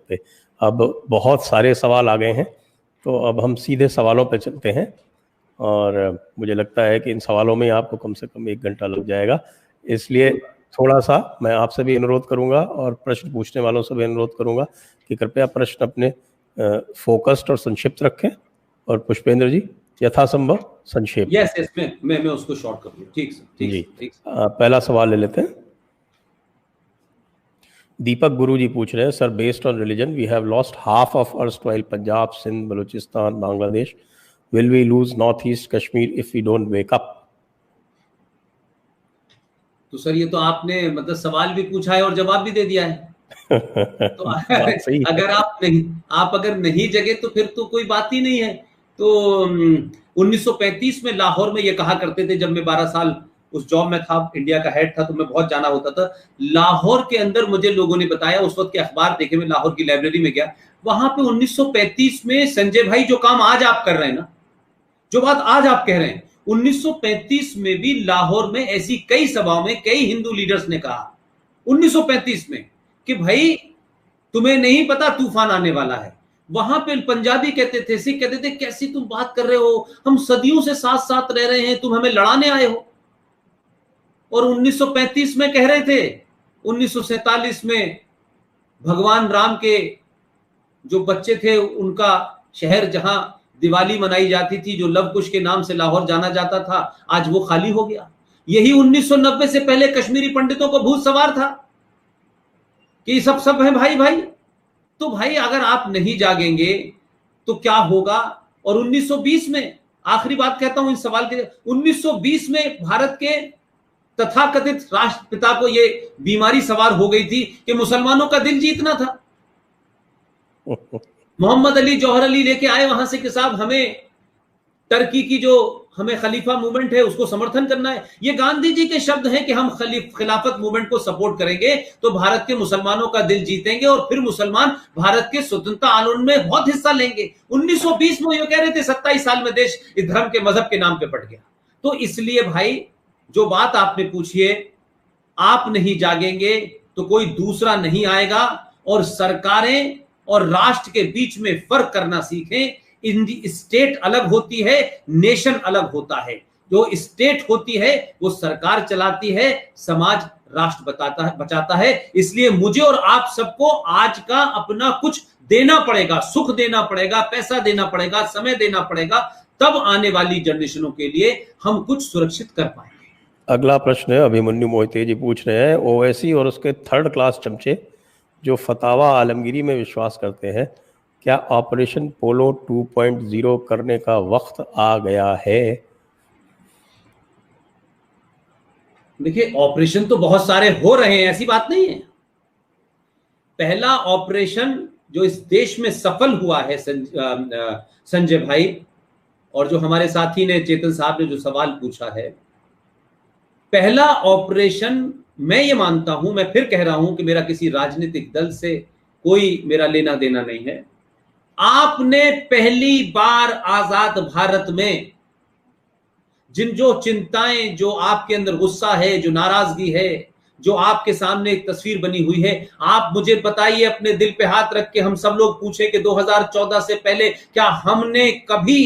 सकते। अब बहुत सारे सवाल आ गए हैं, तो अब हम सीधे सवालों पर चलते हैं, और मुझे लगता है कि इन सवालों में आपको कम से कम 1 घंटा लग जाएगा। इसलिए थोड़ा सा मैं आपसे भी अनुरोध करूंगा और प्रश्न पूछने वालों से भी अनुरोध करूंगा कि कृपया प्रश्न अपने फोकस्ड और संक्षिप्त रखें, और पुष्पेंद्र जी यथासंभव संक्षेप। यस मैं उसको शॉर्ट कर दूं। ठीक सर, जी। ठीक। पहला सवाल ले लेते हैं। दीपक गुरु जी पूछ रहे हैं, sir based on religion we have lost half of erstwhile Punjab, Sindh, Balochistan, Bangladesh, will we lose north east Kashmir if we don't wake up? तो सर ये तो आपने मतलब सवाल भी पूछा है और जवाब भी दे दिया है। तो बात सही है। अगर आप अगर नहीं जगे तो फिर तो कोई बात ही नहीं है। तो 1935 में लाहौर में ये कहा करते थे, जब मैं 12 साल उस जॉब में था, इंडिया का हेड था, तो मैं बहुत जाना होता था लाहौर के अंदर। मुझे लोगों ने बताया, उस वक्त के अखबार देखे, मैं लाहौर की लाइब्रेरी में गया, वहां पे 1935 में संजय भाई जो काम आज आप कर रहे हैं ना, जो बात आज आप कह रहे हैं, 1935 में भी लाहौर में ऐसी कई सभाओं में कई हिंदू लीडर्स ने कहा 1935 में कि भाई तुम्हें नहीं पता तूफान आने वाला है। वहां पे पंजाबी कहते थे, सिख कहते थे, कैसी तुम बात कर रहे हो, हम सदियों से साथ साथ रह रहे हैं, तुम हमें लड़ाने आए हो। और 1935 में कह रहे थे, 1947 में भगवान राम के जो बच्चे थे, उनका शहर जहां दिवाली मनाई जाती थी, जो लव कुश के नाम से लाहौर जाना जाता था, आज वो खाली हो गया। यही 1990 से पहले कश्मीरी पंडितों को भूत सवार था कि सब है भाई भाई। तो भाई अगर आप नहीं जागेंगे तो क्या होगा? और 1920 में, आखिरी बात कहता हूं इस सवाल के, 1920 में भारत के तथाकथित राष्ट्रपिता को ये बीमारी सवार हो गई थी कि मुसलमानों का दिल जीतना था। मोहम्मद अली जौहर अली लेके आए वहां से कि साहब हमें टर्की की जो हमें खलीफा मूवमेंट है उसको समर्थन करना है। ये गांधी जी के शब्द हैं कि हम खिलाफत मूवमेंट को सपोर्ट करेंगे तो भारत के मुसलमानों का दिल जीतेंगे और फिर मुसलमान भारत के स्वतंत्रता आंदोलन में बहुत हिस्सा लेंगे। 1920 में ये कह रहे थे, 27 साल में देश इस धर्म के मजहब के नाम पे पट गया। तो इसलिए भाई जो बात आपने पूछी है, आप नहीं जागेंगे तो कोई दूसरा नहीं आएगा। और सरकारें और राष्ट्र के बीच में फर्क करना सीखें। स्टेट अलग होती है, नेशन अलग होता है। जो स्टेट होती है वो सरकार चलाती है, समाज राष्ट्र बचाता है। इसलिए मुझे और आप सबको आज का अपना कुछ देना पड़ेगा, सुख देना पड़ेगा, पैसा देना पड़ेगा, समय देना पड़ेगा, तब आने वाली जनरेशनों के लिए हम कुछ सुरक्षित कर पाएंगे। अगला प्रश्न है, अभिमन्यु मोहिते जी पूछ रहे हैं, ओवैसी और उसके थर्ड क्लास चमचे जो फतावा आलमगीरी में विश्वास करते हैं, क्या ऑपरेशन पोलो 2.0 करने का वक्त आ गया है? देखिए, ऑपरेशन तो बहुत सारे हो रहे हैं, ऐसी बात नहीं है। पहला ऑपरेशन जो इस देश में सफल हुआ है संजय भाई, और जो हमारे साथी ने, चेतन साहब ने जो सवाल पूछा है, पहला ऑपरेशन, मैं ये मानता हूं, मैं फिर कह रहा हूं कि मेरा किसी राजनीतिक दल से कोई मेरा लेना देना नहीं है। आपने पहली बार आजाद भारत में जो चिंताएं, जो आपके अंदर गुस्सा है, जो नाराजगी है, जो आपके सामने एक तस्वीर बनी हुई है, आप मुझे बताइए, अपने दिल पे हाथ रख के हम सब लोग पूछे कि 2014 से पहले क्या हमने कभी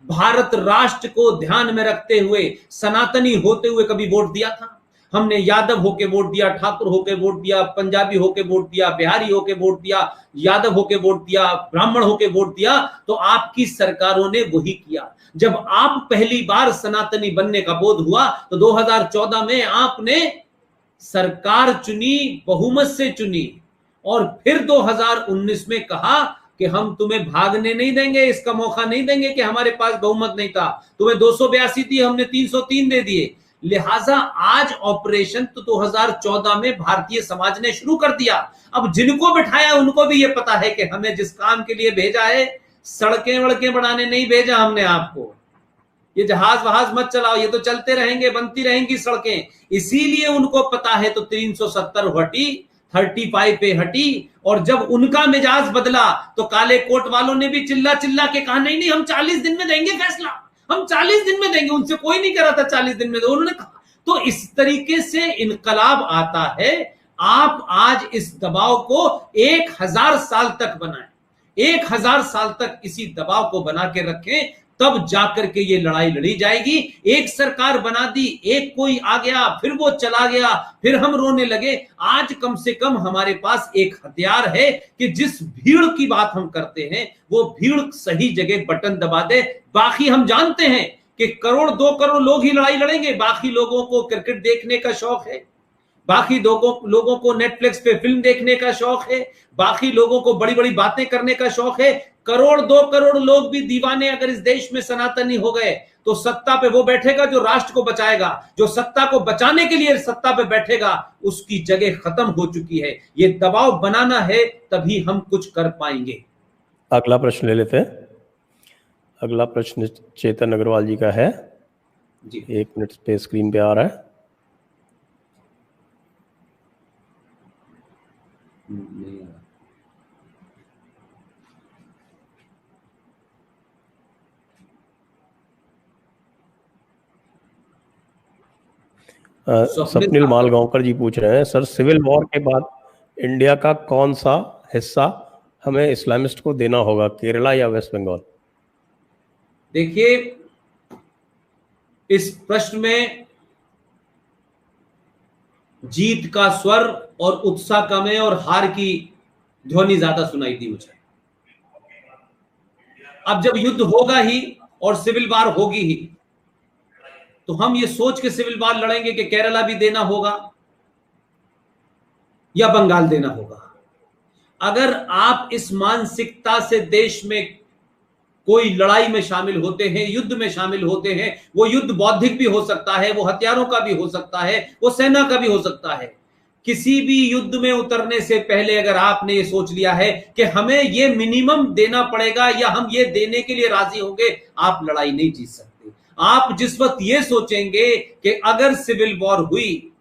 भारत राष्ट्र को ध्यान में रखते हुए, सनातनी होते हुए कभी वोट दिया था? हमने यादव होके वोट दिया, ठाकुर होके वोट दिया, पंजाबी होके वोट दिया, बिहारी होके वोट दिया, यादव होके वोट दिया, ब्राह्मण होके वोट दिया। तो आपकी सरकारों ने वही किया। जब आप पहली बार सनातनी बनने का बोध हुआ तो 2014 में आपने सरकार चुनी, बहुमत से चुनी, और फिर 2019 में कहा कि हम तुम्हें भागने नहीं देंगे, इसका मौका नहीं देंगे कि हमारे पास बहुमत नहीं था। तुम्हें 282 दिए, हमने 303 दे दिए। लिहाजा आज ऑपरेशन तो 2014 में भारतीय समाज ने शुरू कर दिया। अब जिनको बिठाया उनको भी यह पता है कि हमें जिस काम के लिए भेजा है, सड़कें वड़कें बनाने नहीं भेजा हमने आपको। ये जहाज वहाज मत चलाओ, ये तो चलते रहेंगे, बनती रहेंगी सड़कें। इसीलिए उनको पता है। तो 370 हटी, 35 पे हटी, और जब उनका मिजाज बदला तो काले कोट वालों ने भी चिल्ला चिल्ला के कहा, नहीं नहीं हम 40 दिन में देंगे फैसला, हम 40 दिन में देंगे। उनसे कोई नहीं कह रहा था 40 दिन में, उन्होंने कहा। तो इस तरीके से इनकलाब आता है। आप आज इस दबाव को 1000 साल तक बनाएं, 1000 साल तक इसी दबाव को बना के रखें, तब जाकर के ये लड़ाई लड़ी जाएगी। एक सरकार बना दी, एक कोई आ गया, फिर वो चला गया, फिर हम रोने लगे। आज कम से कम हमारे पास एक हथियार है कि जिस भीड़ की बात हम करते हैं वो भीड़ सही जगह बटन दबा दे। बाकी हम जानते हैं कि 1 2 करोड़ लोग ही लड़ाई लड़ेंगे, बाकी लोगों को क्रिकेट देखने का शौक है, बाकी लोगों को नेटफ्लिक्स पे फिल्म देखने का शौक है, बाकी लोगों को बड़ी बड़ी बातें करने का शौक है। 1 2 करोड़ लोग भी दीवाने अगर इस देश में सनातनी हो गए तो सत्ता पे वो बैठेगा जो राष्ट्र को बचाएगा, जो सत्ता को बचाने के लिए सत्ता पे बैठेगा उसकी जगह खत्म हो चुकी है। ये दबाव बनाना है, तभी हम कुछ कर पाएंगे। अगला प्रश्न ले लेते हैं। अगला प्रश्न चेतन अग्रवाल जी का है जी। 1 मिनट पे स्क्रीन पे आ रहा है। स्वप्निल मालगांवकर जी पूछ रहे हैं, सर सिविल वॉर के बाद इंडिया का कौन सा हिस्सा हमें इस्लामिस्ट को देना होगा, केरला या वेस्ट बंगाल? देखिए, इस प्रश्न में जीत का स्वर और उत्साह कम है और हार की ध्वनि ज्यादा सुनाई दी मुझे। अब जब युद्ध होगा ही और सिविल वार होगी ही, तो हम ये सोच के सिविल वार लड़ेंगे कि केरला भी देना होगा या बंगाल देना होगा। अगर आप इस मानसिकता से देश में कोई लड़ाई में शामिल होते हैं, युद्ध में शामिल होते हैं, वो युद्ध बौद्धिक भी हो सकता है, वो हथियारों का भी हो सकता है, वो सेना का भी हो सकता है। किसी भी युद्ध में उतरने से पहले अगर आपने ये सोच लिया है कि हमें ये मिनिमम देना पड़ेगा या हम ये देने के लिए राजी होंगे, आप लड़ाई नहीं जीत सकते। आप जिस वक्त ये सोचेंगे कि अगर सिविल वॉर हुई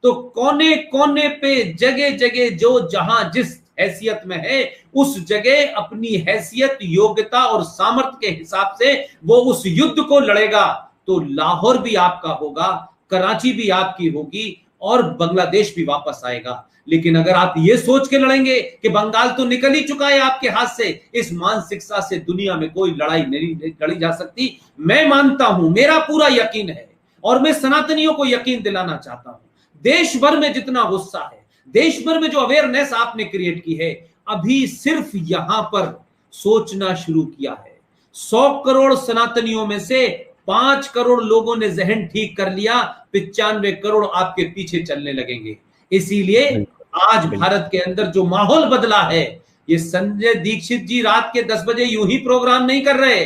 तो कोने कोने पे जगह जगह जो जहां जिस हैसियत में है उस जगह अपनी हैसियत, योग्यता और सामर्थ्य के हिसाब से वो उस युद्ध को लड़ेगा, तो लाहौर भी आपका होगा, कराची भी आपकी होगी और बांग्लादेश भी वापस आएगा। लेकिन अगर आप ये सोच के लड़ेंगे कि बंगाल तो निकल ही चुका है आपके हाथ से, इस मानसिकता से दुनिया में कोई लड़ाई नहीं लड़ी जा सकती। मैं मानता हूं, मेरा पूरा यकीन है और मैं सनातनियों को यकीन दिलाना चाहता हूं, देश भर में जितना गुस्सा है, देश भर में जो अवेयरनेस आपने क्रिएट की है, अभी सिर्फ यहां पर सोचना शुरू किया है। 100 करोड़ सनातनियों में से 5 करोड़ लोगों ने जहन ठीक कर लिया, 95 करोड़ आपके पीछे चलने लगेंगे। इसीलिए आज भारत के अंदर जो माहौल बदला है, ये संजय दीक्षित जी रात के 10 बजे यूं ही प्रोग्राम नहीं कर रहे,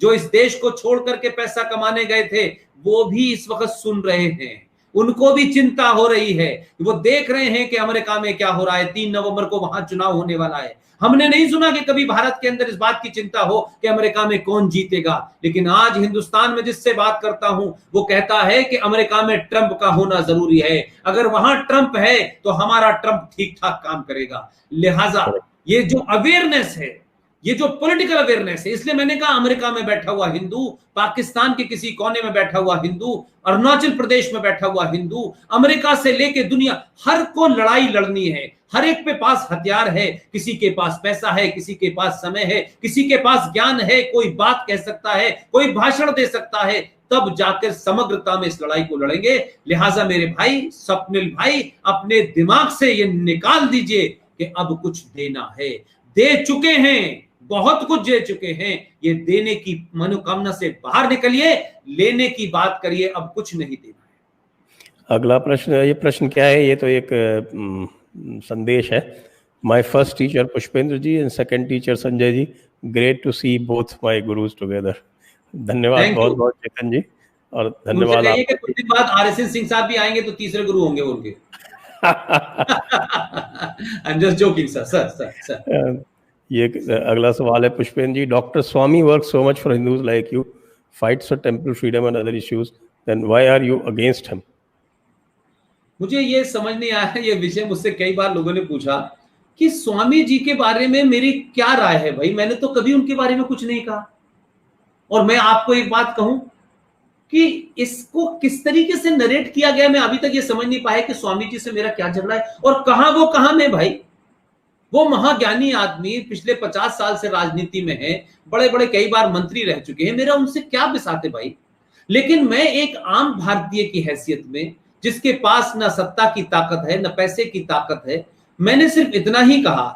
जो इस देश को छोड़ करके पैसा कमाने गए थे वो भी इस वक्त सुन रहे हैं, उनको भी चिंता हो रही है। वो देख रहे हैं कि अमेरिका में क्या हो रहा है, 3 नवंबर को वहां चुनाव होने वाला है। हमने नहीं सुना कि कभी भारत के अंदर इस बात की चिंता हो कि अमेरिका में कौन जीतेगा, लेकिन आज हिंदुस्तान में जिससे बात करता हूं वो कहता है कि अमेरिका में ट्रंप का होना जरूरी है। अगर वहां ट्रंप है तो हमारा ट्रंप ठीक ठाक काम करेगा। लिहाजा ये जो अवेयरनेस है, ये जो पॉलिटिकल अवेयरनेस है, इसलिए मैंने कहा अमेरिका में बैठा हुआ हिंदू, पाकिस्तान के किसी कोने में बैठा हुआ हिंदू, अरुणाचल प्रदेश में बैठा हुआ हिंदू, अमेरिका से लेके दुनिया हर को लड़ाई लड़नी है। हर एक पे पास हथियार है, किसी के पास पैसा है, किसी के पास समय है, किसी के पास ज्ञान है, कोई बात कह सकता है, कोई भाषण दे सकता है, तब जाकर समग्रता में इस लड़ाई को लड़ेंगे। लिहाजा मेरे भाई, स्वप्निल भाई, अपने दिमाग से ये निकाल दीजिए कि अब कुछ देना है। दे चुके हैं, बहुत कुछ दे चुके हैं, ये देने की मनोकामना से बाहर निकलिए, लेने की बात करिए, अब कुछ नहीं देना है। अगला प्रश्न, ये प्रश्न क्या है, ये तो एक संदेश है। My first teacher Pushpendra ji and second teacher Sanjay ji, great to see both my gurus together. धन्यवाद बहुत बहुत चेतन जी, और धन्यवाद आपको। कुछ दिन बाद आरएसएन सिंह साहब भी आएंगे तो तीसरे गुरु होंगे उनके। I'm just joking, sir. ये अगला सवाल है Pushpendra ji, doctor Swami work so much for Hindus like you, fights for temple freedom and other issues, then why are you against him? मुझे ये समझ नहीं आया, ये विषय मुझसे कई बार लोगों ने पूछा कि स्वामी जी के बारे में मेरी क्या राय है। भाई मैंने तो कभी उनके बारे में कुछ नहीं कहा। और मैं आपको एक बात कहूं, कि इसको किस तरीके से नरेट किया गया, मैं अभी तक ये समझ नहीं पाया कि स्वामी जी से मेरा क्या झगड़ा है और कहां मैं भाई। वो महाज्ञानी आदमी पिछले 50 साल से राजनीति में है, बड़े बड़े कई बार मंत्री रह चुके हैं, मेरा उनसे क्या बिसाते भाई। लेकिन मैं एक आम भारतीय की हैसियत में, जिसके पास ना सत्ता की ताकत है ना पैसे की ताकत है, मैंने सिर्फ इतना ही कहा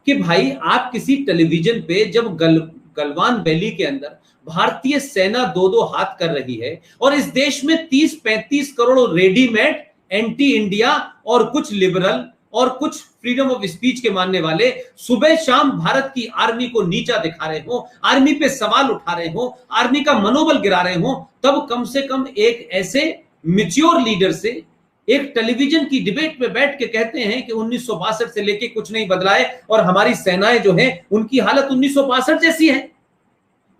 कि भाई आप किसी टेलीविजन पे जब गलवान वैली के अंदर भारतीय सेना 2-2 हाथ कर रही है और इस देश में 30-35 करोड़ रेडीमेड एंटी इंडिया और कुछ लिबरल और कुछ फ्रीडम ऑफ स्पीच के मानने वाले सुबह शाम भारत की आर्मी को नीचा दिखा रहे हो, आर्मी पे सवाल उठा रहे हो, आर्मी का मनोबल गिरा रहे हो, तब कम से कम एक ऐसे मैच्योर लीडर से एक टेलीविजन की डिबेट में बैठ के कहते हैं कि 1962 से लेके कुछ नहीं बदला है और हमारी सेनाएं जो है उनकी हालत 1962 जैसी है,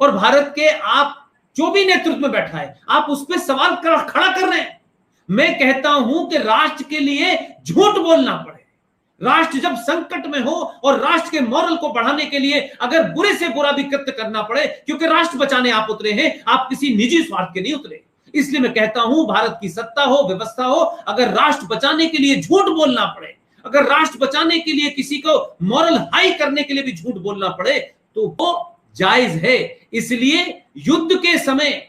और भारत के आप जो भी नेतृत्व में बैठा है आप उस पर सवाल खड़ा कर रहे हैं। मैं कहता हूं कि राष्ट्र के लिए झूठ बोलना पड़े, राष्ट्र जब संकट में हो और राष्ट्र के मॉरल को बढ़ाने के लिए अगर बुरे से बुरा भी कृत्य करना पड़े, क्योंकि राष्ट्र बचाने आप उतरे हैं, आप किसी निजी स्वार्थ के नहीं उतरे। इसलिए मैं कहता हूं भारत की सत्ता हो, व्यवस्था हो, अगर राष्ट्र बचाने के लिए झूठ बोलना पड़े, अगर राष्ट्र बचाने के लिए किसी को मॉरल हाई करने के लिए भी झूठ बोलना पड़े तो वो जायज है। इसलिए युद्ध के समय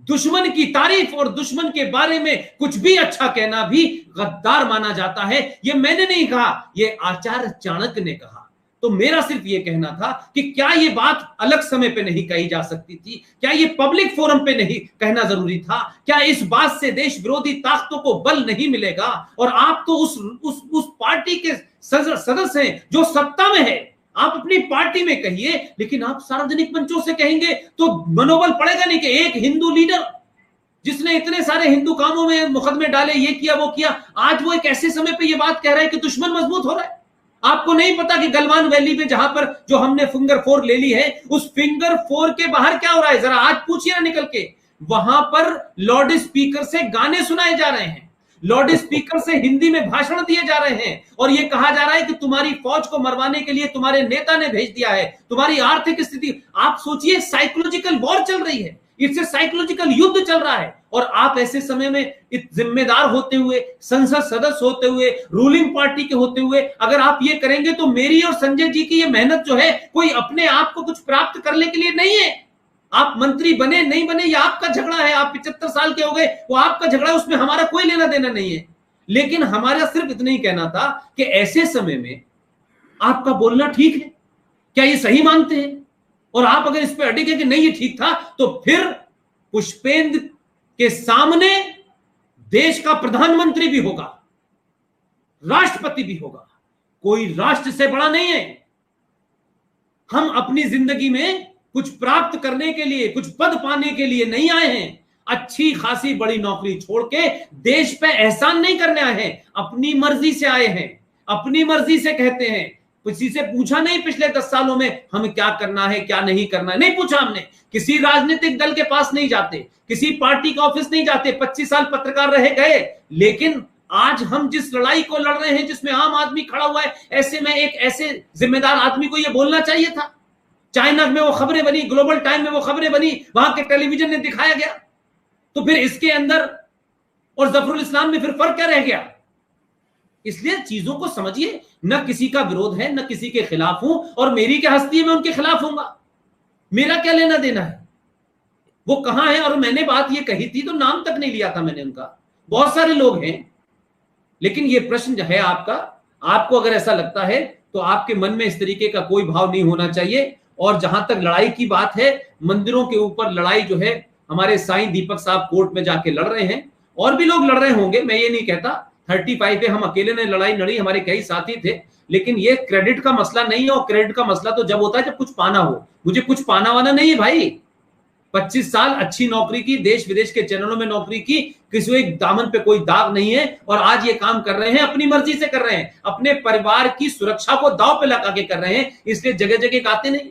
दुश्मन की तारीफ और दुश्मन के बारे में कुछ भी अच्छा कहना भी गद्दार माना जाता है। ये मैंने नहीं कहा, ये आचार्य चाणक्य ने कहा। तो मेरा सिर्फ ये कहना था कि क्या ये बात अलग समय पे नहीं कही जा सकती थी, क्या ये पब्लिक फोरम पे नहीं कहना जरूरी था, क्या इस बात से देश विरोधी ताकतों को बल नहीं मिलेगा। और आप तो उस पार्टी के सदस्य हैं जो सत्ता में है, आप अपनी पार्टी में कहिए, लेकिन आप सार्वजनिक मंचों से कहेंगे तो मनोबल पड़ेगा नहीं कि एक हिंदू लीडर जिसने इतने सारे हिंदू कामों में मुकदमे डाले, ये किया वो किया, आज वो एक ऐसे समय पे ये बात कह रहा है कि दुश्मन मजबूत हो रहा है। आपको नहीं पता कि गलवान वैली में जहां पर जो हमने फिंगर 4 ले ली है, उस फिंगर 4 के बाहर क्या हो रहा है, जरा आज पूछिए ना निकल के। वहां पर लाउड स्पीकर से गाने सुनाए जा रहे हैं, लाउड स्पीकर से हिंदी में भाषण दिए जा रहे हैं, और यह कहा जा रहा है कि तुम्हारी फौज को मरवाने के लिए तुम्हारे नेता ने भेज दिया है, तुम्हारी आर्थिक स्थिति। आप सोचिए, साइकोलॉजिकल वॉर चल रही है, इससे साइकोलॉजिकल युद्ध चल रहा है, और आप ऐसे समय में जिम्मेदार होते हुए, संसद सदस्य होते हुए, रूलिंग पार्टी के होते हुए अगर आप ये करेंगे तो मेरी और संजय जी की ये मेहनत जो है कोई अपने आप को कुछ प्राप्त करने के लिए नहीं है। आप मंत्री बने नहीं बने ये आपका झगड़ा है, आप 75 साल के हो गए वो आपका झगड़ा है, उसमें हमारा कोई लेना देना नहीं है। लेकिन हमारा सिर्फ इतना ही कहना था कि ऐसे समय में आपका बोलना ठीक है, क्या ये सही मानते हैं? और आप अगर इस पे अड़िग है कि नहीं ये ठीक था, तो फिर पुष्पेंद्र के सामने देश का प्रधानमंत्री भी होगा, राष्ट्रपति भी होगा, कोई राष्ट्र से बड़ा नहीं है। हम अपनी जिंदगी में कुछ प्राप्त करने के लिए, कुछ पद पाने के लिए नहीं आए हैं, अच्छी खासी बड़ी नौकरी छोड़ के देश पे एहसान नहीं करने आए हैं, अपनी मर्जी से आए हैं, अपनी मर्जी से कहते हैं। किसी से पूछा नहीं पिछले 10 सालों में हमें क्या करना है क्या नहीं करना है, नहीं पूछा हमने। किसी राजनीतिक दल के पास नहीं जाते, किसी पार्टी का ऑफिस नहीं जाते, 25 साल पत्रकार रह गए। लेकिन आज हम जिस लड़ाई को लड़ रहे हैं, जिसमें आम आदमी खड़ा हुआ है, ऐसे में एक ऐसे जिम्मेदार आदमी को यह बोलना चाहिए था। चाइना में वो खबरें बनी, ग्लोबल टाइम में वो खबरें बनी, वहां के टेलीविजन ने दिखाया गया, तो फिर इसके अंदर और जफरुल इस्लाम में फिर फर्क क्या रह गया? इसलिए चीजों को समझिए, न किसी का विरोध है, न किसी के खिलाफ हूं, और मेरी क्या हस्ती है मैं उनके खिलाफ हूंगा, मेरा क्या लेना देना है, वो कहां है। और मैंने बात ये कही थी तो नाम तक नहीं लिया था मैंने उनका, बहुत सारे लोग हैं। लेकिन ये प्रश्न जो है आपका, आपको अगर ऐसा लगता है तो आपके मन में इस तरीके का कोई भाव नहीं होना चाहिए। और जहां तक लड़ाई की बात है, मंदिरों के ऊपर लड़ाई जो है, हमारे साईं दीपक साहब कोर्ट में जाके लड़ रहे हैं, और भी लोग लड़ रहे होंगे, मैं ये नहीं कहता। 35 पे हम अकेले ने लड़ाई लड़ी, हमारे कई साथी थे। लेकिन ये क्रेडिट का मसला नहीं है, और क्रेडिट का मसला तो जब होता है जब कुछ पाना हो। मुझे कुछ पाना वाना नहीं है भाई, 25 साल अच्छी नौकरी की, देश विदेश के चैनलों में नौकरी की, किसी एक दामन पे कोई दाग नहीं है, और आज ये काम कर रहे हैं, अपनी मर्जी से कर रहे हैं, अपने परिवार की सुरक्षा को दांव पे लगा के कर रहे हैं। इसलिए जगह जगह आते नहीं,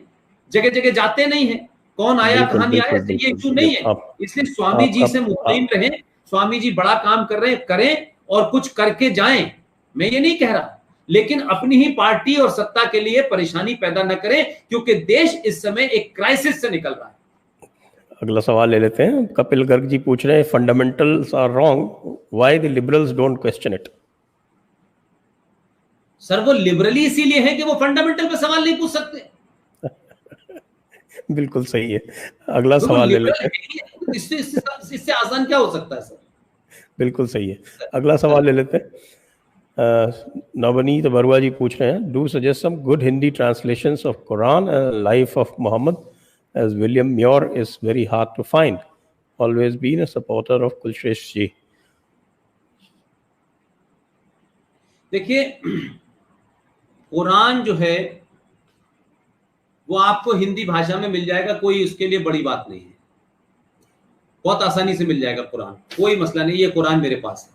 जगह जगह जाते नहीं है, कौन आया कहां नहीं आया ये इशू नहीं है। इसलिए स्वामी जी से मुतमईन रहें, स्वामी जी बड़ा काम कर रहे हैं, करें और कुछ करके जाएं, मैं ये नहीं कह रहा। लेकिन अपनी ही पार्टी और सत्ता के लिए परेशानी पैदा न करें, क्योंकि देश इस समय एक क्राइसिस से निकल रहा है। अगला सवाल ले लेते हैं। कपिल गर्ग जी पूछ रहे हैं, fundamentals are wrong, why the liberals don't question it? Sir वो लिबरली इसीलिए है कि वो फंडामेंटल पे सवाल नहीं पूछ सकते। बिल्कुल सही है। अगला तो सवाल ले लिबरल लेते हैं। इससे आसान क्या हो सकता है सर? बिल्कुल सही है। अगला सवाल ले लेते हैं। नवनीत बरुआ जी पूछ रहे हैं, do suggest some good Hindi translations of Quran and life of Muhammad, as William Muir is very hard to find, always been a supporter of Kulshreshtha ji. देखिए, कुरान जो है वो आपको हिंदी भाषा में मिल जाएगा, कोई उसके लिए बड़ी बात नहीं है, बहुत आसानी से मिल जाएगा कुरान, कोई मसला नहीं। ये कुरान मेरे पास है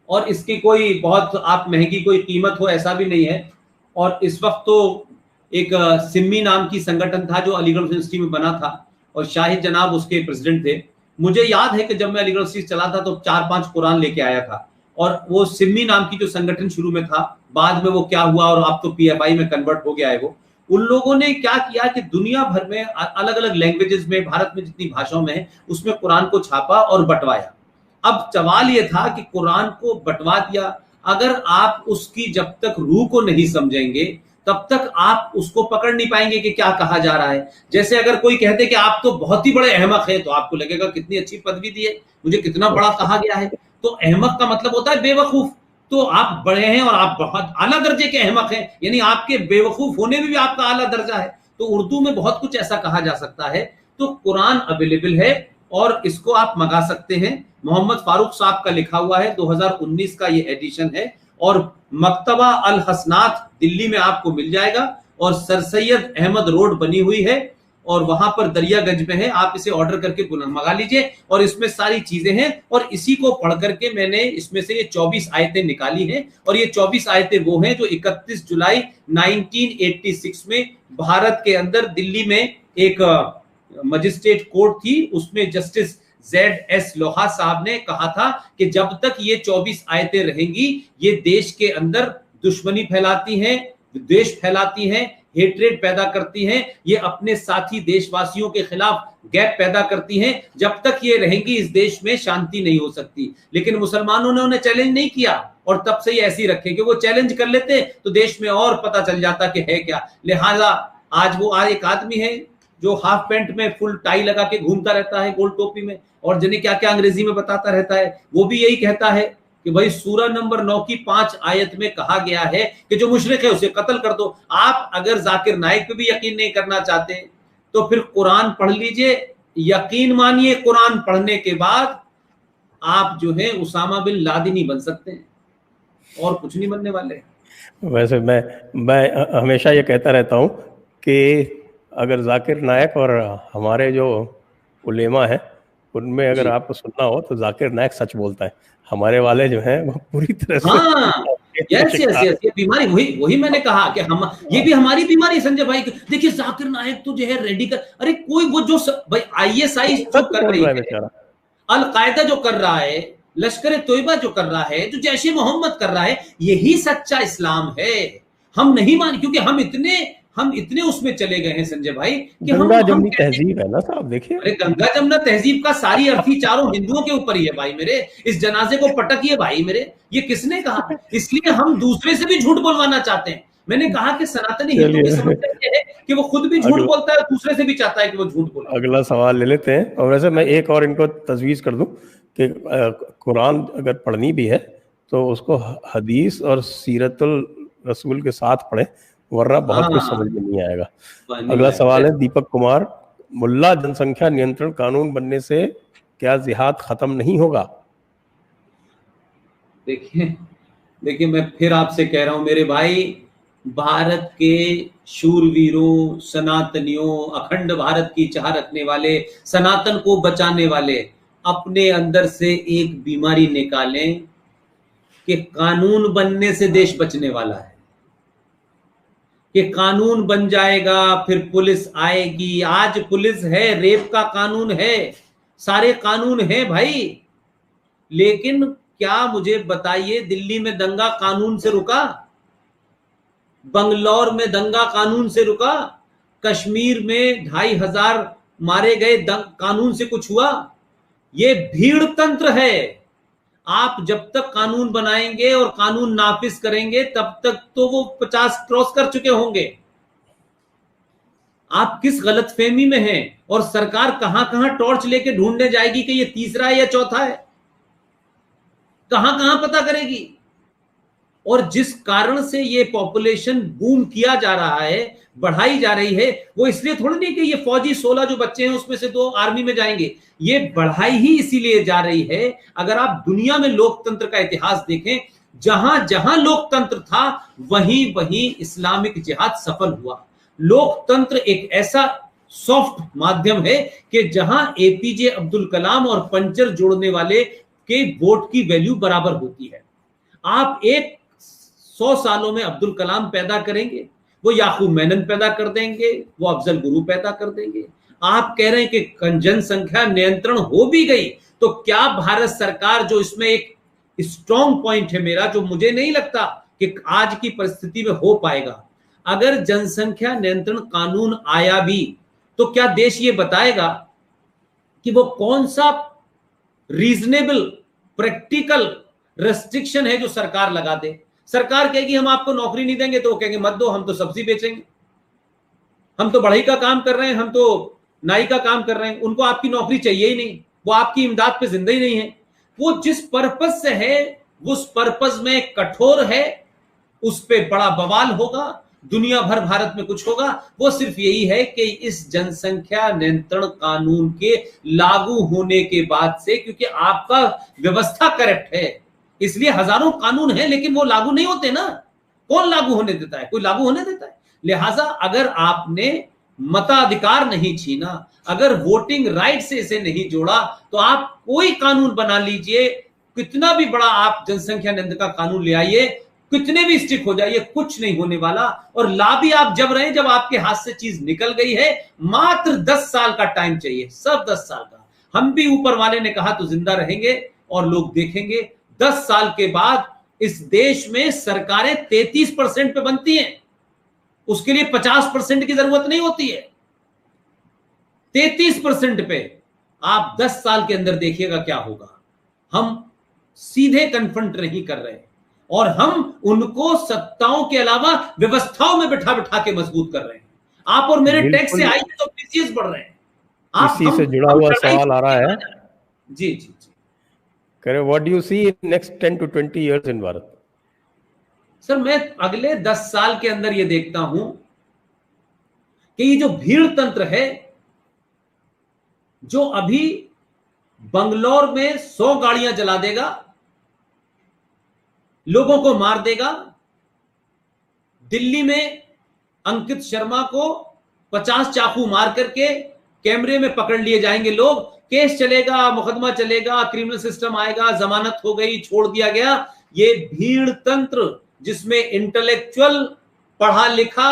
और इसकी कोई बहुत आप महंगी कोई कीमत हो ऐसा भी नहीं है। और इस वक्त तो एक सिम्मी नाम की संगठन था जो अलीगढ़ यूनिवर्सिटी में बना था और शाहिद जनाब उसके प्रेसिडेंट थे। मुझे याद है कि जब मैं अलीगढ़ यूनिवर्सिटी चला था तो 4-5 कुरान लेके आया था। और वो सिम्मी नाम की जो संगठन शुरू में था, बाद में वो क्या हुआ और अब तो पीएफआई में कन्वर्ट हो गया है वो। उन लोगों ने क्या किया कि दुनिया भर में अलग अलग लैंग्वेजेस में, भारत में जितनी भाषाओं में है उसमें कुरान को छापा और बंटवाया। अब सवाल ये था कि कुरान को बंटवा दिया, अगर आप उसकी जब तक रूह को नहीं समझेंगे तब तक आप उसको पकड़ नहीं पाएंगे कि क्या कहा जा रहा है। जैसे अगर कोई कहते कि आप तो बहुत ही बड़े अहमक है, तो आपको लगेगा कितनी अच्छी पदवी दी है, मुझे कितना बड़ा कहा गया है। तो अहमक का मतलब होता है बेवकूफ। तो आप बड़े हैं और आप बहुत आला दर्जे के अहमक हैं, यानी आपके बेवकूफ होने में भी आपका आला दर्जा है। तो उर्दू में बहुत कुछ ऐसा कहा जा सकता है। तो कुरान अवेलेबल है और इसको आप मंगा सकते हैं। मोहम्मद फारूक साहब का लिखा हुआ है, 2019 का ये एडिशन है और मकतबा अल हसनात दिल्ली में आपको मिल जाएगा और सर सैयद अहमद रोड बनी हुई है और वहां पर दरियागंज में है। आप इसे ऑर्डर करके पुनः मंगा लीजिए और इसमें सारी चीजें हैं। और इसी को पढ़ करके मैंने इसमें से ये 24 आयतें निकाली हैं और ये 24 आयतें वो हैं जो 31 जुलाई 1986 में भारत के अंदर दिल्ली में एक मजिस्ट्रेट कोर्ट थी, उसमें जस्टिस ZS लोहा साहब ने कहा था कि जब तक ये 24 आयतें रहेंगी ये देश के अंदर दुश्मनी फैलाती हैं, द्वेष फैलाती हैं, हेट्रेड पैदा करती हैं, ये अपने साथी देशवासियों के खिलाफ गैप पैदा करती हैं। जब तक ये रहेंगी इस देश में शांति नहीं हो सकती। लेकिन मुसलमानों ने उन्हें चैलेंज नहीं किया और तब से ये ऐसी रखे कि वो चैलेंज कर लेते तो देश में और पता चल जाता कि है क्या। लिहाजा आज वो एक आदमी है जो हाफ पैंट में फुल टाई लगा के घूमता रहता है, गोल टोपी में, और जिन्हें क्या क्या अंग्रेजी में बताता रहता है। वो भी यही कहता है कि भाई सूरह नंबर 9 की 5 आयत में कहा गया है कि जो मुशरिक है उसे कत्ल कर दो। आप अगर जाकिर नाइक पे भी यकीन नहीं करना चाहते तो फिर कुरान पढ़ लीजिए। यकीन मानिए कुरान पढ़ने के बाद आप जो है उसामा बिन लादेन ही बन सकते हैं और कुछ नहीं बनने वाले। वैसे मैं हमेशा ये कहता रहता हूँ कि अगर जाकिर नायक और हमारे जो उलेमा है उनमें अगर आपको सुनना हो तो जाकिर नायक सच बोलता है, हमारे वाले जो हैं वो पूरी तरह से यस ये बीमारी वही मैंने कहा कि हम ये भी हमारी बीमारी है संजय भाई। देखिए जाकिर नायक तो जो है रेडिकल, अरे कोई वो जो भाई ISI जो कर रही है, अल कायदा जो कर रहा है, लश्कर तोयबा जो कर रहा है, जो जैश ए मोहम्मद कर रहा है, यही सच्चा इस्लाम है। हम नहीं मान, क्योंकि हम इतने उसमें चले गए हैं संजय भाई कि गंगा जमनी तहजीब है ना साहब। देखिए अरे गंगा जमुना तहजीब का सारी अर्थी चारों हिंदुओं के ऊपर ही है भाई मेरे। इस जनाजे को पटकिए भाई मेरे, ये किसने कहा? इसलिए हम दूसरे से भी झूठ बोलवाना चाहते हैं। मैंने कहा कि सनातनी हिंदू की समस्या ये है कि वो खुद भी झूठ बोलता है, दूसरे से भी चाहता है कि वो झूठ बोले। अगला सवाल ले लेते हैं। और वैसे मैं एक और इनको तजवीज़ कर दूं कि कुरान अगर पढ़नी भी है तो उसको हदीस और सीरतुल रसूल के साथ पढ़ें, वरना बहुत कुछ समझ में नहीं आएगा। अगला सवाल है दीपक कुमार, मुल्ला जनसंख्या नियंत्रण कानून बनने से क्या जिहाद खत्म नहीं होगा? देखिए मैं फिर आपसे कह रहा हूं मेरे भाई, भारत के शूरवीरों, सनातनियों, अखंड भारत की चाह रखने वाले, सनातन को बचाने वाले अपने अंदर से एक बीमारी निकालें कि कानून बनने से देश बचने वाला है, कि कानून बन जाएगा फिर पुलिस आएगी। आज पुलिस है, रेप का कानून है, सारे कानून है भाई। लेकिन क्या मुझे बताइए, दिल्ली में दंगा कानून से रुका? बंगलौर में दंगा कानून से रुका? कश्मीर में 2500 मारे गए, कानून से कुछ हुआ? ये भीड़ तंत्र है। आप जब तक कानून बनाएंगे और कानून नाफिज करेंगे तब तक तो वो 50 क्रॉस कर चुके होंगे। आप किस गलतफहमी में हैं? और सरकार कहां कहां टॉर्च लेके ढूंढने जाएगी कि ये तीसरा है या चौथा है? कहां कहां पता करेगी? और जिस कारण से ये पॉपुलेशन बूम किया जा रहा है, बढ़ाई जा रही है, वो इसलिए थोड़ी नहीं कि ये फौजी 16 जो बच्चे हैं उसमें से 2 आर्मी में जाएंगे। ये बढ़ाई ही इसीलिए जा रही है। अगर आप दुनिया में लोकतंत्र का इतिहास देखें, जहां जहां लोकतंत्र था वहीं वहीं इस्लामिक जिहाद सफल हुआ। लोकतंत्र एक ऐसा सॉफ्ट माध्यम है कि जहां एपीजे अब्दुल कलाम और पंचर जोड़ने वाले के वोट की वैल्यू बराबर होती है। आप 100 सालों में अब्दुल कलाम पैदा करेंगे, वो याकूब मेनन पैदा कर देंगे, वो अफजल गुरु पैदा कर देंगे। आप कह रहे हैं कि जनसंख्या नियंत्रण हो भी गई, तो क्या भारत सरकार, जो इसमें एक स्ट्रॉन्ग पॉइंट है मेरा, जो मुझे नहीं लगता कि आज की परिस्थिति में हो पाएगा, अगर जनसंख्या नियंत्रण कानून आया भी तो क्या देश ये बताएगा कि वो कौन सा रीजनेबल प्रैक्टिकल रेस्ट्रिक्शन है जो सरकार लगा दे? सरकार कहेगी हम आपको नौकरी नहीं देंगे, तो वो कहेंगे मत दो, हम तो सब्जी बेचेंगे, हम तो बढ़ई का काम कर रहे हैं, हम तो नाई का काम कर रहे हैं, उनको आपकी नौकरी चाहिए ही नहीं, वो आपकी इमदाद पे जिंदा ही नहीं है। वो जिस पर्पज से है उस पर्पज में कठोर है, उस पे बड़ा बवाल होगा, दुनिया भर भारत में कुछ होगा। वो सिर्फ यही है कि इस जनसंख्या नियंत्रण कानून के लागू होने के बाद से, क्योंकि आपका व्यवस्था करप्ट है, इसलिए हजारों कानून हैं लेकिन वो लागू नहीं होते ना। कौन लागू होने देता है? कोई लागू होने देता है? लिहाजा अगर आपने मताधिकार नहीं छीना, अगर वोटिंग राइट से इसे नहीं जोड़ा, तो आप कोई कानून बना लीजिए, कितना भी बड़ा आप जनसंख्या नियंत्रण का कानून ले आइए, कितने भी स्ट्रिक्ट हो जाइए, कुछ नहीं होने वाला। और ला भी आप जब रहे, जब आपके हाथ से चीज निकल गई है, मात्र 10 साल का टाइम चाहिए, सब 10 साल का। हम भी ऊपर वाले ने कहा तो जिंदा रहेंगे और लोग देखेंगे 10 साल के बाद इस देश में सरकारें 33% पे बनती हैं। उसके लिए 50% की जरूरत नहीं होती है, 33% पे। आप 10 साल के अंदर देखिएगा क्या होगा। हम सीधे कन्फ्रंट नहीं कर रहे और हम उनको सत्ताओं के अलावा व्यवस्थाओं में बिठा बिठा के मजबूत कर रहे हैं। आप और मेरे टैक्स से आइए तो पीसीएस बढ़ रहे हैं। इसी से जुड़ा हुआ सवाल आ रहा है। जी जी जी, करें, what do you see in next 10 to 20 years in Bharat? Sir, मैं अगले 10 साल के अंदर ये देखता हूं कि ये जो भीड़ तंत्र है, जो अभी बंगलौर में 100 गाड़ियां जला देगा, लोगों को मार देगा, दिल्ली में अंकित शर्मा को 50 चाकू मार करके कैमरे में पकड़ लिए जाएंगे लोग, केस चलेगा, मुकदमा चलेगा, क्रिमिनल सिस्टम आएगा, जमानत हो गई, छोड़ दिया गया। ये भीड़ तंत्र जिसमें इंटेलेक्चुअल, पढ़ा लिखा,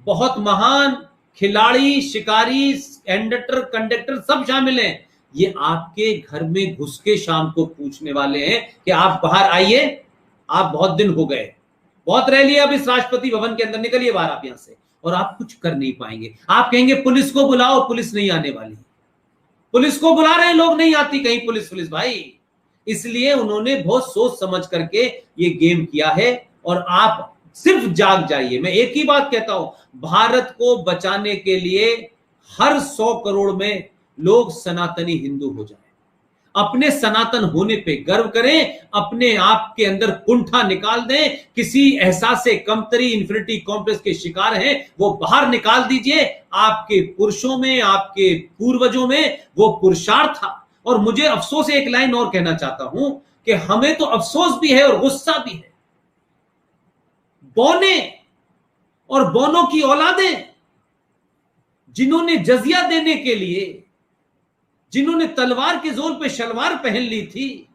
बहुत महान खिलाड़ी, शिकारी, एंडटर, कंडक्टर सब शामिल हैं, ये आपके घर में घुस के शाम को पूछने वाले हैं कि आप बाहर आइए, आप बहुत दिन हो गए, बहुत रह लिया, अब इस राष्ट्रपति भवन के अंदर निकलिए बाहर आप यहां से। और आप कुछ कर नहीं पाएंगे। आप कहेंगे पुलिस को बुलाओ, पुलिस नहीं आने वाली। पुलिस को बुला रहे हैं लोग, नहीं आती कहीं पुलिस भाई। इसलिए उन्होंने बहुत सोच समझ करके ये गेम किया है। और आप सिर्फ जाग जाइए। मैं एक ही बात कहता हूं, भारत को बचाने के लिए हर 100 करोड़ में लोग सनातनी हिंदू हो जाएं, अपने सनातन होने पे गर्व करें, अपने आप के अंदर कुंठा निकाल दें, किसी एहसास से कमतरी, इंफिनिटी कॉम्प्लेक्स के शिकार हैं वो बाहर निकाल दीजिए। आपके पुरुषों में, आपके पूर्वजों में वो पुरुषार्थ था। और मुझे अफसोस, एक लाइन और कहना चाहता हूं कि हमें तो अफसोस भी है और गुस्सा भी है। बौने और बौनों की औलादें जिन्होंने जजिया देने के लिए, जिन्होंने तलवार के जोर पे शलवार पहन ली थी,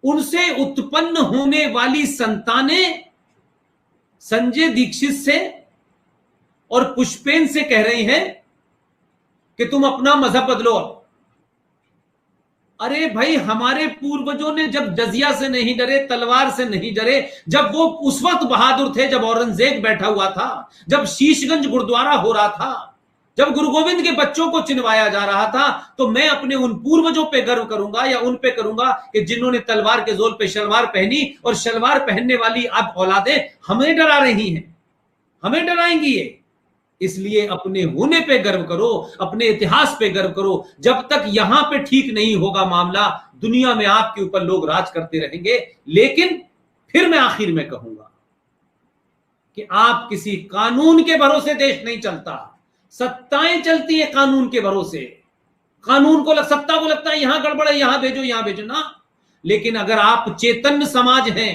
उनसे उत्पन्न होने वाली संतानें संजय दीक्षित से और पुष्पेन से कह रही हैं कि तुम अपना मजहब बदलो। अरे भाई, हमारे पूर्वजों ने जब जजिया से नहीं डरे, तलवार से नहीं डरे, जब वो उस वक्त बहादुर थे जब औरंगजेब बैठा हुआ था, जब शीशगंज गुरुद्वारा हो रहा था, जब गुरु गोविंद के बच्चों को चिनवाया जा रहा था तो मैं अपने उन पूर्वजों पे गर्व करूंगा या उन पे करूंगा कि जिन्होंने तलवार के जोर पे शलवार पहनी, और शलवार पहनने वाली अब औलादें हमें डरा रही हैं, हमें डराएंगी ये। इसलिए अपने होने पे गर्व करो, अपने इतिहास पे गर्व करो। जब तक यहां पे ठीक नहीं होगा मामला, दुनिया में आपके ऊपर लोग राज करते रहेंगे। लेकिन फिर मैं आखिर में कहूंगा कि आप किसी कानून के भरोसे देश नहीं चलता, सत्ताएं चलती है कानून के भरोसे। कानून को सत्ता को लगता है यहां गड़बड़ है, यहां भेजो ना। लेकिन अगर आप चेतन समाज हैं,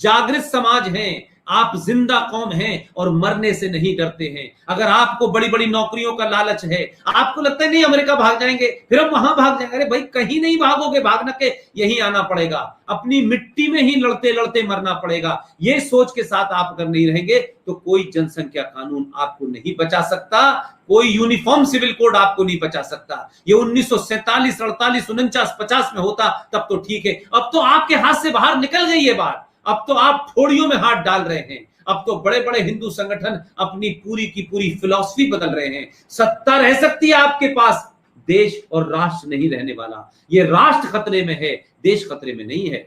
जागृत समाज हैं, आप जिंदा कौम हैं और मरने से नहीं डरते हैं, अगर आपको बड़ी बड़ी नौकरियों का लालच है, आपको लगता है नहीं अमेरिका भाग जाएंगे फिर हम वहां भाग जाएंगे, अरे भाई कहीं नहीं भागोगे, भागना के यहीं आना पड़ेगा, अपनी मिट्टी में ही लड़ते लड़ते मरना पड़ेगा। ये सोच के साथ आप अगर नहीं रहेंगे तो कोई जनसंख्या कानून आपको नहीं बचा सकता, कोई यूनिफॉर्म सिविल कोड आपको नहीं बचा सकता। ये 1947, 48, 49, 50 में होता तब तो ठीक है, अब तो आपके हाथ से बाहर निकल गई ये बात। अब तो आप ठोड़ियों में हाथ डाल रहे हैं, अब तो बड़े बड़े हिंदू संगठन अपनी पूरी की पूरी फिलॉसफी बदल रहे हैं। सत्ता रह सकती है आपके पास, देश और राष्ट्र नहीं रहने वाला। ये राष्ट्र खतरे में है, देश खतरे में नहीं है।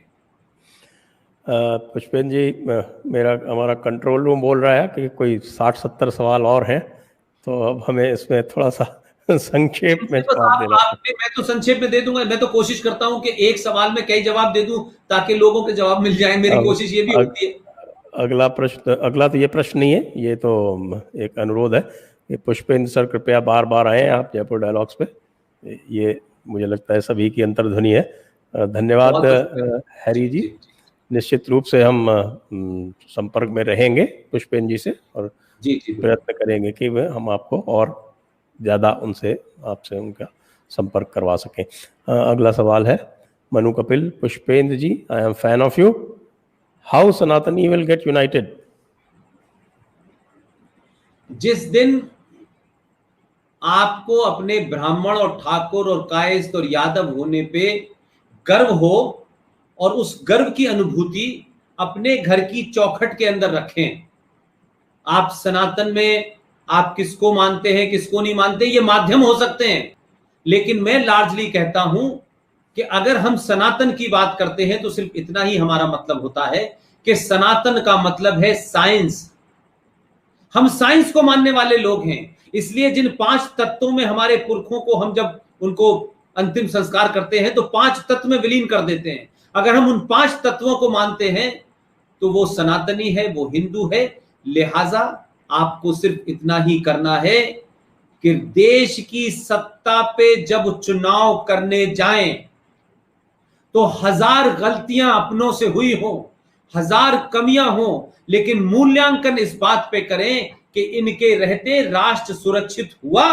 पुष्पेंद्र जी, हमारा कंट्रोल रूम बोल रहा है कि कोई 60-70 सवाल और हैं, तो अब हमें इसमें थोड़ा सा संक्षेप में जवाब देना। मैं तो संक्षेप में दे दूंगा, मैं तो कोशिश करता हूं कि एक सवाल में कई जवाब दे दूं ताकि लोगों के जवाब मिल जाए, मेरी कोशिश ये भी होती है। अगला तो ये प्रश्न नहीं है, ये तो एक अनुरोध है कि पुष्पेंद्र सर कृपया बार बार आए आप जयपुर डायलॉग्स पे, ये मुझे लगता है सभी की अंतर्ध्वनि है। धन्यवाद हैरी जी, निश्चित रूप से हम संपर्क में रहेंगे पुष्पेंद्र जी से और प्रयत्न करेंगे कि हम आपको और ज़्यादा आपसे उनका संपर्क करवा सकें। अगला सवाल है Manu Kapil, Pushpendra ji, I am fan of you, how Sanatani will get united? जिस दिन आपको अपने ब्राह्मण और ठाकुर और कायस्थ और यादव होने पे गर्व हो और उस गर्व की अनुभूति अपने घर की चौखट के अंदर रखें। आप सनातन में आप किसको मानते हैं किसको नहीं मानते, ये माध्यम हो सकते हैं, लेकिन मैं लार्जली कहता हूं कि अगर हम सनातन की बात करते हैं तो सिर्फ इतना ही हमारा मतलब होता है कि सनातन का मतलब है साइंस। हम साइंस को मानने वाले लोग हैं, इसलिए जिन 5 तत्वों में हमारे पुरखों को हम जब उनको अंतिम संस्कार करते हैं तो 5 तत्व में विलीन कर देते हैं। अगर हम उन 5 तत्वों को मानते हैं तो वो सनातनी है, वो हिंदू है। लिहाजा आपको सिर्फ इतना ही करना है कि देश की सत्ता पे जब चुनाव करने जाएं तो 1000 गलतियां अपनों से हुई हो, 1000 कमियां हो, लेकिन मूल्यांकन इस बात पे करें कि इनके रहते राष्ट्र सुरक्षित हुआ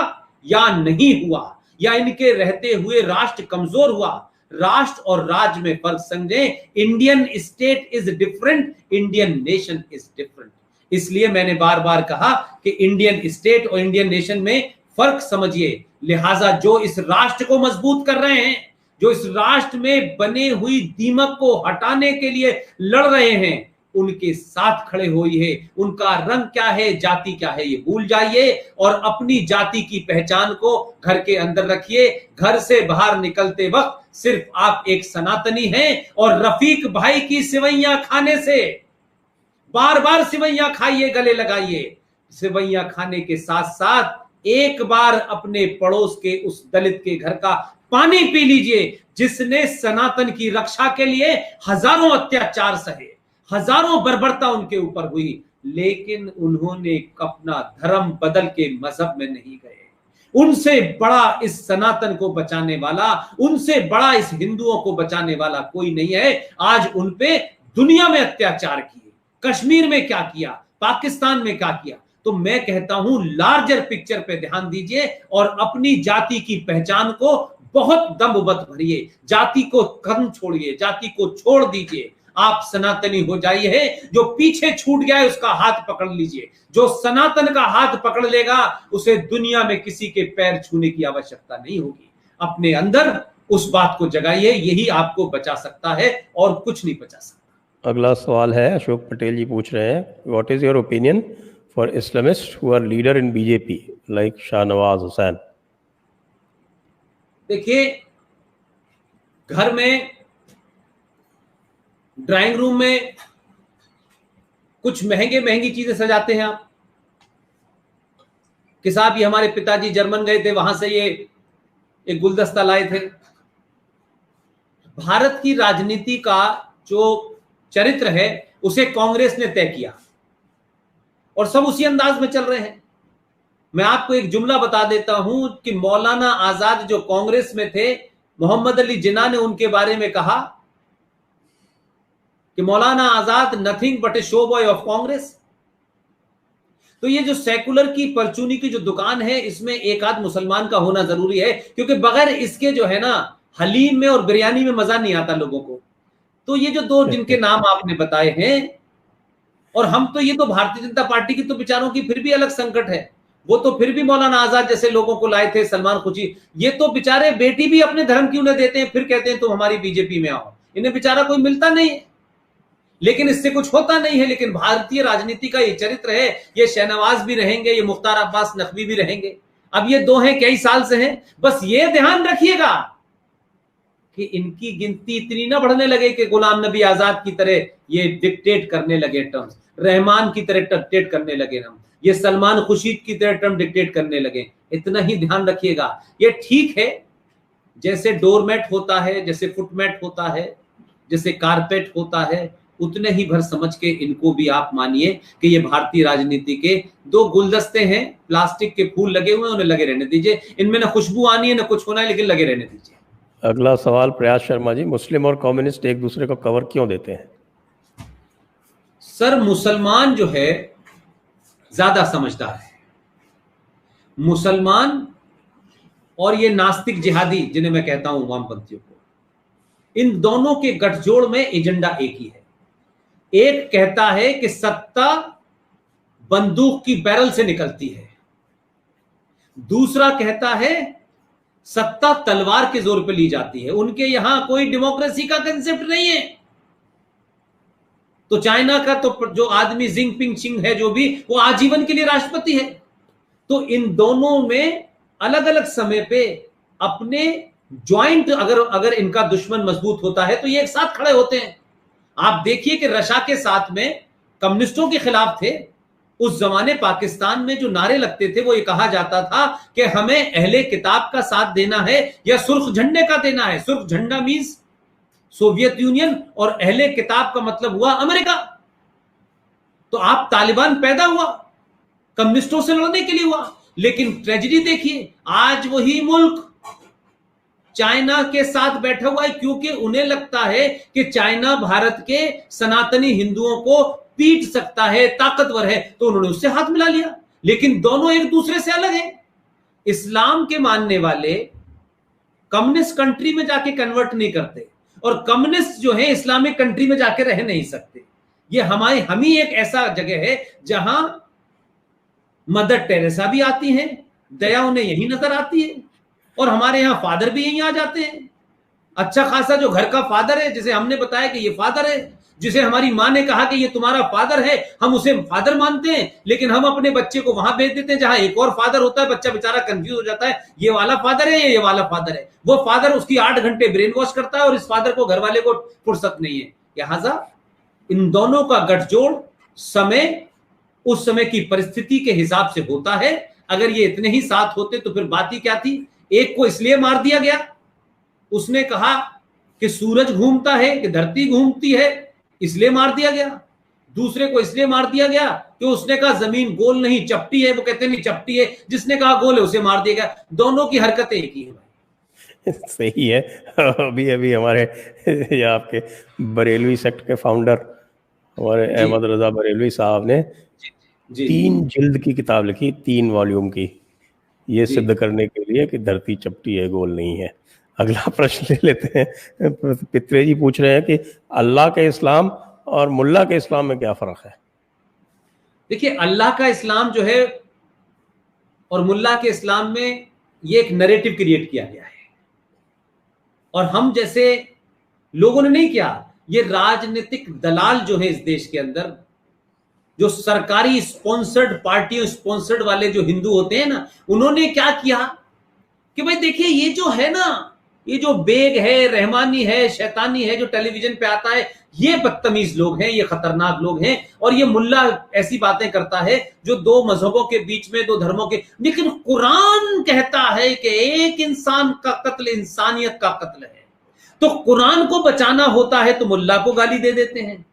या नहीं हुआ, या इनके रहते हुए राष्ट्र कमजोर हुआ। राष्ट्र और राज्य में फर्क समझें। Indian state is different, Indian nation is different. इसलिए मैंने बार बार कहा कि इंडियन स्टेट और इंडियन नेशन में फर्क समझिए। लिहाजा जो इस राष्ट्र को मजबूत कर रहे हैं, जो इस राष्ट्र में बने हुई दीमक को हटाने के लिए लड़ रहे हैं, उनके साथ खड़े होइए। उनका रंग क्या है, जाति क्या है, ये भूल जाइए और अपनी जाति की पहचान को घर के अंदर रखिए। घर से बाहर निकलते वक्त सिर्फ आप एक सनातनी हैं और रफीक भाई की सिवैयां खाने से बार बार सिवैयां खाइए, गले लगाइए। सिवैयां खाने के साथ साथ एक बार अपने पड़ोस के उस दलित के घर का पानी पी लीजिए जिसने सनातन की रक्षा के लिए हजारों अत्याचार सहे, हजारों बर्बरता उनके ऊपर हुई, लेकिन उन्होंने अपना धर्म बदल के मजहब में नहीं गए। उनसे बड़ा इस सनातन को बचाने वाला, उनसे बड़ा इस हिंदुओं को बचाने वाला कोई नहीं है। आज उनपे दुनिया में अत्याचार किए, कश्मीर में क्या किया, पाकिस्तान में क्या किया। तो मैं कहता हूं लार्जर पिक्चर पे ध्यान दीजिए और अपनी जाति की पहचान को बहुत दमबत भरिए। जाति को कम छोड़िए, जाति को छोड़ दीजिए। आप सनातनी हो जाइए। जो पीछे छूट गया है उसका हाथ पकड़ लीजिए। जो सनातन का हाथ पकड़ लेगा उसे दुनिया में किसी के पैर छूने की आवश्यकता नहीं होगी। अपने अंदर उस बात को जगाइए, यही आपको बचा सकता है और कुछ नहीं बचा सकता। अगला सवाल है अशोक पटेल जी पूछ रहे हैं, what is your opinion for Islamist who are leader in BJP like Shahnawaz Hussain? देखिए, घर में, ड्राइंग रूम में कुछ महंगी चीजें सजाते हैं आप कि साहब ये हमारे पिताजी जर्मन गए थे, वहां से ये एक गुलदस्ता लाए थे। भारत की राजनीति का जो चरित्र है उसे कांग्रेस ने तय किया और सब उसी अंदाज में चल रहे हैं। मैं आपको एक जुमला बता देता हूं कि मौलाना आजाद जो कांग्रेस में थे, मोहम्मद अली जिन्ना ने उनके बारे में कहा कि Maulana Azad nothing but a show boy of Congress. तो ये जो सेकुलर की परचूनी की जो दुकान है, इसमें एक आध मुसलमान का होना जरूरी है, क्योंकि बगैर इसके जो है ना, हलीम में और बिरयानी में मजा नहीं आता लोगों को। तो ये जो दो जिनके नाम आपने बताए हैं, और हम तो, ये तो भारतीय जनता पार्टी की तो विचारों की फिर भी अलग संकट है। वो तो फिर भी मौलाना आजाद जैसे लोगों को लाए थे, सलमान खुशी। ये तो बेचारे बेटी भी अपने धर्म की उन्हें देते हैं, फिर कहते हैं तुम हमारी बीजेपी में आओ। इन्हें बेचारा कोई मिलता नहीं है, लेकिन इससे कुछ होता नहीं है। लेकिन भारतीय राजनीति का ये चरित्र है। ये शहनवाज भी रहेंगे, ये मुख्तार अब्बास नकवी भी रहेंगे। अब ये दो हैं, कई साल से हैं। बस ये ध्यान रखिएगा कि इनकी गिनती इतनी ना बढ़ने लगे कि गुलाम नबी आजाद की तरह ये डिक्टेट करने लगे टर्म्स, रहमान की तरह डिक्टेट करने लगे हम, ये सलमान खुर्शीद की तरह टर्म डिक्टेट करने लगे। इतना ही ध्यान रखिएगा। ये ठीक है, जैसे डोरमैट होता है, जैसे फुटमैट होता है, जैसे कारपेट होता है, उतने ही भर समझ के इनको भी आप मानिए कि ये भारतीय राजनीति के दो गुलदस्ते हैं, प्लास्टिक के फूल लगे हुए हैं, उन्हें लगे रहने दीजिए। इनमें ना खुशबू आनी है ना कुछ होना है, लेकिन लगे रहने दीजिए। अगला सवाल प्रयास शर्मा जी, मुस्लिम और कम्युनिस्ट एक दूसरे को कवर क्यों देते हैं? सर, मुसलमान जो है ज्यादा समझदार है। मुसलमान और ये नास्तिक जिहादी जिन्हें मैं कहता हूं वामपंथियों को, इन दोनों के गठजोड़ में एजेंडा एक ही है। एक कहता है कि सत्ता बंदूक की बैरल से निकलती है, दूसरा कहता है सत्ता तलवार के जोर पे ली जाती है। उनके यहां कोई डेमोक्रेसी का कंसेप्ट नहीं है। तो चाइना का तो जो आदमी जिंगपिंग चिंग है, जो भी, वो आजीवन के लिए राष्ट्रपति है। तो इन दोनों में अलग अलग समय पे अपने ज्वाइंट, अगर इनका दुश्मन मजबूत होता है तो ये एक साथ खड़े होते हैं। आप देखिए कि रशा के साथ में कम्युनिस्टों के खिलाफ थे। उस जमाने पाकिस्तान में जो नारे लगते थे वो ये कहा जाता था कि हमें अहले किताब का साथ देना है या सुर्ख झंडे का देना है। सुर्ख झंडा मींस सोवियत यूनियन और अहले किताब का मतलब हुआ अमेरिका। तो आप तालिबान पैदा हुआ कम्युनिस्टों से लड़ने के लिए हुआ, लेकिन ट्रेजेडी देखिए, आज वही मुल्क चाइना के साथ बैठा हुआ है, क्योंकि उन्हें लगता है कि चाइना भारत के सनातनी हिंदुओं को पीट सकता है, ताकतवर है, तो उन्होंने उससे हाथ मिला लिया। लेकिन दोनों एक दूसरे से अलग हैं। इस्लाम के मानने वाले कम्युनिस्ट कंट्री में जाके कन्वर्ट नहीं करते, और कम्युनिस्ट जो है इस्लामिक कंट्री में जाके रह नहीं सकते। ये हम ही एक ऐसा जगह है जहां मदर टेरेसा भी आती हैं, दया उन्हें यही नजर आती है, और हमारे यहां फादर भी यहीं आ जाते हैं। अच्छा खासा जो घर का फादर है, जिसे हमने बताया कि ये फादर है, जिसे हमारी मां ने कहा कि ये तुम्हारा फादर है, हम उसे फादर मानते हैं, लेकिन हम अपने बच्चे को वहां भेज देते हैं जहां एक और फादर होता है। बच्चा बेचारा कंफ्यूज हो जाता है, ये वाला फादर है या ये वाला फादर है। वो फादर उसकी 8 घंटे ब्रेन वॉश करता है, और इस फादर को घर वाले को फुर्सत नहीं है। लिहाजा इन दोनों का गठजोड़ समय, उस समय की परिस्थिति के हिसाब से होता है। अगर ये इतने ही साथ होते तो फिर बात ही क्या थी। एक को इसलिए मार दिया गया, उसने कहा कि सूरज घूमता है कि धरती घूमती है, इसलिए मार दिया गया। दूसरे को इसलिए मार दिया गया कि उसने कहा जमीन गोल नहीं चपटी है, वो कहते नहीं चपटी है। जिसने कहा गोल है उसे मार दिया गया। दोनों की हरकतें एक ही है। सही है। अभी अभी हमारे आपके बरेलवी सेक्ट के फाउंडर हमारे अहमद रजा बरेलवी साहब ने 3 जिल्द की किताब लिखी, 3 वॉल्यूम की, ये सिद्ध करने के लिए कि धरती चपटी है, गोल नहीं है। अगला प्रश्न ले लेते हैं। पित्रे जी पूछ रहे हैं कि अल्लाह के इस्लाम और मुल्ला के इस्लाम में क्या फर्क है? देखिए, अल्लाह का इस्लाम जो है और मुल्ला के इस्लाम में ये एक नैरेटिव क्रिएट किया गया है, और हम जैसे लोगों ने नहीं किया। ये राजनीतिक दलाल जो है इस देश के अंदर, जो सरकारी स्पॉन्सर्ड पार्टियों स्पॉन्सर्ड वाले जो हिंदू होते हैं ना, उन्होंने क्या किया कि भाई देखिए ये जो है ना, ये जो बेग है, रहमानी है, शैतानी है, जो टेलीविजन पे आता है, ये बदतमीज लोग हैं, ये खतरनाक लोग हैं, और ये मुल्ला ऐसी बातें करता है जो दो मजहबों के बीच में, दो धर्मों के, लेकिन कुरान कहता है कि एक इंसान का कत्ल इंसानियत का कत्ल है। तो कुरान को बचाना होता है तो मुल्ला को गाली दे देते हैं,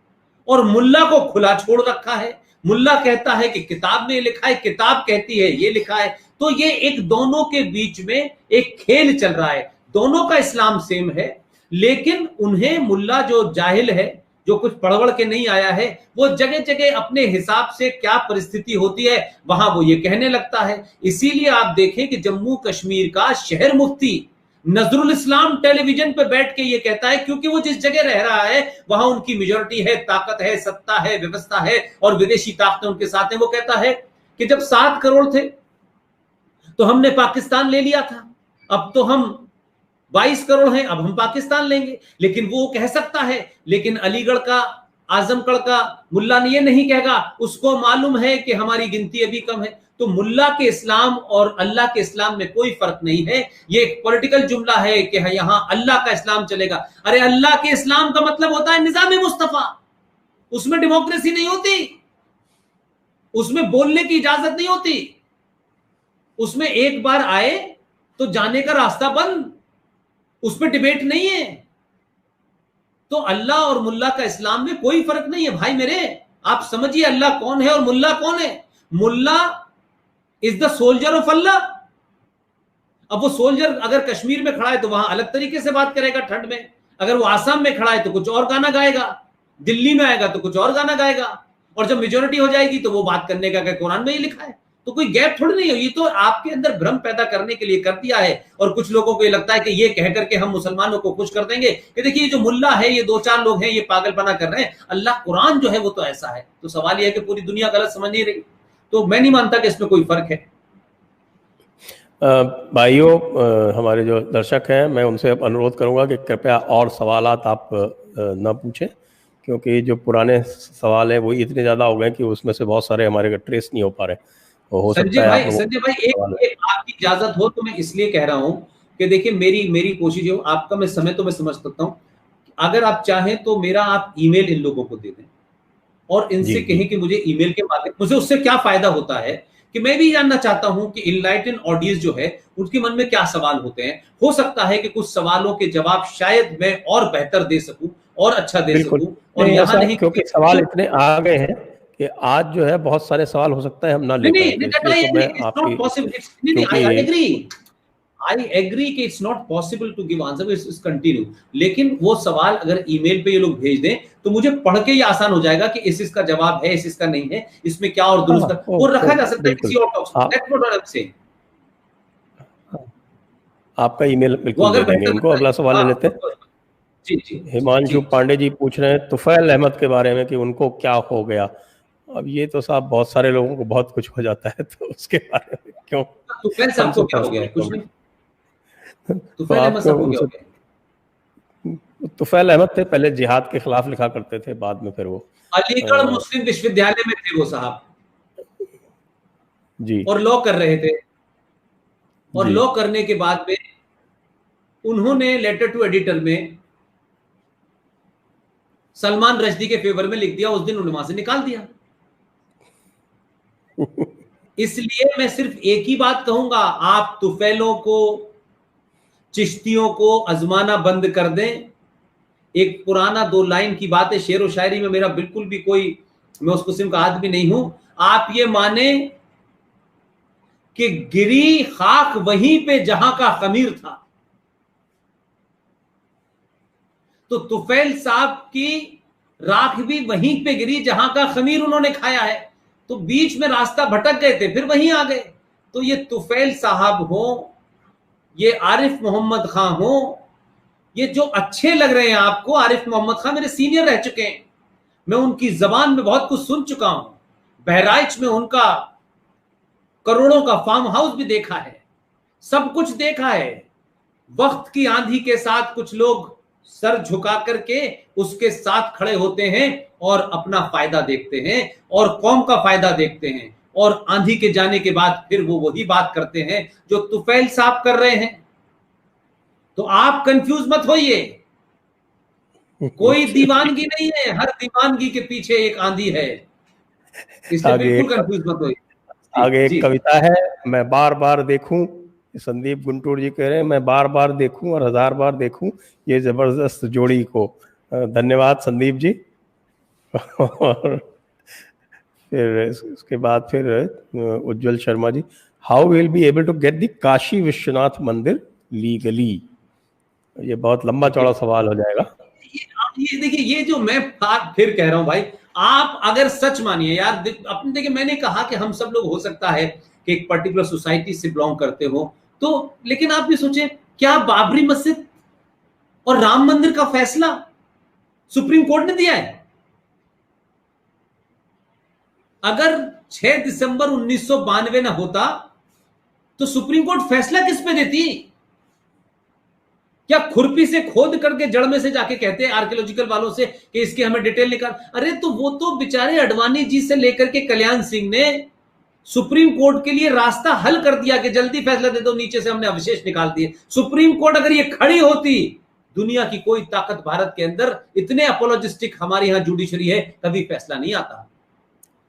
और मुल्ला को खुला छोड़ रखा है। मुल्ला कहता है कि किताब में लिखा है, किताब कहती है ये लिखा है। तो ये एक दोनों के बीच में एक खेल चल रहा है। दोनों का इस्लाम सेम है, लेकिन उन्हें मुल्ला जो जाहिल है, जो कुछ पढ़ के नहीं आया है, वो जगह जगह अपने हिसाब से क्या परिस्थिति होती है वहां वो ये कहने लगता है। इसीलिए आप देखें कि जम्मू कश्मीर का शहर मुफ्ती नजरुल इस्लाम टेलीविजन पे बैठ के ये कहता है, क्योंकि वो जिस जगह रह रहा है वहां उनकी मेजोरिटी है, ताकत है, सत्ता है, व्यवस्था है, और विदेशी ताकतें उनके साथ हैं। वो कहता है कि जब 7 करोड़ थे तो हमने पाकिस्तान ले लिया था, अब तो हम 22 करोड़ हैं, अब हम पाकिस्तान लेंगे। लेकिन वो कह सकता है, लेकिन अलीगढ़ का, आजमगढ़ का मुल्ला ने ये नहीं कहेगा, उसको मालूम है कि हमारी गिनती अभी कम है। तो मुल्ला के इस्लाम और अल्लाह के इस्लाम में कोई फर्क नहीं है। ये एक पॉलिटिकल जुमला है कि यहां अल्लाह का इस्लाम चलेगा। अरे अल्लाह के इस्लाम का मतलब होता है निजाम मुस्तफा, उसमें डेमोक्रेसी नहीं होती, उसमें बोलने की इजाजत नहीं होती, उसमें एक बार आए तो जाने का रास्ता बंद, उसमें डिबेट नहीं है। तो अल्लाह और मुल्ला का इस्लाम में कोई फर्क नहीं है भाई मेरे। आप समझिए अल्लाह कौन है और मुल्ला कौन है। मुल्ला इज द सोल्जर ऑफ अल्लाह। अब वो सोल्जर अगर कश्मीर में खड़ा है तो वहां अलग तरीके से बात करेगा ठंड में, अगर वो आसाम में खड़ा है तो कुछ और गाना गाएगा, दिल्ली में आएगा तो कुछ और गाना गाएगा, और जब मेजोरिटी हो जाएगी तो वो बात करने का कुरान में ही लिखा है। तो कोई गैप थोड़ी नहीं है, ये तो आपके अंदर भ्रम पैदा करने के लिए कर दिया है। और कुछ लोगों को ये लगता है कि ये कह करके हम मुसलमानों को खुश कर देंगे कि देखिए जो मुल्ला है, ये 2-4 लोग हैं, ये पागलपना कर रहे हैं, अल्लाह कुरान जो है वो तो ऐसा है। तो सवाल ये है कि पूरी दुनिया गलत समझ नहीं रही। तो मैं नहीं मानता कि इसमें कोई फर्क है। भाइयों, हमारे जो दर्शक हैं, मैं उनसे अनुरोध करूंगा कि कृपया और सवालात आप न पूछें, क्योंकि जो पुराने सवाल हैं वो इतने ज़्यादा हो गए कि उसमें से बहुत सारे हमारे ट्रेस नहीं हो पा रहे। हो संजय भाई एक आपकी इजाजत हो तो मैं इसलिए कह रहा हूं कि देखिए मेरी कोशिश है, आपका मैं समय तो मैं समझ सकता हूं, अगर आप चाहें तो मेरा आप ईमेल इन लोगों को दे दें और इनसे कहें कि मुझे ईमेल के माध्यम, मुझे उससे क्या फायदा होता है कि मैं भी जानना चाहता हूं कि इनलाइटन ऑडियंस जो है उनके मन में क्या सवाल होते हैं। हो सकता है कि कुछ सवालों के जवाब शायद मैं और बेहतर दे सकूं और अच्छा दे सकूं। और यहाँ नहीं, क्योंकि सवाल इतने आ गए हैं कि आज जो है बहुत सारे सवाल हो सकता है हम ना ले पाए। I agree कि it's not possible to give answer, it's continue। लेकिन वो सवाल अगर ईमेल पे ये लोग भेज दें तो मुझे पढ़ के ये आसान हो जाएगा कि इसका जवाब है, इसका नहीं है, इसमें क्या और दुरुस्त वो रखा जा सकता है किसी और topic. That's what I'm saying। आपका ईमेल बिल्कुल दे देंगे उनको। अगला सवाल ले लेते हैं। जी हिमांशु पांडे जी पूछ रहे हैं तुफैल अहमद के बारे में कि उनको क्या हो गया। अब ये तो साहब बहुत सारे लोगों को बहुत कुछ हो जाता है, तो उसके बारे में क्यों? तुफैल साहब को क्या हो गया? कुछ नहीं। तुफैल अहमद साहब को क्या हो गया? तुफैल अहमद थे, पहले जिहाद के खिलाफ लिखा करते थे, बाद में फिर वो अलीगढ़ मुस्लिम विश्वविद्यालय में थे वो साहब जी, और लॉ कर रहे थे। और लॉ करने के बाद में उन्होंने लेटर टू एडिटर में सलमान रश्दी के फेवर में लिख दिया, उस दिन उन्हें वहां से निकाल दिया। इसलिए मैं सिर्फ एक ही बात कहूंगा, आप तुफैलों को, चिश्तियों को आजमाना बंद कर दें। एक पुराना 2 लाइन की बात है, शेर व शायरी में मेरा बिल्कुल भी कोई, मैं उस किस्म का आदमी नहीं हूं। आप ये माने कि गिरी खाक वहीं पे जहां का खमीर था। तो तुफैल साहब की राख भी वहीं पे गिरी जहां का खमीर उन्होंने खाया है। तो बीच में रास्ता भटक गए थे, फिर वहीं आ गए। तो ये तुफैल साहब हो, ये आरिफ मोहम्मद खान हो, ये जो अच्छे लग रहे हैं आपको, आरिफ मोहम्मद खान मेरे सीनियर रह चुके हैं, मैं उनकी जबान में बहुत कुछ सुन चुका हूं। बहराइच में उनका करोड़ों का फार्म हाउस भी देखा है, सब कुछ देखा है। वक्त की आंधी के साथ कुछ लोग सर झुका करके उसके साथ खड़े होते हैं और अपना फायदा देखते हैं और कौम का फायदा देखते हैं, और आंधी के जाने के बाद फिर वो वही बात करते हैं जो तुफैल साहब कर रहे हैं। तो आप कंफ्यूज मत होइए, कोई दीवानगी नहीं है, हर दीवानगी के पीछे एक आंधी है, इसलिए बिल्कुल कंफ्यूज मत होइए। आगे एक कविता है, मैं बार बार देखूं, संदीप गुंटूर जी कह रहे हैं मैं बार बार देखूं और 1000 बार देखूं ये जबरदस्त जोड़ी को। धन्यवाद संदीप जी। और फिर उसके बाद फिर Ujjwal Sharma ji, how will be able to get the Kashi Vishwanath mandir legally. ये बहुत लंबा चौड़ा सवाल हो जाएगा। ये देखिए, ये जो मैं फिर कह रहा हूं भाई, आप अगर सच मानिए यार, अपने देखिए मैंने कहा कि हम सब लोग हो सकता है कि एक पर्टिकुलर सोसाइटी से बिलोंग करते हो, तो लेकिन आप भी सोचें, क्या बाबरी मस्जिद और राम मंदिर का फैसला सुप्रीम कोर्ट ने दिया है? अगर 6 दिसंबर 1992 ना होता तो सुप्रीम कोर्ट फैसला किस पे देती? क्या खुरपी से खोद करके जड़ में से जाके कहते हैं आर्कियोलॉजिकल वालों से कि इसके हमें डिटेल निकाल? अरे तो वो तो बेचारे अडवाणी जी से लेकर के कल्याण सिंह ने सुप्रीम कोर्ट के लिए रास्ता हल कर दिया कि जल्दी फैसला दे दो, नीचे से हमने अवशेष निकाल दिए। सुप्रीम कोर्ट अगर ये खड़ी होती, दुनिया की कोई ताकत भारत के अंदर, इतने अपोलॉजिस्टिक हमारे यहां जुडिशरी है, कभी फैसला नहीं आता।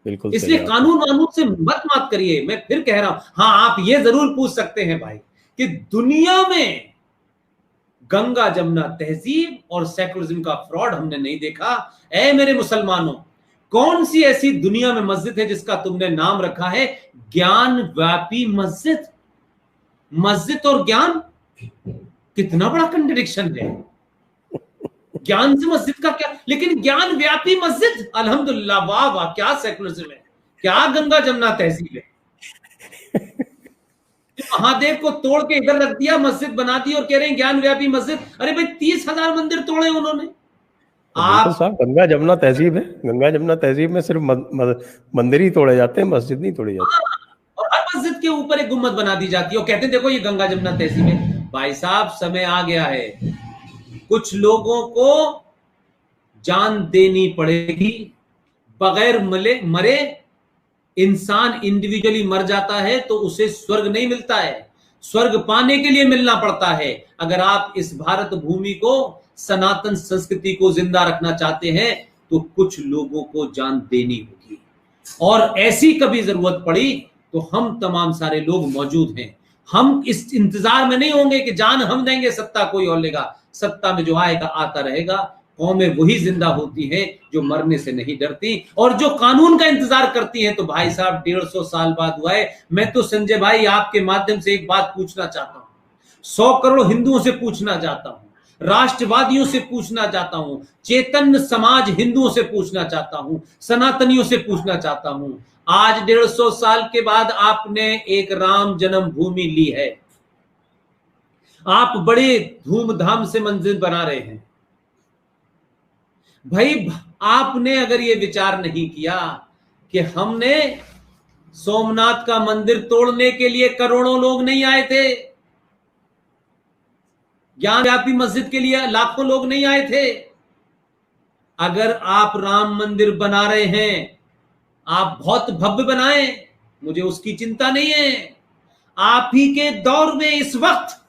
बिल्कुल। इसलिए कानून वानून से मत करिए। मैं फिर कह रहा हूं, हाँ आप ये जरूर पूछ सकते हैं भाई कि दुनिया में गंगा जमुना तहजीब और सेकुलरिज्म का फ्रॉड हमने नहीं देखा। ऐ मेरे मुसलमानों, कौन सी ऐसी दुनिया में मस्जिद है जिसका तुमने नाम रखा है ज्ञान व्यापी मस्जिद? मस्जिद और ज्ञान, कितना बड़ा कंट्रडिक्शन है। ज्ञान से मस्जिद का क्या, लेकिन ज्ञान व्यापी मस्जिद, अल्हम्दुलिल्लाह, वाह वाह, क्या सेकुलरिज्म है, क्या गंगा जमुना तहजीब है। महादेव को तोड़ के इधर रख दिया, मस्जिद बना दी और कह रहे हैं ज्ञान व्यापी मस्जिद। अरे भाई 30,000 मंदिर तोड़े उन्होंने। आप साहब, गंगा जमुना तहजीब है, गंगा जमुना तहजीब में सिर्फ मंदिर ही तोड़े जाते हैं, मस्जिद नहीं तोड़ी जाती। और हर मस्जिद के ऊपर एक गुम्मद बना दी जाती है और कहते हैं देखो ये गंगा जमुना तहजीब है। भाई साहब, समय आ गया है, कुछ लोगों को जान देनी पड़ेगी। बगैर मरे इंसान इंडिविजुअली मर जाता है तो उसे स्वर्ग नहीं मिलता है, स्वर्ग पाने के लिए मिलना पड़ता है। अगर आप इस भारत भूमि को, सनातन संस्कृति को जिंदा रखना चाहते हैं तो कुछ लोगों को जान देनी होगी, और ऐसी कभी जरूरत पड़ी तो हम तमाम सारे लोग मौजूद हैं। हम इस इंतजार में नहीं होंगे कि जान हम देंगे सत्ता कोई और लेगा। सत्ता में जो आएगा आता रहेगा। कौमें वही जिंदा होती हैं जो मरने से नहीं डरती और जो कानून का इंतजार करती हैं। तो भाई साहब 150 साल बाद हुआ है। मैं तो संजय भाई आपके माध्यम से एक बात पूछना चाहता हूं, 100 करोड़ हिंदुओं से पूछना चाहता हूं, राष्ट्रवादियों से पूछना चाहता हूं, चेतन समाज हिंदुओं से पूछना चाहता हूं, सनातनियों से पूछना चाहता हूं, आज 150 साल के बाद आपने एक राम जन्मभूमि ली है, आप बड़े धूमधाम से मंदिर बना रहे हैं। भाई आपने अगर ये विचार नहीं किया कि हमने सोमनाथ का मंदिर तोड़ने के लिए करोड़ों लोग नहीं आए थे, ज्ञान व्यापी मस्जिद के लिए लाखों लोग नहीं आए थे। अगर आप राम मंदिर बना रहे हैं, आप बहुत भव्य बनाएं, मुझे उसकी चिंता नहीं है। आप ही के दौर में इस वक्त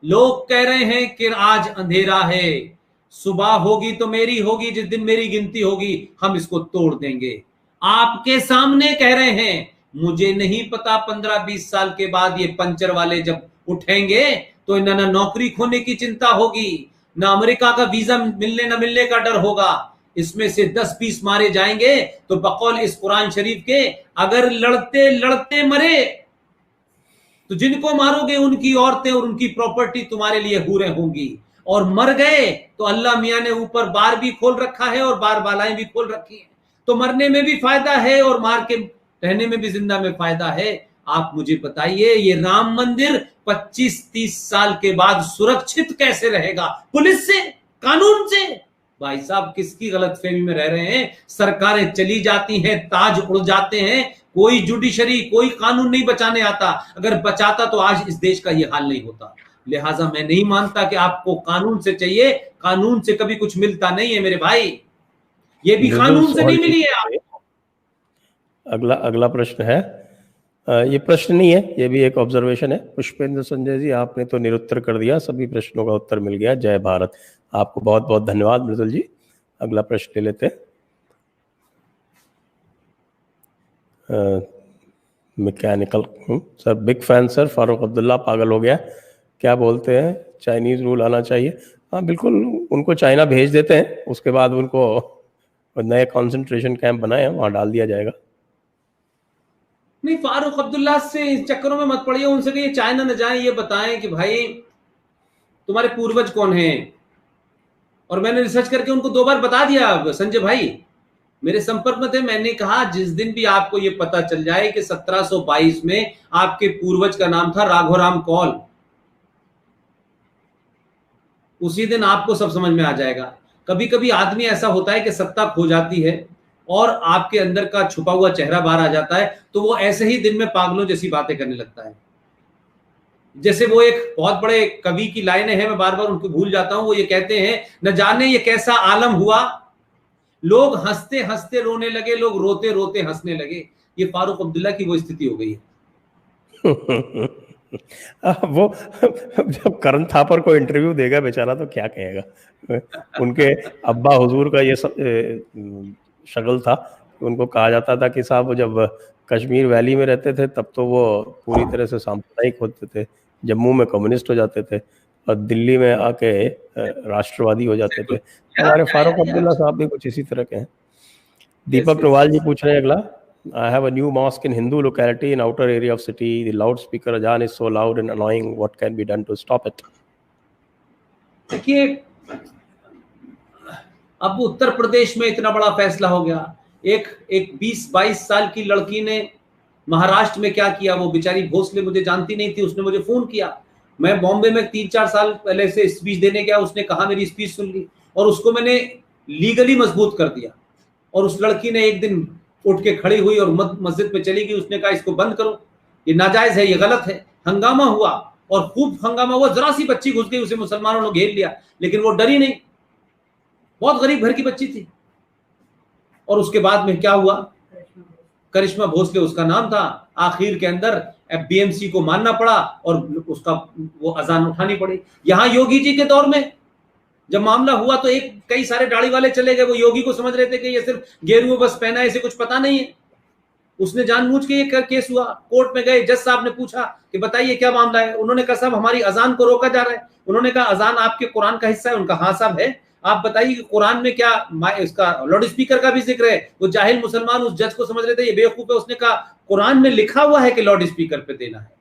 लोग कह रहे हैं कि आज अंधेरा है, सुबह होगी तो मेरी होगी, जिस दिन मेरी गिनती होगी हम इसको तोड़ देंगे। आपके सामने कह रहे हैं, मुझे नहीं पता 15-20 साल के बाद ये पंचर वाले जब उठेंगे तो इन्हें ना नौकरी खोने की चिंता होगी, ना अमेरिका का वीजा मिलने ना मिलने का डर होगा। इसमें से 10-20 मारे जाएंगे तो बकौल इस कुरान शरीफ के, अगर लड़ते लड़ते मरे तो जिनको मारोगे उनकी औरतें और उनकी प्रॉपर्टी तुम्हारे लिए हूरें होंगी, और मर गए तो अल्लाह मियां ने ऊपर बार भी खोल रखा है और बार बालाएं भी खोल रखी है। तो मरने में भी फायदा है और मार के रहने में भी जिंदा में फायदा है। आप मुझे बताइए, ये राम मंदिर 25-30 साल के बाद सुरक्षित कैसे रहेगा? पुलिस से, कानून से? भाई साहब किसकी गलतफहमी में रह रहे हैं? सरकारें चली जाती हैं, ताज उड़ जाते हैं, कोई जुडिशरी, कोई कानून नहीं बचाने आता। अगर बचाता तो आज इस देश का ये हाल नहीं होता। लिहाजा मैं नहीं मानता कि आपको कानून से चाहिए, कानून से कभी कुछ मिलता नहीं है मेरे भाई, ये भी कानून से नहीं मिली है आपको। अगला प्रश्न है, ये प्रश्न नहीं है, ये भी एक ऑब्जर्वेशन है। पुष्पेंद्र संजय जी, आपने तो निरुत्तर कर दिया, सभी प्रश्नों का उत्तर मिल गया। जय भारत। आपको बहुत बहुत धन्यवाद मृदुल जी। अगला प्रश्न ले लेते हैं। Mechanical sir, big fan sir. Farooq Abdullah, पागल हो गया, क्या बोलते हैं, चाइनीज रूल आना चाहिए। हाँ बिल्कुल, उनको चाइना भेज देते हैं, उसके बाद उनको नए कंसंट्रेशन कैंप बनाए, वहां डाल दिया जाएगा। नहीं, फारूक अब्दुल्ला से इस चक्करों में मत पड़िए, उनसे कहिए चाइना न जाए, ये बताएं कि भाई तुम्हारे पूर्वज कौन हैं। और मैंने रिसर्च करके उनको 2 बार बता दिया, संजय भाई मेरे संपर्क में थे, मैंने कहा जिस दिन भी आपको ये पता चल जाए कि 1722 में आपके पूर्वज का नाम था राघोराम कौल, उसी दिन आपको सब समझ में आ जाएगा। कभी कभी आदमी ऐसा होता है कि सत्ता खो जाती है और आपके अंदर का छुपा हुआ चेहरा बाहर आ जाता है, तो वो ऐसे ही दिन में पागलों जैसी बातें करने लगता है। जैसे वो एक बहुत बड़े कवि की लाइनें हैं, मैं बार बार उनको भूल जाता हूं। वो ये कहते हैं, न जाने ये कैसा आलम हुआ, लोग हंसते हंसते रोने लगे, लोग रोते रोते हंसने लगे। ये फारूक अब्दुल्ला की वो स्थिति हो गई है। वो जब करण थापर को इंटरव्यू देगा बेचारा तो क्या कहेगा। उनके अब्बा हुजूर का ये शक्ल था। उनको कहा जाता था कि साहब जब कश्मीर वैली में रहते थे तब तो वो पूरी तरह से सांप्रदायिक होते थे, जम्मू में कम्युनिस्ट हो जाते थे और दिल्ली में आके राष्ट्रवादी हो जाते थे। हमारे फारूक अब्दुल्ला साहब भी कुछ इसी तरह के हैं। दीपक नवाल जी पूछ रहे हैं अगला, I have a new mosque in Hindu locality in outer area of city. The loudspeaker azan is so loud and annoying. What can be done to stop it? देखिए, अब उत्तर प्रदेश में इतना बड़ा फैसला हो गया। एक 20-22 साल की लड़की ने महाराष्ट्र में क्या किया, वो बेचारी भोसले मुझे जानती नहीं थी, उसने मुझे फोन किया। मैं बॉम्बे में 3-4 साल पहले से स्पीच देने गया, उसने कहा मेरी स्पीच सुन ली और उसको मैंने लीगली मजबूत कर दिया। और उस लड़की ने एक दिन उठ के खड़ी हुई और मस्जिद में चली गई। उसने कहा इसको बंद करो, ये नाजायज है, ये गलत है। हंगामा हुआ और खूब हंगामा हुआ। जरा सी बच्ची घुस गई, उसे मुसलमानों ने घेर लिया, लेकिन वो डरी नहीं, बहुत गरीब घर की बच्ची थी। और उसके बाद में क्या हुआ, करिश्मा भोसले उसका नाम था। आखिर के अंदर बीएमसी को मानना पड़ा और उसका वो अजान उठानी पड़ी। यहां योगी जी के दौर में जब मामला हुआ तो कई सारे दाढ़ी वाले चले गए, वो योगी को समझ रहे थे कि ये सिर्फ गेरुए बस पहना है, इसे कुछ पता नहीं है। उसने जानबूझ के ये केस हुआ, कोर्ट में गए, जज साहब ने पूछा कि बताइए क्या मामला है। उन्होंने कहा साहब हमारी अजान को रोका जा रहा है। उन्होंने कहा अजान आपके कुरान का हिस्सा है। उनका हाँ साहब है। आप बताइए कि कुरान में क्या इसका लाउड स्पीकर का भी जिक्र है। वो जाहिल मुसलमान उस जज को समझ रहे थे ये बेवकूफ है। उसने कहा कुरान में लिखा हुआ है कि लाउड स्पीकर पे देना है,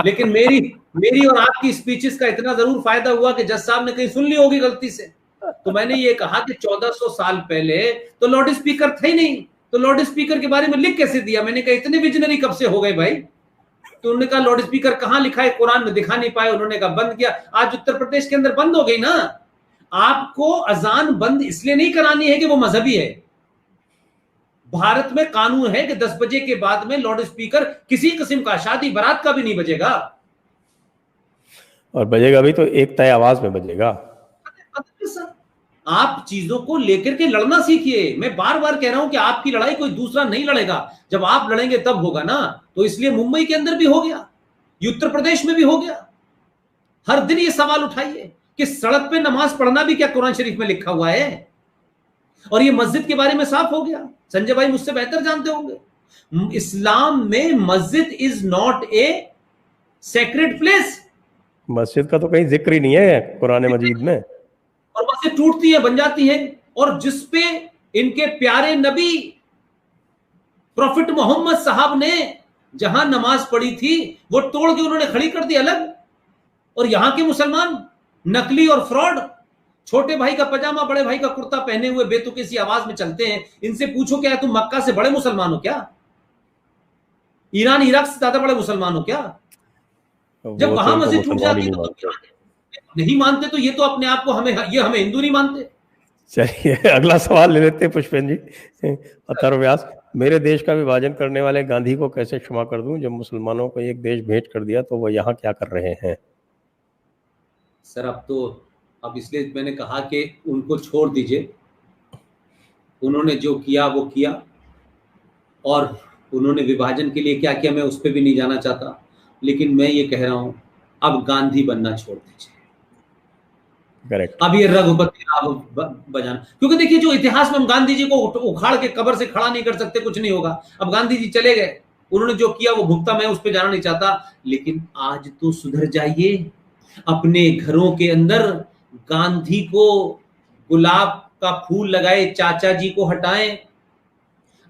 लेकिन मेरी और आपकी स्पीचेस का इतना जरूर फायदा हुआ कि जज साहब ने कहीं सुन ली होगी गलती से। तो मैंने ये कहा कि 1400 साल पहले तो लाउड स्पीकर था ही नहीं, तो लाउड स्पीकर के बारे में लिख कैसे दिया। मैंने कहा इतने विजनरी कब से हो गए भाई। तो उन्होंने कहा लाउड स्पीकर कहां लिखा है, कुरान में दिखा नहीं पाए। उन्होंने कहा बंद किया। आज उत्तर प्रदेश के अंदर बंद हो गई ना। आपको अजान बंद इसलिए नहीं करानी है कि वो मजहबी है। भारत में कानून है कि 10 बजे के बाद में लाउड स्पीकर किसी किस्म का, शादी बारात का भी नहीं बजेगा, और बजेगा भी तो एक तय आवाज में बजेगा। आप चीजों को लेकर के लड़ना सीखिए। मैं बार बार कह रहा हूं कि आपकी लड़ाई कोई दूसरा नहीं लड़ेगा, जब आप लड़ेंगे तब होगा ना। तो इसलिए मुंबई के अंदर भी हो गया, उत्तर प्रदेश में भी हो गया। हर दिन ये सवाल उठाइए कि सड़क पे नमाज पढ़ना भी क्या कुरान शरीफ में लिखा हुआ है। और ये मस्जिद के बारे में साफ हो गया, संजय भाई मुझसे बेहतर जानते होंगे। इस्लाम में मस्जिद is not a sacred place. मस्जिद का तो कहीं जिक्र ही नहीं है कुरान मजीद में। और मस्जिद टूटती है, बन जाती है, और जिसपे इनके प्यारे नबी प्रॉफिट मोहम्मद साहब ने जहां नमाज पढ़ी थी वो तोड़ के उन्होंने खड़ी कर दी अलग। और यहां के मुसलमान नकली और फ्रॉड, छोटे भाई का पजामा बड़े भाई का कुर्ता पहने हुए बेतुकी सी आवाज में चलते हैं। इनसे पूछो क्या तुम मक्का से बड़े मुसलमान हो क्या, ईरान इराक से ज्यादा बड़े मुसलमान हो क्या। जब वहां मस्जिद टूट जाती है तो नहीं मानते, तो ये तो अपने आप को हमें हिंदू नहीं मानते। चलिए अगला सवाल ले लेते हैं पुष्पेंद्र जी। अथर्व व्यास, मेरे देश का विभाजन करने वाले गांधी को कैसे क्षमा कर दूं, जब मुसलमानों को एक देश भेंट कर दिया तो वो यहाँ क्या कर रहे हैं। सर अब इसलिए मैंने कहा कि उनको छोड़ दीजिए, उन्होंने जो किया वो किया, और उन्होंने विभाजन के लिए क्या किया मैं उस पर भी नहीं जाना चाहता, लेकिन मैं ये कह रहा हूं अब गांधी बनना छोड़ दीजिए। करेक्ट। अब ये रघुपति राघव बजाना, क्योंकि देखिए जो इतिहास में हम गांधी जी को उखाड़ के कब्र से खड़ा नहीं कर सकते, कुछ नहीं होगा। अब गांधी जी चले गए, उन्होंने जो किया वो भुगता, मैं उस पर जाना नहीं चाहता, लेकिन आज तो सुधर जाइए। अपने घरों के अंदर गांधी को गुलाब का फूल लगाए चाचा जी को हटाएं।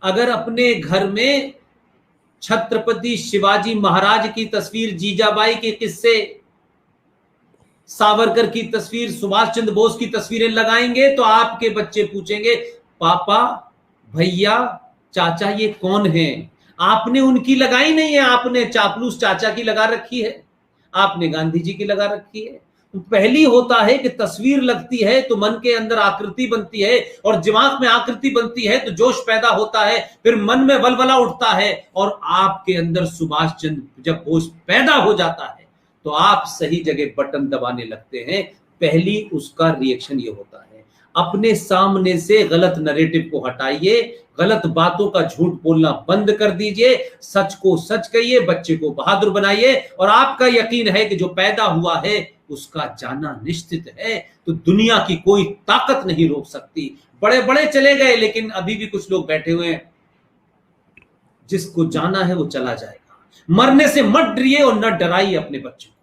अगर अपने घर में छत्रपति शिवाजी महाराज की तस्वीर, जीजाबाई के किस्से, सावरकर की तस्वीर, सुभाष चंद्र बोस की तस्वीरें लगाएंगे तो आपके बच्चे पूछेंगे पापा, भैया, चाचा ये कौन है? आपने उनकी लगाई नहीं है, आपने चापलूस चाचा की लगा रखी है, आपने गांधी जी की लगा रखी है। पहली होता है कि तस्वीर लगती है तो मन के अंदर आकृति बनती है, और दिमाग में आकृति बनती है तो जोश पैदा होता है, फिर मन में वलवला उठता है, और आपके अंदर सुभाष चंद्र जब बोस पैदा हो जाता है तो आप सही जगह बटन दबाने लगते हैं। पहली उसका रिएक्शन ये होता है। अपने सामने से गलत नैरेटिव को हटाइए, गलत बातों का झूठ बोलना बंद कर दीजिए, सच को सच कहिए, बच्चे को बहादुर बनाइए, और आपका यकीन है कि जो पैदा हुआ है उसका जाना निश्चित है, तो दुनिया की कोई ताकत नहीं रोक सकती। बड़े बड़े चले गए, लेकिन अभी भी कुछ लोग बैठे हुए हैं। जिसको जाना है वो चला जाएगा। मरने से मत डरिए और न डराइए अपने बच्चों को,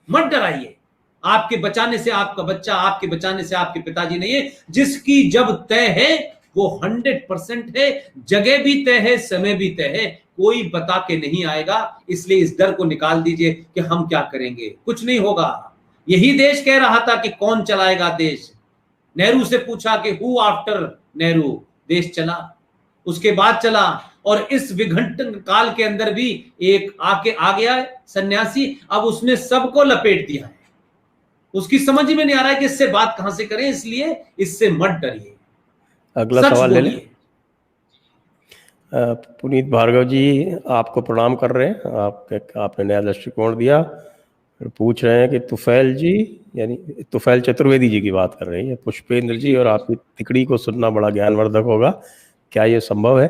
मत डराइए। आपके बचाने से आपका बच्चा, आपके बचाने से आपके पिताजी नहीं है। जिसकी जब तय है वो 100% है, जगह भी तय है, समय भी तय है, कोई बता के नहीं आएगा। इसलिए इस डर को निकाल दीजिए कि हम क्या करेंगे, कुछ नहीं होगा। यही देश कह रहा था कि कौन चलाएगा देश। नेहरू से पूछा कि हु आफ्टर नेहरू, देश चला, उसके बाद चला। और इस विघटन काल के अंदर भी एक आके आ गया सन्यासी, अब उसने सबको लपेट दिया है। उसकी समझ में नहीं आ रहा है कि इससे बात कहां से करें, इसलिए इससे मत डरिए। अगला सवाल ले लें। पुनीत भार्गव जी आपको प्रणाम कर रहे हैं, आपने नया दृष्टिकोण दिया। पूछ रहे हैं कि तुफैल जी, यानी तुफैल चतुर्वेदी जी की बात कर रहे हैं, पुष्पेंद्र जी, और आपकी तिकड़ी को सुनना बड़ा ज्ञानवर्धक होगा। क्या ये संभव है?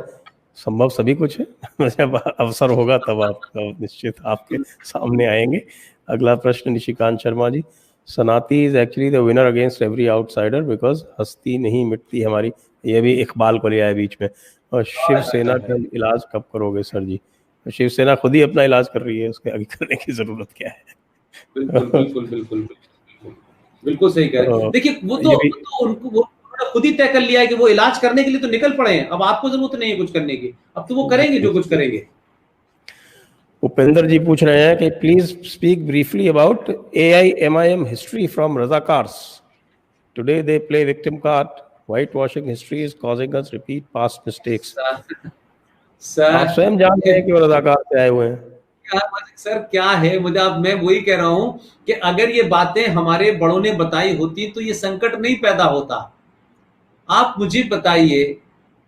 संभव सभी कुछ है। जब अवसर होगा तब आप निश्चित आपके सामने आएंगे। अगला प्रश्न Nishikant Sharma ji. Sanatani is actually the winner against every outsider because हस्ती नहीं मिटती हमारी। ये भी इकबाल को लिया है बीच में। और शिवसेना का इलाज कब करोगे सर जी? शिवसेना खुद ही अपना इलाज कर रही है, उसके आगे करने की जरूरत क्या है? बिल्कुल बिल्कुल बिल्कुल बिल्कुल सही कह रहे हैं। देखिए वो तो उनको खुद ही तय कर लिया है कि वो इलाज करने के लिए तो निकल पड़े हैं। अब आपको जरूरत नहीं है कुछ करने की, अब तो वो करेंगे जो कुछ करेंगे। उपेंद्र जी पूछ रहे हैं कि please speak briefly about AIMIM history from Razakars. Today they play victim card, white washing history is causing us repeat past mistakes. Sir आप स्वयं जानते हैं कि वो रजाकार से आए हुए हैं। सर क्या है, मैं वही कह रहा हूं कि अगर ये बातें हमारे बड़ों ने बताई होती तो ये संकट नहीं पैदा होता। आप मुझे बताइए,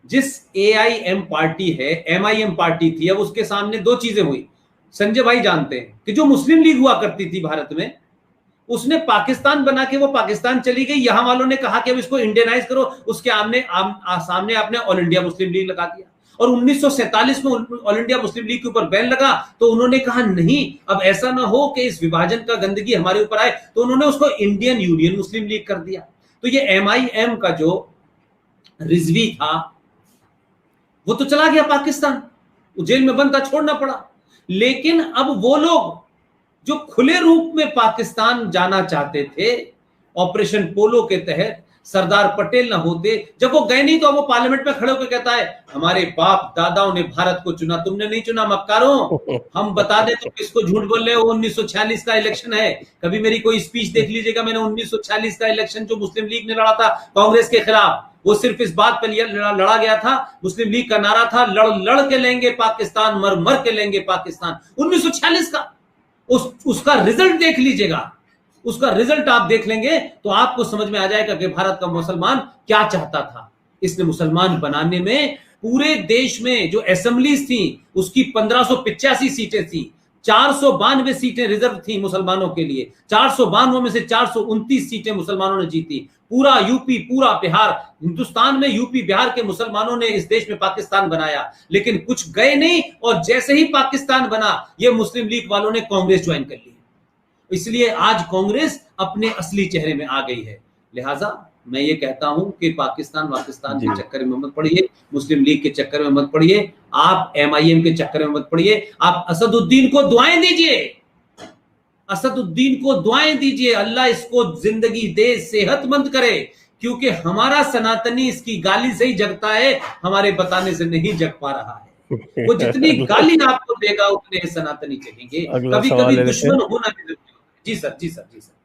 जिस AIM पार्टी है, MIM पार्टी थी, अब उसके सामने दो चीजें हुई। संजय भाई जानते हैं कि जो मुस्लिम लीग हुआ करती थी भारत में, उसने पाकिस्तान बना के वो पाकिस्तान चली गई। यहां वालों ने कहा कि अब इसको इंडियनाइज करो, उसके सामने आपने ऑल इंडिया मुस्लिम लीग लगा दिया। और 1947 में ऑल इंडिया मुस्लिम लीग के ऊपर बैन लगा तो उन्होंने कहा नहीं, अब ऐसा ना हो कि इस विभाजन का गंदगी हमारे ऊपर आए, तो उन्होंने उसको इंडियन यूनियन मुस्लिम लीग कर दिया। तो ये MIM का जो रिजवी था वो तो चला गया पाकिस्तान, वो जेल में बंद था, छोड़ना पड़ा। लेकिन अब वो लोग जो खुले रूप में पाकिस्तान जाना चाहते थे ऑपरेशन पोलो के तहत, सरदार पटेल ना होते, जब वो गए नहीं तो वो पार्लियामेंट में खड़े होकर कहता है हमारे बाप दादाओं ने भारत को चुना, तुमने नहीं चुना मक्कारों। हम बता दें तो किसको झूठ बोल रहे हो, 1946 का इलेक्शन है। कभी मेरी कोई स्पीच देख लीजिएगा, मैंने 1946 का इलेक्शन जो मुस्लिम लीग ने लड़ा था कांग्रेस के खिलाफ, वो सिर्फ इस बात पर लड़ा गया था, मुस्लिम लीग का नारा था लड़ के लेंगे पाकिस्तान, मर मर के लेंगे पाकिस्तान। 1946 का उसका रिजल्ट देख लीजिएगा, उसका रिजल्ट आप देख लेंगे तो आपको समझ में आ जाएगा कि भारत का मुसलमान क्या चाहता था। इसने मुसलमान बनाने में पूरे देश में जो असेंबलीज थी उसकी 1585 सीटें थी, 492 सीटें रिजर्व थी मुसलमानों के लिए, 492 में से 429 सीटें मुसलमानों ने जीती। पूरा यूपी, पूरा बिहार, हिंदुस्तान में यूपी बिहार के मुसलमानों ने इस देश में पाकिस्तान बनाया, लेकिन कुछ गए नहीं, और जैसे ही पाकिस्तान बना ये मुस्लिम लीग वालों ने कांग्रेस ज्वाइन कर ली। इसलिए आज कांग्रेस अपने असली चेहरे में आ गई है। लिहाजा मैं ये कहता हूं कि पाकिस्तान के चक्कर में मत पड़िए, मुस्लिम लीग के चक्कर में मत पड़िए, आप MIM के चक्कर में मत पड़िए। आप असदुद्दीन को दुआएं दीजिए, असदुद्दीन को दुआएं दीजिए, अल्लाह इसको जिंदगी दे, सेहतमंद करे, क्योंकि हमारा सनातनी इसकी गाली से ही जगता है, हमारे बताने से नहीं जग पा रहा है। वो जितनी गाली आपको देगा उतने सनातनी जगेंगे। कभी कभी दुश्मन होना भी जरूरी है। जी सर, जी सर, जी sir.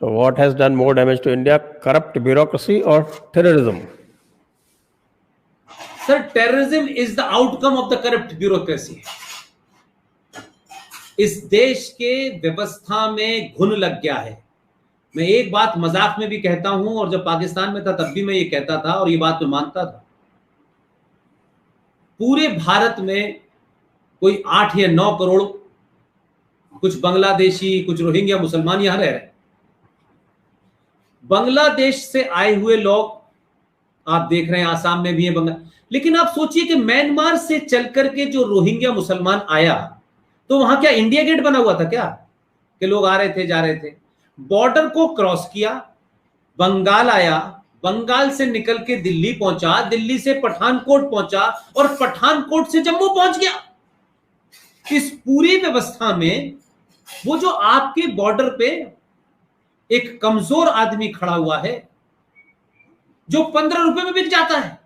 So what has done more damage to India, corrupt bureaucracy or terrorism? Sir, terrorism is the outcome of the corrupt bureaucracy. इस देश के व्यवस्था में घुन लग गया है। मैं एक बात मजाक में भी कहता हूं, और जब पाकिस्तान में था तब भी मैं ये कहता था, और ये बात मैं मानता था। पूरे भारत में कोई 8 या 9 करोड़ कुछ बांग्लादेशी, कुछ रोहिंग्या मुसलमान यहां रह रहे। बांग्लादेश से आए हुए लोग आप देख रहे हैं, आसाम में भी है लेकिन आप सोचिए कि म्यांमार से चल करके जो रोहिंग्या मुसलमान आया, तो वहां क्या इंडिया गेट बना हुआ था क्या कि लोग आ रहे थे, जा रहे थे? बॉर्डर को क्रॉस किया, बंगाल आया, बंगाल से निकल के दिल्ली पहुंचा, दिल्ली से पठानकोट पहुंचा, और पठानकोट से जम्मू पहुंच गया। इस पूरी व्यवस्था में वो जो आपके बॉर्डर पे एक कमजोर आदमी खड़ा हुआ है, जो 15 रुपए में बिक जाता है।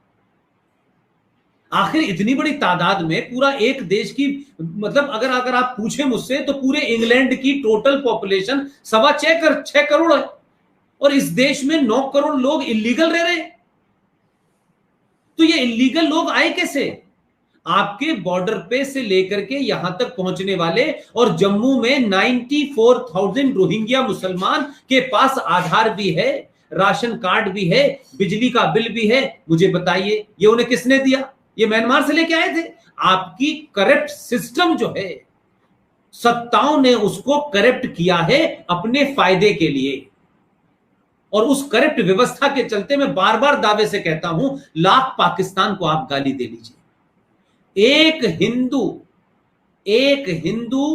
आखिर इतनी बड़ी तादाद में पूरा एक देश की, मतलब अगर आप पूछे मुझसे तो पूरे इंग्लैंड की टोटल पॉपुलेशन 6.25 करोड़ है, और इस देश में 9 करोड़ लोग इलीगल रह रहे हैं। तो ये इलीगल लोग आए कैसे? आपके बॉर्डर पे से लेकर के यहां तक पहुंचने वाले, और जम्मू में 94,000 रोहिंग्या मुसलमान के पास आधार भी है, राशन कार्ड भी है, बिजली का बिल भी है। मुझे बताइए ये उन्हें किसने दिया? ये म्यांमार से लेके आए थे। आपकी करप्ट सिस्टम जो है, सत्ताओं ने उसको करप्ट किया है अपने फायदे के लिए, और उस करप्ट व्यवस्था के चलते मैं बार बार दावे से कहता हूं, लाख पाकिस्तान को आप गाली दे लीजिए, एक हिंदू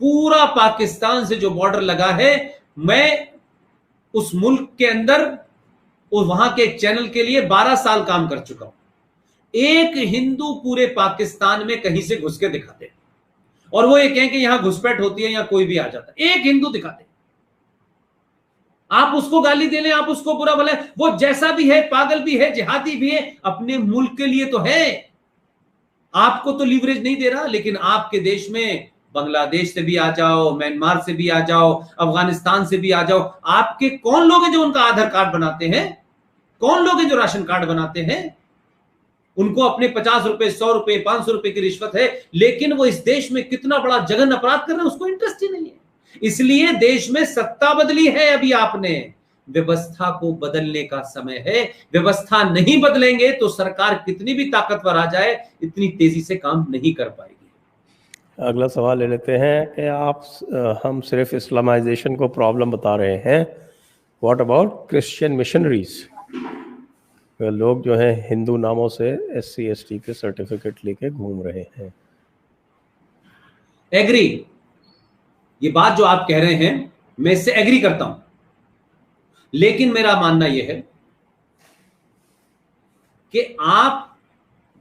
पूरा पाकिस्तान से जो बॉर्डर लगा है, मैं उस मुल्क के अंदर वहां के एक चैनल के लिए 12 साल काम कर चुका हूं। एक हिंदू पूरे पाकिस्तान में कहीं से घुस के दिखाते, और वो ये कहें कि यहां घुसपैठ होती है या कोई भी आ जाता है, एक हिंदू दिखाते। आप उसको गाली दे लें, आप उसको बुरा भले, वो जैसा भी है, पागल भी है, जिहादी भी है, अपने मुल्क के लिए तो है। आपको तो लीवरेज नहीं दे रहा, लेकिन आपके देश में बांग्लादेश से भी आ जाओ, म्यांमार से भी आ जाओ, अफगानिस्तान से भी आ जाओ, आपके कौन लोग हैं जो उनका आधार कार्ड बनाते हैं? कौन लोग हैं जो राशन कार्ड बनाते हैं? उनको अपने 50 रुपए, 100 रुपए, 500 रुपए की रिश्वत है, लेकिन वो इस देश में कितना बड़ा जघन अपराध कर रहे हैं उसको इंटरेस्ट ही नहीं है। इसलिए देश में सत्ता बदली है, अभी आपने व्यवस्था को बदलने का समय है। व्यवस्था नहीं बदलेंगे तो सरकार कितनी भी ताकतवर आ जाए, इतनी तेजी से काम नहीं कर पाएगी। अगला सवाल ले लेते हैं कि हम सिर्फ इस्लामाइजेशन को प्रॉब्लम बता रहे हैं, व्हाट अबाउट क्रिश्चियन मिशनरीज? लोग जो हैं हिंदू नामों से SC ST के सर्टिफिकेट लेके घूम रहे हैं। एग्री, ये बात जो आप कह रहे हैं मैं इससे एग्री करता हूं, लेकिन मेरा मानना यह है कि आप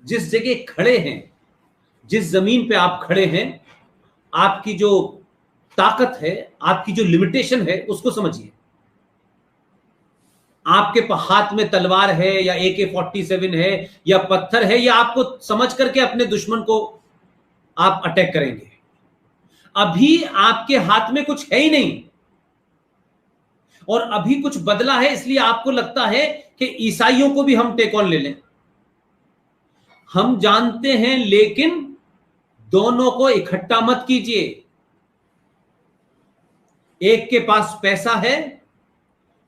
जिस जगह खड़े हैं, जिस जमीन पे आप खड़े हैं, आपकी जो ताकत है, आपकी जो लिमिटेशन है, उसको समझिए। आपके हाथ में तलवार है या AK-47 है या पत्थर है, या आपको समझ करके अपने दुश्मन को आप अटैक करेंगे। अभी आपके हाथ में कुछ है ही नहीं, और अभी कुछ बदला है, इसलिए आपको लगता है कि ईसाइयों को भी हम टेक ऑन ले लें। हम जानते हैं, लेकिन दोनों को इकट्ठा मत कीजिए। एक के पास पैसा है,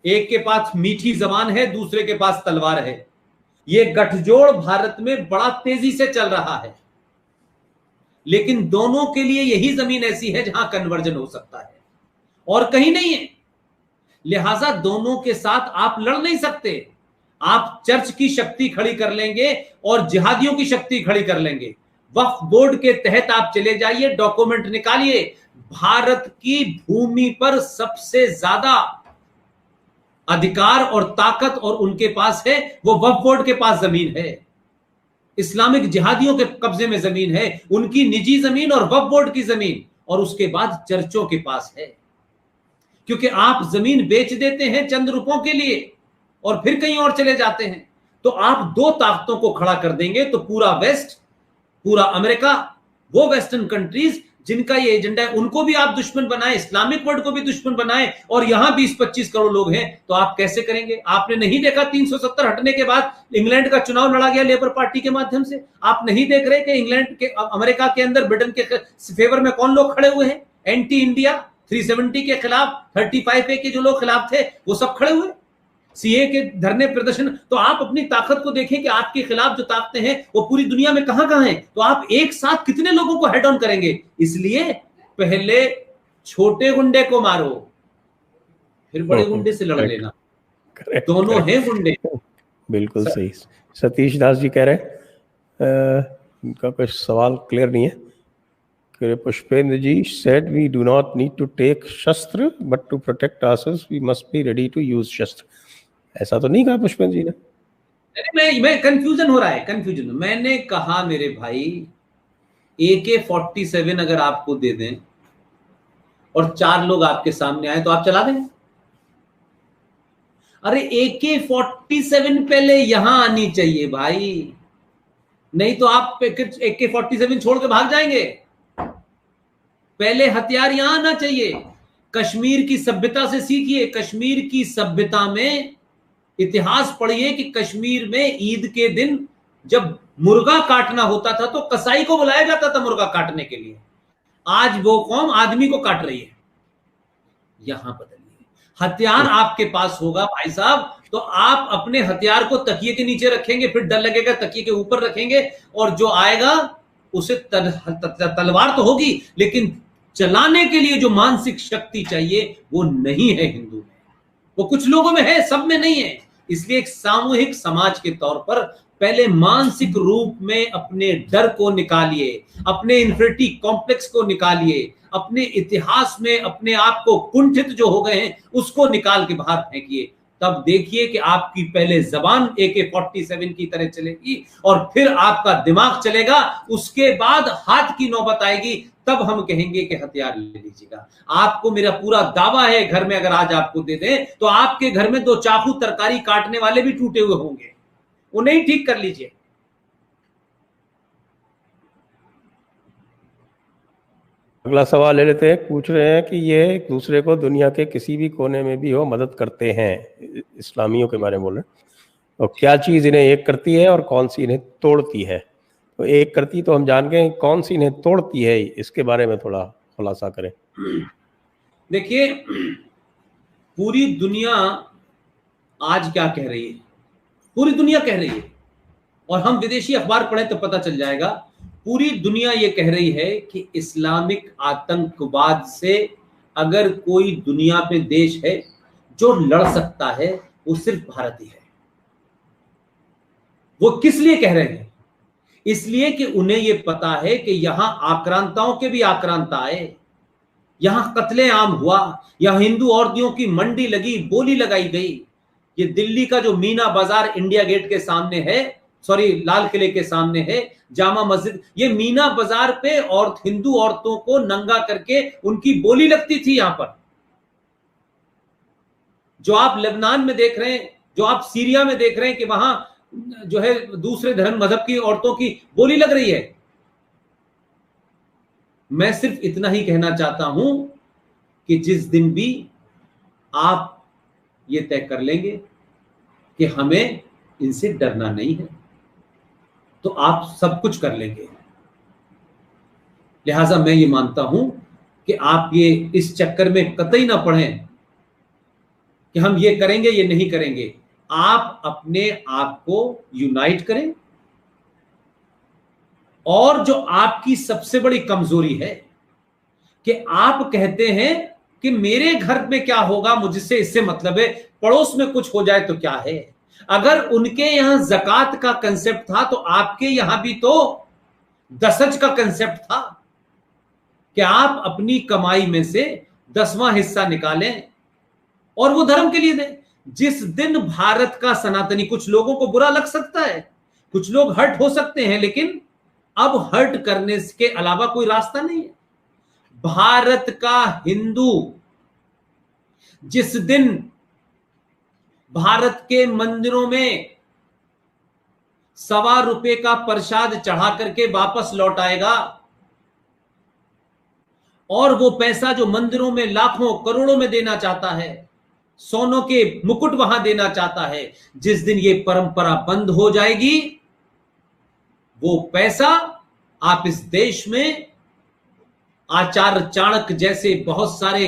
एक के पास मीठी जबान है, दूसरे के पास तलवार है। यह गठजोड़ भारत में बड़ा तेजी से चल रहा है। लेकिन दोनों के लिए यही जमीन ऐसी है जहां कन्वर्जन हो सकता है और कहीं नहीं है। लिहाजा दोनों के साथ आप लड़ नहीं सकते। आप चर्च की शक्ति खड़ी कर लेंगे और जिहादियों की शक्ति खड़ी कर लेंगे। वक्फ बोर्ड के तहत आप चले जाइए, डॉक्यूमेंट निकालिए, भारत की भूमि पर सबसे ज्यादा अधिकार और ताकत और उनके पास है, वो वक्फ बोर्ड के पास जमीन है। इस्लामिक जिहादियों के कब्जे में जमीन है, उनकी निजी जमीन और वक्फ बोर्ड की जमीन, और उसके बाद चर्चों के पास है। क्योंकि आप जमीन बेच देते हैं चंद रुपयों के लिए और फिर कहीं और चले जाते हैं। तो आप दो ताकतों को खड़ा कर देंगे तो पूरा वेस्ट, पूरा अमेरिका, वो वेस्टर्न कंट्रीज जिनका ये एजेंडा है, उनको भी आप दुश्मन बनाए, इस्लामिक वर्ल्ड को भी दुश्मन बनाए, और यहां 20-25 करोड़ लोग हैं, तो आप कैसे करेंगे? आपने नहीं देखा 370 हटने के बाद इंग्लैंड का चुनाव लड़ा गया लेबर पार्टी के माध्यम से? आप नहीं देख रहे कि इंग्लैंड के, अमेरिका के अंदर ब्रिटेन के फेवर में कौन लोग खड़े हुए हैं? एंटी इंडिया 370 के खिलाफ, 35A के जो लोग खिलाफ थे वो सब खड़े हुए, सीए के धरने प्रदर्शन। तो आप अपनी ताकत को देखें कि आपके खिलाफ जो ताकतें हैं वो पूरी दुनिया में कहां कहां हैं, तो आप एक साथ कितने लोगों को हेड ऑन करेंगे? इसलिए पहले छोटे गुंडे को मारो, फिर बड़े गुंडे से लड़ लेना। दोनों हैं गुंडे। बिल्कुल सही। सतीश दास जी कह रहे हैं, उनका कुछ सवाल क्लियर नहीं है। पुष्पेंद्र जी said we do not need to take शस्त्र but to protect ourselves we must be ready to use शस्त्र। ऐसा तो नहीं कहा पुष्पेंद्र जी ने? मैं कंफ्यूजन हो रहा है, कंफ्यूजन। मैंने कहा मेरे भाई AK-47 अगर आपको दे दें और 4 लोग आपके सामने आए तो आप चला देंगे? अरे AK-47 पहले यहां आनी चाहिए भाई, नहीं तो आप AK-47 छोड़ के भाग जाएंगे। पहले हथियार यहां आना चाहिए। कश्मीर की सभ्यता से सीखिए। कश्मीर की सभ्यता में इतिहास पढ़िए कि कश्मीर में ईद के दिन जब मुर्गा काटना होता था तो कसाई को बुलाया जाता था मुर्गा काटने के लिए। आज वो कौम आदमी को काट रही है। यहां बदलिए। हथियार आपके पास होगा भाई साहब, तो आप अपने हथियार को तकिए के नीचे रखेंगे, फिर डर लगेगा तकिए के ऊपर रखेंगे, और जो आएगा उसे तलवार तो होगी, लेकिन चलाने के लिए जो मानसिक शक्ति चाहिए वो नहीं है हिंदू में। वो कुछ लोगों में है, सब में नहीं है। इसलिए एक सामूहिक समाज के तौर पर पहले मानसिक रूप में अपने डर को निकालिए, अपने इन्फिनिटी कॉम्प्लेक्स को निकालिए, अपने इतिहास में अपने आप को कुंठित जो हो गए हैं उसको निकाल के बाहर फेंकिए। तब देखिए कि आपकी पहले जबान AK-47 की तरह चलेगी और फिर आपका दिमाग चलेगा। उसके बाद हाथ की नौबत आएगी, तब हम कहेंगे कि हथियार ले लीजिएगा। आपको मेरा पूरा दावा है, घर में अगर आज आपको दे दें तो आपके घर में 2 चाकू तरकारी काटने वाले भी टूटे हुए होंगे, उन्हें ठीक कर लीजिए। अगला सवाल ले लेते हैं। पूछ रहे हैं कि ये एक दूसरे को दुनिया के किसी भी कोने में भी हो मदद करते हैं, इस्लामियों के बारे में बोल रहे हैं, तो क्या चीज़ इन्हें एक करती है और कौन सी इन्हें तोड़ती है? तो एक करती तो हम जान गए, कौन सी इन्हें तोड़ती है इसके बारे में थोड़ा खुलासा करें। देखिए, पूरी दुनिया आज क्या कह रही है? पूरी दुनिया कह रही है, और हम विदेशी अखबार पढ़ें तो पता चल जाएगा। पूरी दुनिया ये कह रही है कि इस्लामिक आतंकवाद से अगर कोई दुनिया पे देश है जो लड़ सकता है वो सिर्फ भारत ही है। वो किस लिए कह रहे हैं? इसलिए कि उन्हें ये पता है कि यहां आक्रांताओं के भी आक्रांता आए, यहां कत्लेआम हुआ, यहां हिंदू औरतियों की मंडी लगी, बोली लगाई गई। ये दिल्ली का जो मीना बाजार इंडिया गेट के सामने है, सॉरी लाल किले के सामने है, जामा मस्जिद, ये मीना बाजार पे और हिंदू औरतों को नंगा करके उनकी बोली लगती थी। यहां पर जो आप लेबनान में देख रहे हैं, जो आप सीरिया में देख रहे हैं कि वहां जो है दूसरे धर्म मजहब की औरतों की बोली लग रही है। मैं सिर्फ इतना ही कहना चाहता हूं कि जिस दिन भी आप ये तय कर लेंगे कि हमें इनसे डरना नहीं है तो आप सब कुछ कर लेंगे। लिहाजा मैं ये मानता हूं कि आप ये इस चक्कर में कतई ना पड़ें कि हम ये करेंगे ये नहीं करेंगे। आप अपने आप को यूनाइट करें, और जो आपकी सबसे बड़ी कमजोरी है कि आप कहते हैं कि मेरे घर में क्या होगा मुझसे इससे मतलब है, पड़ोस में कुछ हो जाए तो क्या है। अगर उनके यहां ज़कात का कंसेप्ट था तो आपके यहां भी तो दसज का कंसेप्ट था कि आप अपनी कमाई में से 10वां हिस्सा निकालें और वो धर्म के लिए दें। जिस दिन भारत का सनातनी, कुछ लोगों को बुरा लग सकता है, कुछ लोग हर्ट हो सकते हैं, लेकिन अब हर्ट करने के अलावा कोई रास्ता नहीं है। भारत का हिंदू जिस दिन भारत के मंदिरों में ₹1.25 का प्रसाद चढ़ा करके वापस लौट आएगा और वो पैसा जो मंदिरों में लाखों करोड़ों में देना चाहता है, सोनों के मुकुट वहां देना चाहता है, जिस दिन ये परंपरा बंद हो जाएगी, वो पैसा आप इस देश में आचार्य चाणक्य जैसे बहुत सारे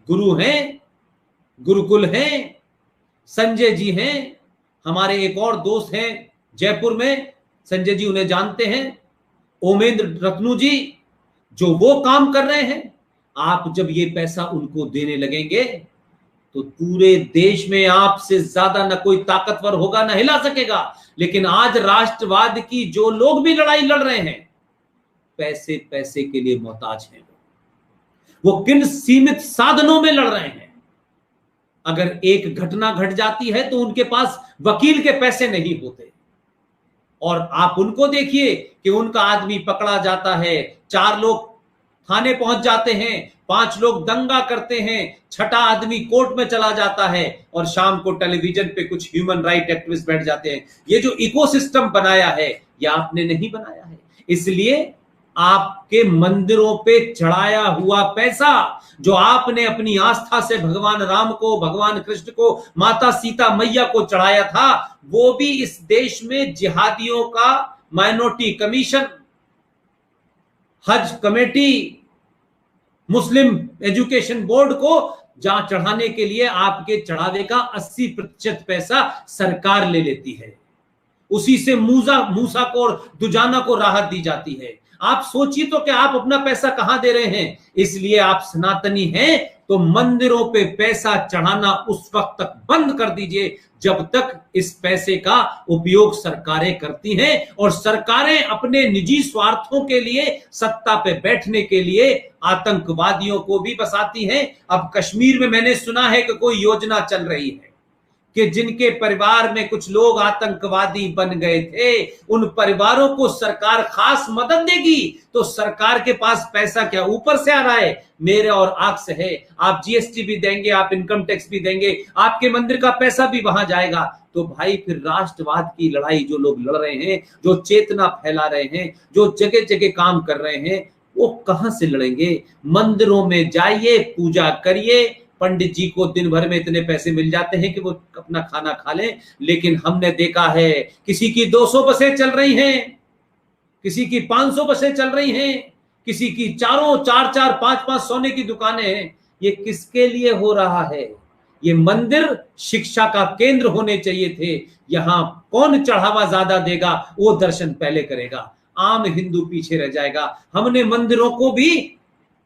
गुरु हैं, गुरुकुल हैं, संजय जी हैं, हमारे एक और दोस्त हैं जयपुर में, संजय जी उन्हें जानते हैं, ओमेंद्र रत्नू जी, जो वो काम कर रहे हैं, आप जब ये पैसा उनको देने लगेंगे तो पूरे देश में आपसे ज्यादा न कोई ताकतवर होगा, न हिला सकेगा। लेकिन आज राष्ट्रवाद की जो लोग भी लड़ाई लड़ रहे हैं, पैसे पैसे के लिए मोहताज हैं। वो किन सीमित साधनों में लड़ रहे हैं। अगर एक घटना घट जाती है तो उनके पास वकील के पैसे नहीं होते, और आप उनको देखिए कि उनका आदमी पकड़ा जाता है, 4 लोग थाने पहुंच जाते हैं, 5 लोग दंगा करते हैं, 6ठा आदमी कोर्ट में चला जाता है, और शाम को टेलीविजन पे कुछ ह्यूमन राइट एक्टिविस्ट बैठ जाते हैं। ये जो इकोसिस्टम बनाया है, ये आपने नहीं बनाया है। इसलिए आपके मंदिरों पे चढ़ाया हुआ पैसा, जो आपने अपनी आस्था से भगवान राम को, भगवान कृष्ण को, माता सीता मैया को चढ़ाया था, वो भी इस देश में जिहादियों का माइनॉरिटी कमीशन, हज कमेटी, मुस्लिम एजुकेशन बोर्ड को जहां चढ़ाने के लिए आपके चढ़ावे का 80% पैसा सरकार ले लेती है। उसी से मूसा को और दुजाना को राहत दी जाती है। आप सोचिए तो कि आप अपना पैसा कहां दे रहे हैं। इसलिए आप सनातनी हैं तो मंदिरों पे पैसा चढ़ाना उस वक्त तक बंद कर दीजिए जब तक इस पैसे का उपयोग सरकारें करती हैं, और सरकारें अपने निजी स्वार्थों के लिए, सत्ता पे बैठने के लिए आतंकवादियों को भी बसाती हैं। अब कश्मीर में मैंने सुना है कि कोई योजना चल रही है कि जिनके परिवार में कुछ लोग आतंकवादी बन गए थे, उन परिवारों को सरकार खास मदद देगी। तो सरकार के पास पैसा क्या ऊपर से आ रहा है? मेरे और आंख से है। आप जीएसटी भी देंगे, आप इनकम टैक्स भी देंगे, आपके मंदिर का पैसा भी वहां जाएगा। तो भाई फिर राष्ट्रवाद की लड़ाई जो लोग लड़ रहे हैं, जो चेतना फैला रहे हैं, जो जगह जगह काम कर रहे हैं, वो कहां से लड़ेंगे? मंदिरों में जाइए, पूजा करिए। पंडित जी को दिन भर में इतने पैसे मिल जाते हैं कि वो अपना खाना खा लें। लेकिन हमने देखा है किसी की 200 बसें चल रही हैं, किसी की 500 बसें चल रही हैं, किसी की 4 5 सोने की दुकानें हैं। ये किसके लिए हो रहा है? ये मंदिर शिक्षा का केंद्र होने चाहिए थे। यहां कौन चढ़ावा ज्यादा देगा वो दर्शन पहले करेगा, आम हिंदू पीछे रह जाएगा। हमने मंदिरों को भी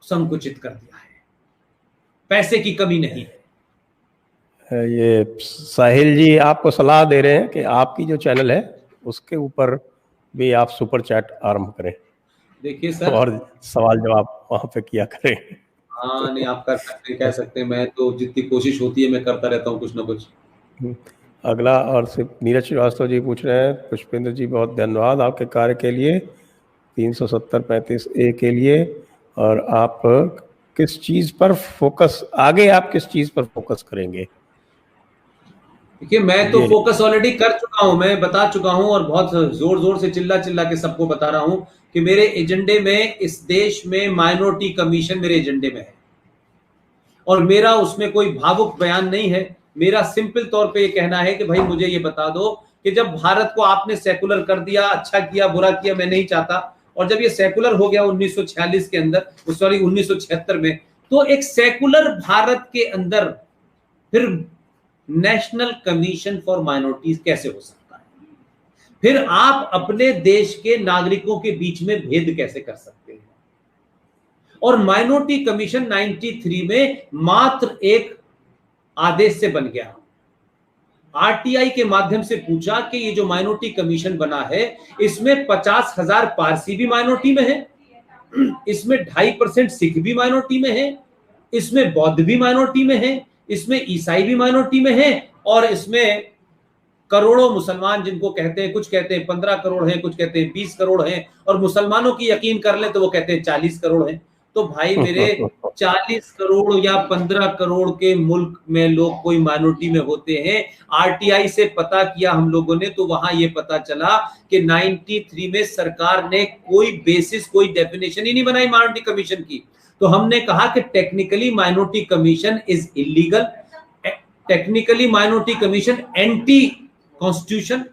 संकुचित कर दिया है, पैसे की कमी नहीं है। ये साहिल जी आपको सलाह दे रहे हैं कि आपकी जो चैनल है उसके ऊपर भी आप सुपर चैट आरंभ करें। देखिए सर, और सवाल जवाब वहां पे किया करें। हाँ नहीं, आप कर सकते हैं, कह सकते हैं। मैं तो जितनी कोशिश होती है मैं करता रहता हूँ कुछ ना कुछ। अगला और सिर्फ नीरज श्रीवास्तव जी पूछ रहे हैं, पुष्पेंद्र जी बहुत धन्यवाद आपके कार्य के लिए, 370-35A के लिए। और आप किस चीज पर फोकस, आगे आप किस चीज पर फोकस करेंगे? देखिए मैं तो फोकस ऑलरेडी कर चुका हूं, मैं बता चुका हूं, और बहुत जोर जोर से चिल्ला चिल्ला के सबको बता रहा हूं कि मेरे एजेंडे में इस देश में माइनॉरिटी कमीशन मेरे एजेंडे में है। और मेरा उसमें कोई भावुक बयान नहीं है। मेरा सिंपल तौर पे ये कहना है कि भाई मुझे ये बता दो कि जब भारत को आपने सेकुलर कर दिया, अच्छा किया बुरा किया मैं नहीं चाहता, और जब ये सेकुलर हो गया 1946 के अंदर, सॉरी 1976 में, तो एक सेकुलर भारत के अंदर फिर नेशनल कमीशन फॉर माइनॉरिटीज कैसे हो सकता है? फिर आप अपने देश के नागरिकों के बीच में भेद कैसे कर सकते हैं? और माइनॉरिटी कमीशन 93 में मात्र एक आदेश से बन गया। आरटीआई के माध्यम से पूछा कि ये जो माइनॉरिटी कमीशन बना है, इसमें 50,000 पारसी भी माइनॉरिटी में है, इसमें 2.5% सिख भी माइनॉरिटी में है, इसमें बौद्ध भी माइनॉरिटी में है, इसमें ईसाई भी माइनॉरिटी में है, और इसमें करोड़ों मुसलमान, जिनको कहते हैं, कुछ कहते हैं 15 करोड़ हैं, कुछ कहते हैं 20 करोड़ हैं, और मुसलमानों की यकीन कर ले तो वो कहते हैं 40 करोड़ हैं। तो भाई मेरे 40 करोड़ या 15 करोड़ के मुल्क में लोग कोई माइनॉरिटी में होते हैं। आरटीआई से पता किया हम लोगों ने, तो वहां ये पता चला कि 93 में सरकार ने कोई बेसिस, कोई डेफिनेशन ही नहीं बनाई माइनॉरिटी कमीशन की। तो हमने कहा कि technically minority commission is illegal, technically minority commission anti constitution,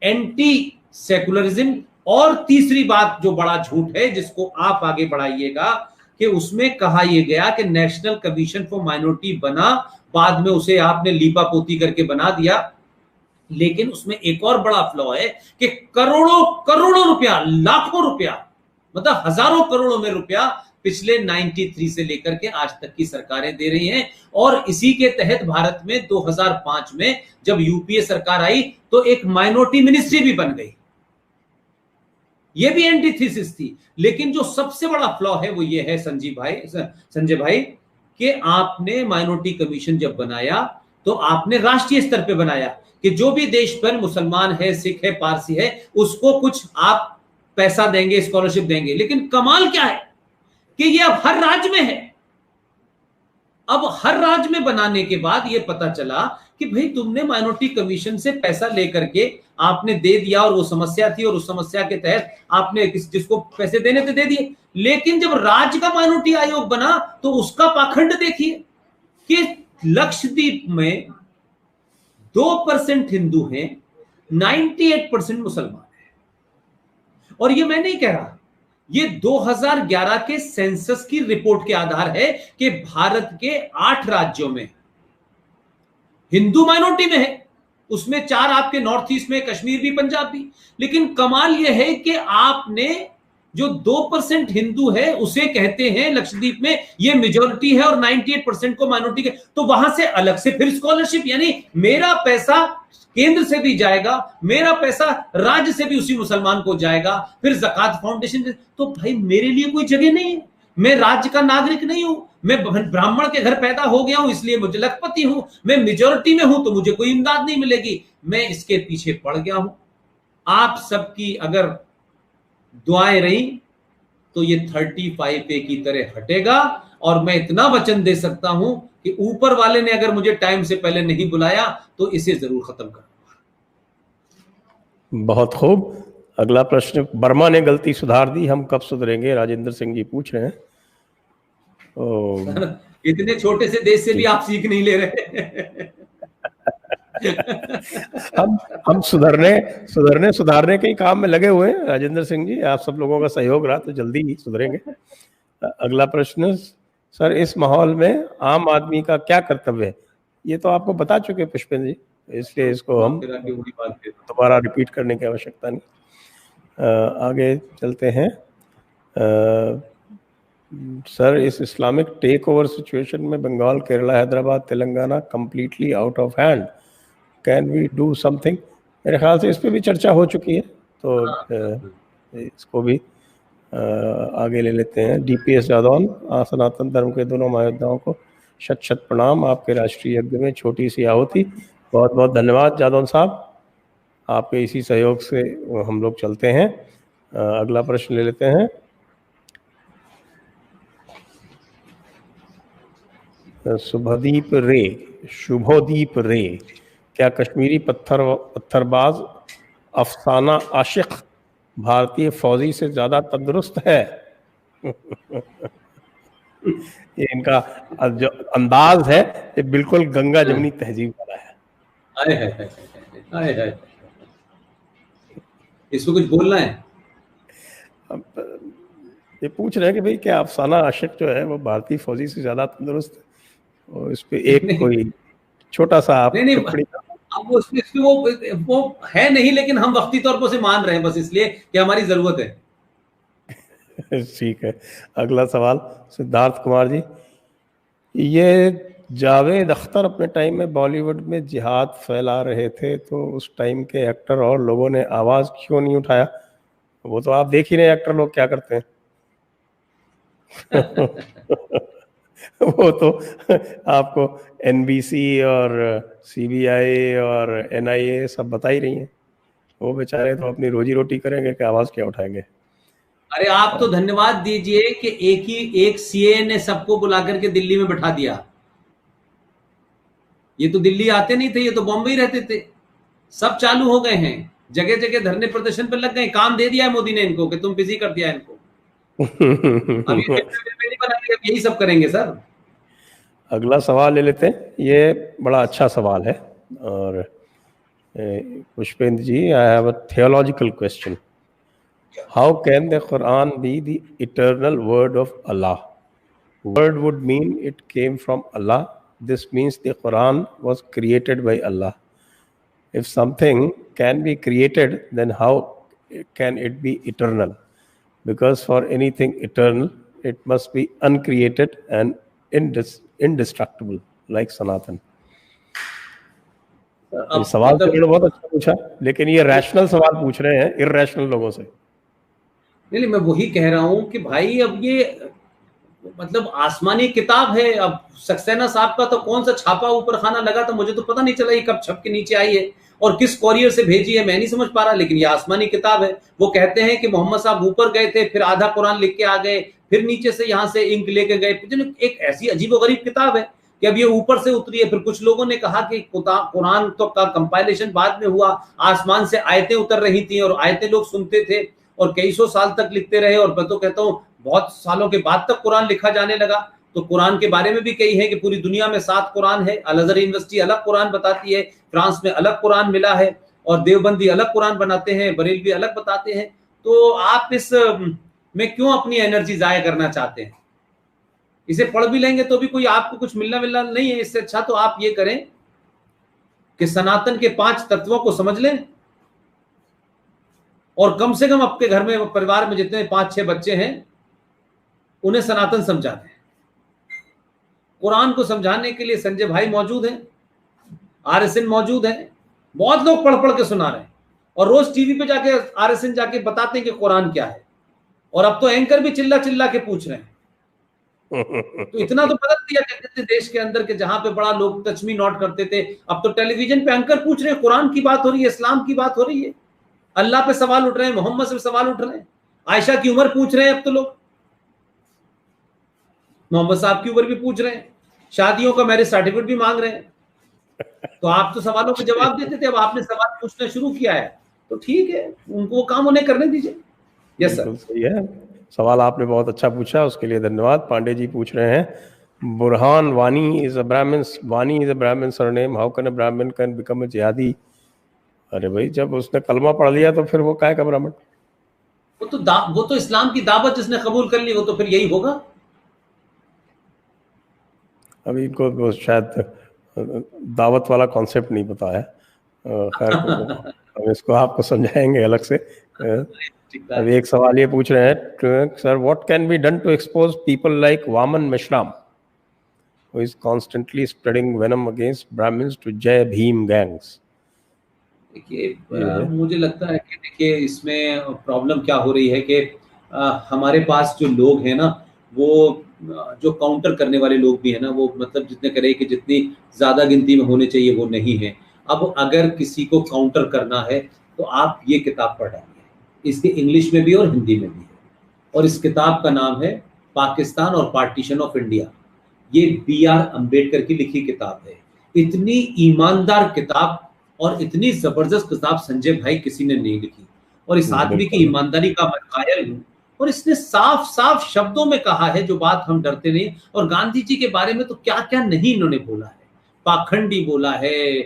anti secularism, और तीसरी बात जो बड़ा झूठ है जिसको आप आगे बढ़ाइएगा, कि उसमें कहा यह गया कि नेशनल कमीशन फॉर माइनॉरिटी बना, बाद में उसे आपने लीपा पोती करके बना दिया। लेकिन उसमें एक और बड़ा फ्लॉ है कि करोड़ों करोड़ों रुपया, लाखों रुपया, मतलब हजारों करोड़ों में रुपया पिछले 93 से लेकर के आज तक की सरकारें दे रही हैं। और इसी के तहत भारत में 2005 में जब यूपीए सरकार आई तो एक माइनॉरिटी मिनिस्ट्री भी बन गई। ये भी एंटीथीसिस थी। लेकिन जो सबसे बड़ा फ्लॉ है वो ये है संजय भाई, कि आपने माइनॉरिटी कमीशन जब बनाया तो आपने राष्ट्रीय स्तर पे बनाया कि जो भी देश पर मुसलमान है, सिख है, पारसी है, उसको कुछ आप पैसा देंगे, स्कॉलरशिप देंगे। लेकिन कमाल क्या है कि ये अब हर राज्य में है। अब हर राज्य में बनाने के बाद ये पता चला कि भाई तुमने माइनॉरिटी कमीशन से पैसा लेकर के आपने दे दिया, और वो समस्या थी, और उस समस्या के तहत आपने जिसको पैसे देने थे दे दिए। लेकिन जब राज्य का माइनॉरिटी आयोग बना तो उसका पाखंड देखिए कि लक्षद्वीप में 2% हिंदू हैं, 98% मुसलमान हैं। और ये मैं नहीं कह रहा, ये 2011 के सेंसस की रिपोर्ट के आधार है कि भारत के 8 राज्यों में हिंदू माइनॉरिटी में है, उसमें 4 आपके नॉर्थ ईस्ट में, कश्मीर भी, पंजाब भी। लेकिन कमाल यह है कि आपने जो 2% हिंदू है उसे कहते हैं लक्षद्वीप में ये मेजॉरिटी है, और 98% को माइनॉरिटी के। तो वहां से अलग से फिर स्कॉलरशिप, यानी मेरा पैसा केंद्र से भी जाएगा, मेरा पैसा राज्य से भी उसी मुसलमान को जाएगा, फिर ज़कात फाउंडेशन। तो भाई मेरे लिए कोई जगह नहीं है, मैं राज्य का नागरिक नहीं हूं, मैं ब्राह्मण के घर पैदा हो गया हूं इसलिए मुझे लखपति हूं, मैं मेजॉरिटी में हूं तो मुझे कोई इमदाद नहीं मिलेगी, मैं इसके पीछे पड़ गया हूं। आप सबकी अगर दुआएं रही तो ये 35A की तरह हटेगा। और मैं इतना वचन दे सकता हूं कि ऊपर वाले ने अगर मुझे टाइम से पहले नहीं बुलाया तो इसे जरूर खत्म करूंगा। बहुत खूब। अगला प्रश्न, बर्मा ने गलती सुधार दी, हम कब सुधरेंगे? राजेंद्र सिंह जी पूछ रहे हैं। इतने छोटे से देश से भी आप सीख नहीं ले रहे। हम सुधारने के ही काम में लगे हुए हैं राजेंद्र सिंह जी। आप सब लोगों का सहयोग रहा तो जल्दी ही सुधरेंगे। अगला प्रश्न, सर इस माहौल में आम आदमी का क्या कर्तव्य है? ये तो आपको बता चुके पुष्पेंद्र जी, इसलिए इसको हम दोबारा रिपीट करने की आवश्यकता नहीं। आगे चलते हैं। सर इस इस्लामिक टेक ओवर सिचुएशन में Bengal, Kerala, Hyderabad, Telangana completely out of hand, can we do something? मेरे ख्याल से इस पर भी चर्चा हो चुकी है, तो इसको भी आगे ले लेते हैं। डीपीएस जादौन, सनातन धर्म के दोनों महायोद्धाओं को शत शत प्रणाम, आपके राष्ट्रीय यज्ञ में छोटी सी आहुति। बहुत बहुत धन्यवाद जादौन साहब, आपके इसी सहयोग से हम लोग चलते हैं। अगला प्रश्न ले लेते हैं। शुभोदीप रे, क्या कश्मीरी पत्थरबाज अफसाना आशिक भारतीय फौजी से ज्यादा तंदुरुस्त है? ये इनका जो अंदाज है ये बिल्कुल गंगा जमुनी तहजीब वाला है। आए इसमें कुछ बोलना है? ये पूछ रहे हैं कि भाई क्या अफसाना आशिक जो है वो भारतीय फौजी से ज्यादा तंदुरुस्त है? और इस पे एक कोई छोटा सा आप वो इसमें वो है नहीं, लेकिन हम वक्ती तौर पर उसे मान रहे हैं बस इसलिए कि हमारी जरूरत है। ठीक है, अगला सवाल सिद्धार्थ कुमार जी, ये जावेद अख्तर अपने टाइम में बॉलीवुड में जिहाद फैला रहे थे, तो उस टाइम के एक्टर और लोगों ने आवाज क्यों नहीं उठाया? वो तो आप देख ही रहे एक्टर लोग क्या करते हैं। वो तो आपको एनबीसी और सीबीआई और एनआईए सब बता ही रही हैं। वो बेचारे तो अपनी रोजी रोटी करेंगे कि आवाज क्या उठाएंगे। अरे आप तो धन्यवाद दीजिए कि एक सीए ने सबको बुला करके दिल्ली में बैठा दिया। ये तो दिल्ली आते नहीं थे, ये तो बॉम्बे ही रहते थे। सब चालू हो गए हैं, जगह जगह धरने प्रदर्शन पर लग गए। काम दे दिया है मोदी ने इनको कि तुम बिजी कर दिया इनको। अब ये नहीं बनाएंगे, अब यही सब करेंगे सर। अगला सवाल ले लेते हैं, ये बड़ा अच्छा सवाल है। और Pushpendra ji, I have a theological question. How can the Quran be the eternal word of Allah? Word would mean it came from Allah. This means the Quran was created by Allah. If something can be created, then how can it be eternal? Because for anything eternal, it must be uncreated and indestructible, like Sanatan. ये सवाल तो इन्होंने बहुत अच्छा पूछा, लेकिन ये rational सवाल पूछ रहे हैं इर्रैशनल लोगों से। नहीं, मैं वही कह रहा हूं कि भाई अब ये मतलब आसमानी किताब है। अब सक्सेना साहब का तो कौन सा छापा ऊपर खाना लगा था, मुझे तो पता नहीं चला ये कब छप के नीचे आई है और किस कॉरियर से भेजी है, मैं नहीं समझ पा रहा। लेकिन ये आसमानी किताब है। वो कहते हैं कि मोहम्मद साहब ऊपर गए थे, फिर आधा कुरान लिख के आ गए, फिर नीचे से यहाँ से इंक लेके गए। एक ऐसी अजीबोगरीब किताब है कि अब ये ऊपर से उतरी है। फिर कुछ लोगों ने कहा कि कुरान तो का कंपाइलेशन बाद में हुआ, आसमान से आयतें उतर रही थी और आयतें लोग सुनते थे और कई सौ साल तक लिखते रहे। और मैं तो कहता हूँ बहुत सालों के बाद तक कुरान लिखा जाने लगा। तो कुरान के बारे में भी कही है कि पूरी दुनिया में 7 कुरान है। अल अज़हर यूनिवर्सिटी अलग कुरान बताती है, फ्रांस में अलग कुरान मिला है और देवबंदी अलग कुरान बनाते हैं, बरेलवी अलग बताते हैं। तो आप इस में क्यों अपनी एनर्जी जाया करना चाहते हैं? इसे पढ़ भी लेंगे तो भी कोई आपको कुछ मिलना नहीं है। इससे अच्छा तो आप ये करें कि सनातन के 5 तत्वों को समझ लें और कम से कम आपके घर में परिवार में जितने 5-6 बच्चे हैं उन्हें सनातन समझा दें। कुरान को समझाने के लिए संजय भाई मौजूद हैं, आरएसएन मौजूद है, बहुत लोग पढ़ पढ़ के सुना रहे हैं और रोज टीवी पे जाके आरएसएन जाके बताते हैं कि कुरान क्या है। और अब तो एंकर भी चिल्ला चिल्ला के पूछ रहे हैं। तो इतना तो बदल दिया कहते थे देश के अंदर के जहां पे बड़ा लोग टच मी नॉट करते थे, अब तो टेलीविजन पे एंकर पूछ रहे हैं, कुरान की बात हो रही है, इस्लाम की बात हो रही है, अल्लाह पे सवाल उठ रहे हैं, मोहम्मद से सवाल उठ रहे हैं, आयशा की उम्र पूछ रहे हैं। अब तो लोग मोहम्मद साहब की उम्र भी पूछ रहे हैं, शादियों का मैरिज सर्टिफिकेट भी मांग रहे हैं। तो आप तो सवालों के जवाब देते थे, अब आपने सवाल पूछना शुरू किया है तो ठीक है, उनको वो काम उन्हें करने दीजिए। यस सर, सही है। सवाल आपने बहुत अच्छा पूछा, उसके लिए धन्यवाद। पांडे जी पूछ रहे हैं, बुरहान वानी इज अ ब्राह्मण सरनेम, हाउ कैन अ ब्राह्मण कैन बिकम अ जिहादी? अरे भाई, जब उसने कलमा पढ़ लिया तो फिर वो काय का ब्राह्मण? वो तो इस्लाम की दावत जिसने कबूल कर ली वो तो फिर यही होगा। अभी इनको शायद दावत वाला कॉन्सेप्ट नहीं पता है। खैर हम इसको आपको समझाएंगे अलग से। अभी एक सवाल ये पूछ रहे हैं, sir what can be done to expose people like Waman Meshram who is constantly spreading venom against Brahmins to Jai Bhim gangs? देखिए मुझे लगता है कि देखिए इसमें प्रॉब्लम क्या हो रही है कि हमारे पास जो लोग हैं ना, वो जो काउंटर करने वाले लोग भी हैं ना, वो मतलब जितने करें कि जितनी ज़्यादा गिनती में होने चाहिए वो नहीं है। अब अगर किसी को काउंटर करना है तो आप ये किताब पढ़ डालिए, इसके इंग्लिश में भी और हिंदी में भी है। और इस किताब का नाम है पाकिस्तान और पार्टीशन ऑफ इंडिया। ये BR अम्बेडकर की लिखी किताब है। इतनी ईमानदार किताब और इतनी जबरदस्त किताब संजय भाई किसी ने नहीं लिखी। और इस आदमी की ईमानदारी का मैं कायल हूं। और इसने साफ साफ शब्दों में कहा है जो बात हम डरते नहीं। और गांधी जी के बारे में तो क्या क्या नहीं इन्होंने बोला है, पाखंडी बोला है,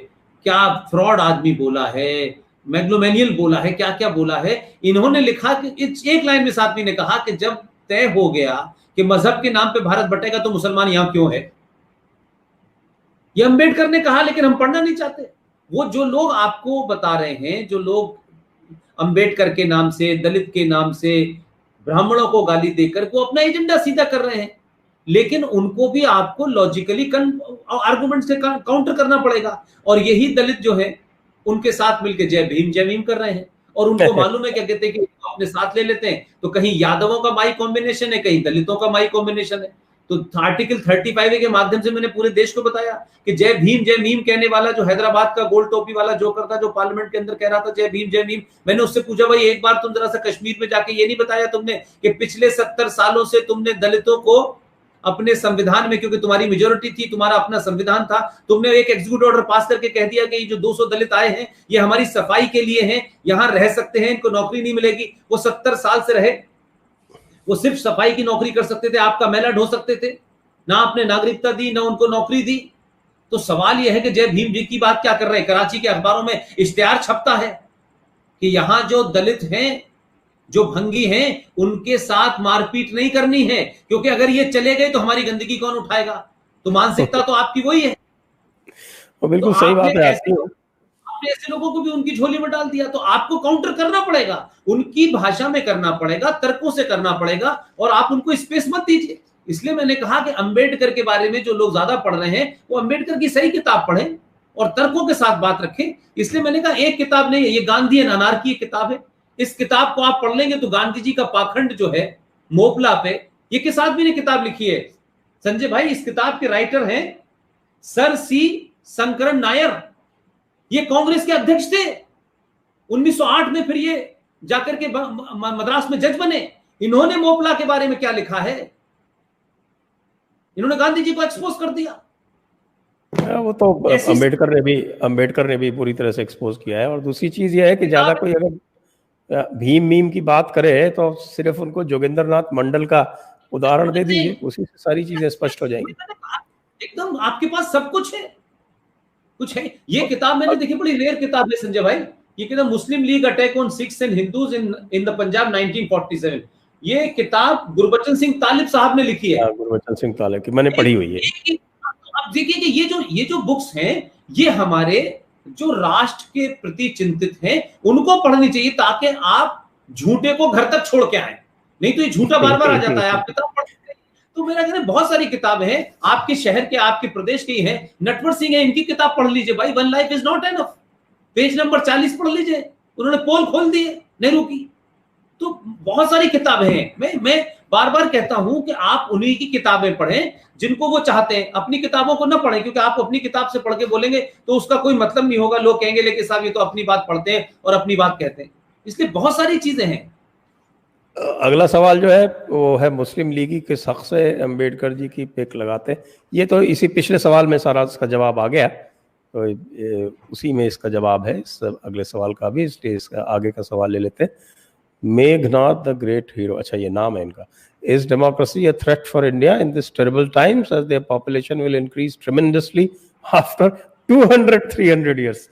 क्या फ्रॉड आदमी बोला है, मैग्लोमेनियल बोला है, क्या क्या बोला है। इन्होंने लिखा कि एक लाइन में इस आदमी ने कहा कि जब तय हो गया कि मजहब के नाम पे भारत बटेगा तो मुसलमान यहां क्यों है। ये अम्बेडकर ने कहा, लेकिन हम पढ़ना नहीं चाहते। वो जो लोग आपको बता रहे हैं, जो लोग अंबेडकर के नाम से, दलित के नाम से, ब्राह्मणों को गाली देकर वो अपना एजेंडा सीधा कर रहे हैं, लेकिन उनको भी आपको लॉजिकली आर्गुमेंट से काउंटर करना पड़ेगा। और यही दलित जो है उनके साथ मिलकर जय भीम कर रहे हैं। और उनको मालूम है, क्या कहते हैं कि अपने साथ ले लेते हैं तो कहीं यादवों का माई कॉम्बिनेशन है, कहीं दलितों का माई कॉम्बिनेशन है। तो आर्टिकल 35 के माध्यम से मैंने पूरे देश को बताया कि जय भीम कहने वाला जो हैदराबाद का गोल टोपी वाला जोकर था, जो पार्लियामेंट के अंदर कह रहा था जय भीम, मैंने उससे पूछा, भाई एक बार तुम जरा सा कश्मीर में जाके ये नहीं बताया तुमने कि पिछले 70 सालों से तुमने दलितों को अपने संविधान में, क्योंकि तुम्हारी मेजोरिटी थी, तुम्हारा अपना संविधान था, तुमने एक एग्जीक्यूटिव ऑर्डर पास करके कह दिया कि ये जो 200 दलित आए हैं ये हमारी सफाई के लिए हैं, यहां रह सकते हैं, इनको नौकरी नहीं मिलेगी। वो 70 साल से रहे, वो सिर्फ सफाई की नौकरी कर सकते थे, आपका मैला ढो सकते थे, ना आपने नागरिकता दी, ना उनको नौकरी दी। तो सवाल यह है कि जय भीम जी की बात क्या कर रहे हैं? कराची के अखबारों में इश्तिहार छपता है कि यहां जो दलित हैं, जो भंगी हैं, उनके साथ मारपीट नहीं करनी है, क्योंकि अगर ये चले गए तो हमारी गंदगी कौन उठाएगा? तो मानसिकता तो आपकी वही है। वो बिल्कुल तो सही बात है। आपने ऐसे लोगों को भी उनकी झोली में डाल दिया, तो आपको काउंटर करना पड़ेगा, उनकी भाषा में करना पड़ेगा, तर्कों से करना पड़ेगा, और आप उनको स्पेस मत दीजिए। इसलिए मैंने कहा कि अंबेडकर के बारे में जो लोग ज्यादा पढ़ रहे हैं वो अंबेडकर की सही किताब पढ़ें और तर्कों के साथ बात रखें। इसलिए मैंने कहा एक किताब नहीं है, ये गांधी एंड अनार्की की किताब है। इस किताब को आप पढ़ लेंगे तो गांधी जी का पाखंड जो है मोपला पे, ये किस आदमी ने किताब लिखी है संजय भाई? इस किताब के राइटर हैं सर सी शंकरन नायर। ये कांग्रेस के अध्यक्ष थे 1908 में, फिर ये जाकर के मद्रास में जज बने। इन्होंने मोपला के बारे में क्या लिखा है? इन्होंने गांधी जी को एक्सपोज कर दिया। वो तो अंबेडकर ने भी पूरी तरह से एक्सपोज किया है। और दूसरी चीज ये है कि ज्यादा कोई अगर भीम की बात करे तो सिर्फ उनको जोगिंद्रनाथ मंडल का उदाहरण दे दीजिए, उसी से सारी चीजें स्पष्ट हो जाएंगी। एकदम आपके पास सब कुछ है, कुछ है। ये किताब मैंने देखी, बड़ी रेयर किताब है संजय भाई। ये किताब Muslim League attack on Sikhs and Hindus in the Punjab 1947। ये किताब गुरबचन सिंह तालिब साहब ने लिखी है। गुरबचन सिंह तालिब की मैंने पढ़ी हुई है। आप देखिए कि ये जो बुक्स हैं, ये हमारे जो राष्ट्र के प्रति चिंतित हैं उनको पढ़नी चाहिए, ताकि आप झूठे को घर तक छोड़ के आए। नहीं तो ये झूठा बार बार आ जाता है। आप किताब पढ़ते हैं तो मेरा कहना बहुत सारी किताबें हैं, आपके शहर के, आपके प्रदेश की हैं। नटवर सिंह है, इनकी किताब पढ़ लीजिए भाई, one life is not enough, page number 40 पढ़ लीजिए। उन्होंने पोल खोल दिए नेहरू की। तो बहुत सारी किताबें हैं। मैं बार बार कहता हूं कि आप उन्हीं की किताबें पढ़ें जिनको वो चाहते हैं, अपनी किताबों को ना पढ़ें, क्योंकि आप अपनी किताब से पढ़ के बोलेंगे तो उसका कोई मतलब नहीं होगा। लोग कहेंगे लेकिन साहब ये तो अपनी बात पढ़ते हैं और अपनी बात कहते हैं। इसलिए बहुत सारी चीजें हैं। अगला सवाल जो है वो है मुस्लिम लीगी किस हक से अंबेडकर जी की पिक लगाते हैं। ये तो इसी पिछले सवाल में सारा इसका जवाब आ गया, तो उसी में इसका जवाब है इस अगले सवाल का भी। इसलिए इसका आगे का सवाल ले लेते हैं। मेघनाथ द ग्रेट हीरो, अच्छा ये नाम है इनका। Is democracy a threat for India in this terrible times as their population will increase tremendously after 200-300 years?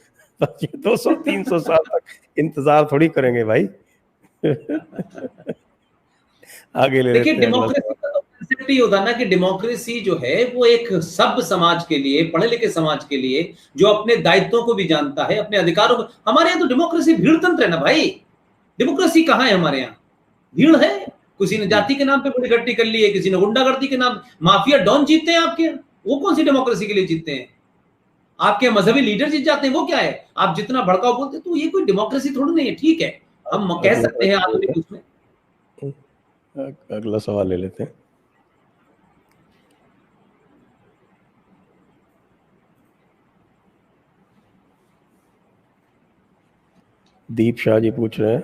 तो ये 200-300 साल तक इंतजार थोड़ी करेंगे भाई। आगे ले देखिए, डेमोक्रेसी का तो कांसेप्ट ही होता ना कि डेमोक्रेसी जो है वो एक सभ्य समाज के लिए, पढ़े लिखे समाज के लिए, जो अपने दायित्वों को भी जानता है, अपने अधिकारों को। हमारे यहाँ तो डेमोक्रेसी भीड़ तंत्र है ना भाई। डेमोक्रेसी कहाँ है हमारे यहाँ? भीड़ है। किसी ने जाति के नाम पे बड़ी इकट्ठी कर ली है, किसी ने गुंडागर्दी के नाम, माफिया डॉन जीतते हैं आपके। वो कौन सी डेमोक्रेसी के लिए जीतते हैं? आपके मजहबी लीडर जीत जाते हैं, वो क्या है? आप जितना भड़काऊ बोलते तो ये कोई डेमोक्रेसी थोड़ी नहीं है। ठीक है, हम कह सकते हैं आधुनिक उसमें। अगला सवाल ले लेते हैं। दीप शाह जी पूछ रहे हैं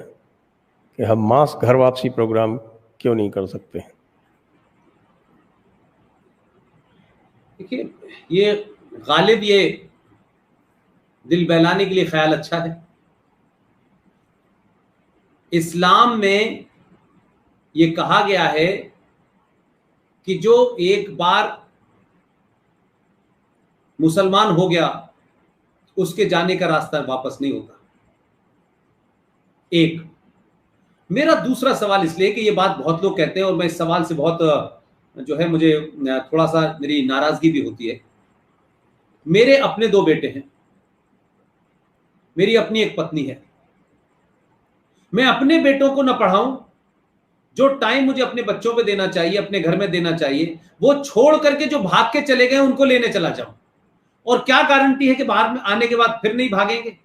कि हम मास घर वापसी प्रोग्राम क्यों नहीं कर सकते? देखिए, ये गालिब ये दिल बहलाने के लिए ख्याल अच्छा है। इस्लाम में ये कहा गया है कि जो एक बार मुसलमान हो गया उसके जाने का रास्ता वापस नहीं होता। एक मेरा दूसरा सवाल इसलिए कि ये बात बहुत लोग कहते हैं और मैं इस सवाल से बहुत जो है मुझे थोड़ा सा मेरी नाराजगी भी होती है। मेरे अपने 2 बेटे हैं, मेरी अपनी एक पत्नी है, मैं अपने बेटों को ना पढ़ाऊं, जो टाइम मुझे अपने बच्चों पे देना चाहिए, अपने घर में देना चाहिए, वो छोड़ करके जो भाग के चले गए उनको लेने चला जाऊं, और क्या गारंटी है कि बाहर में आने के बाद फिर नहीं भागेंगे।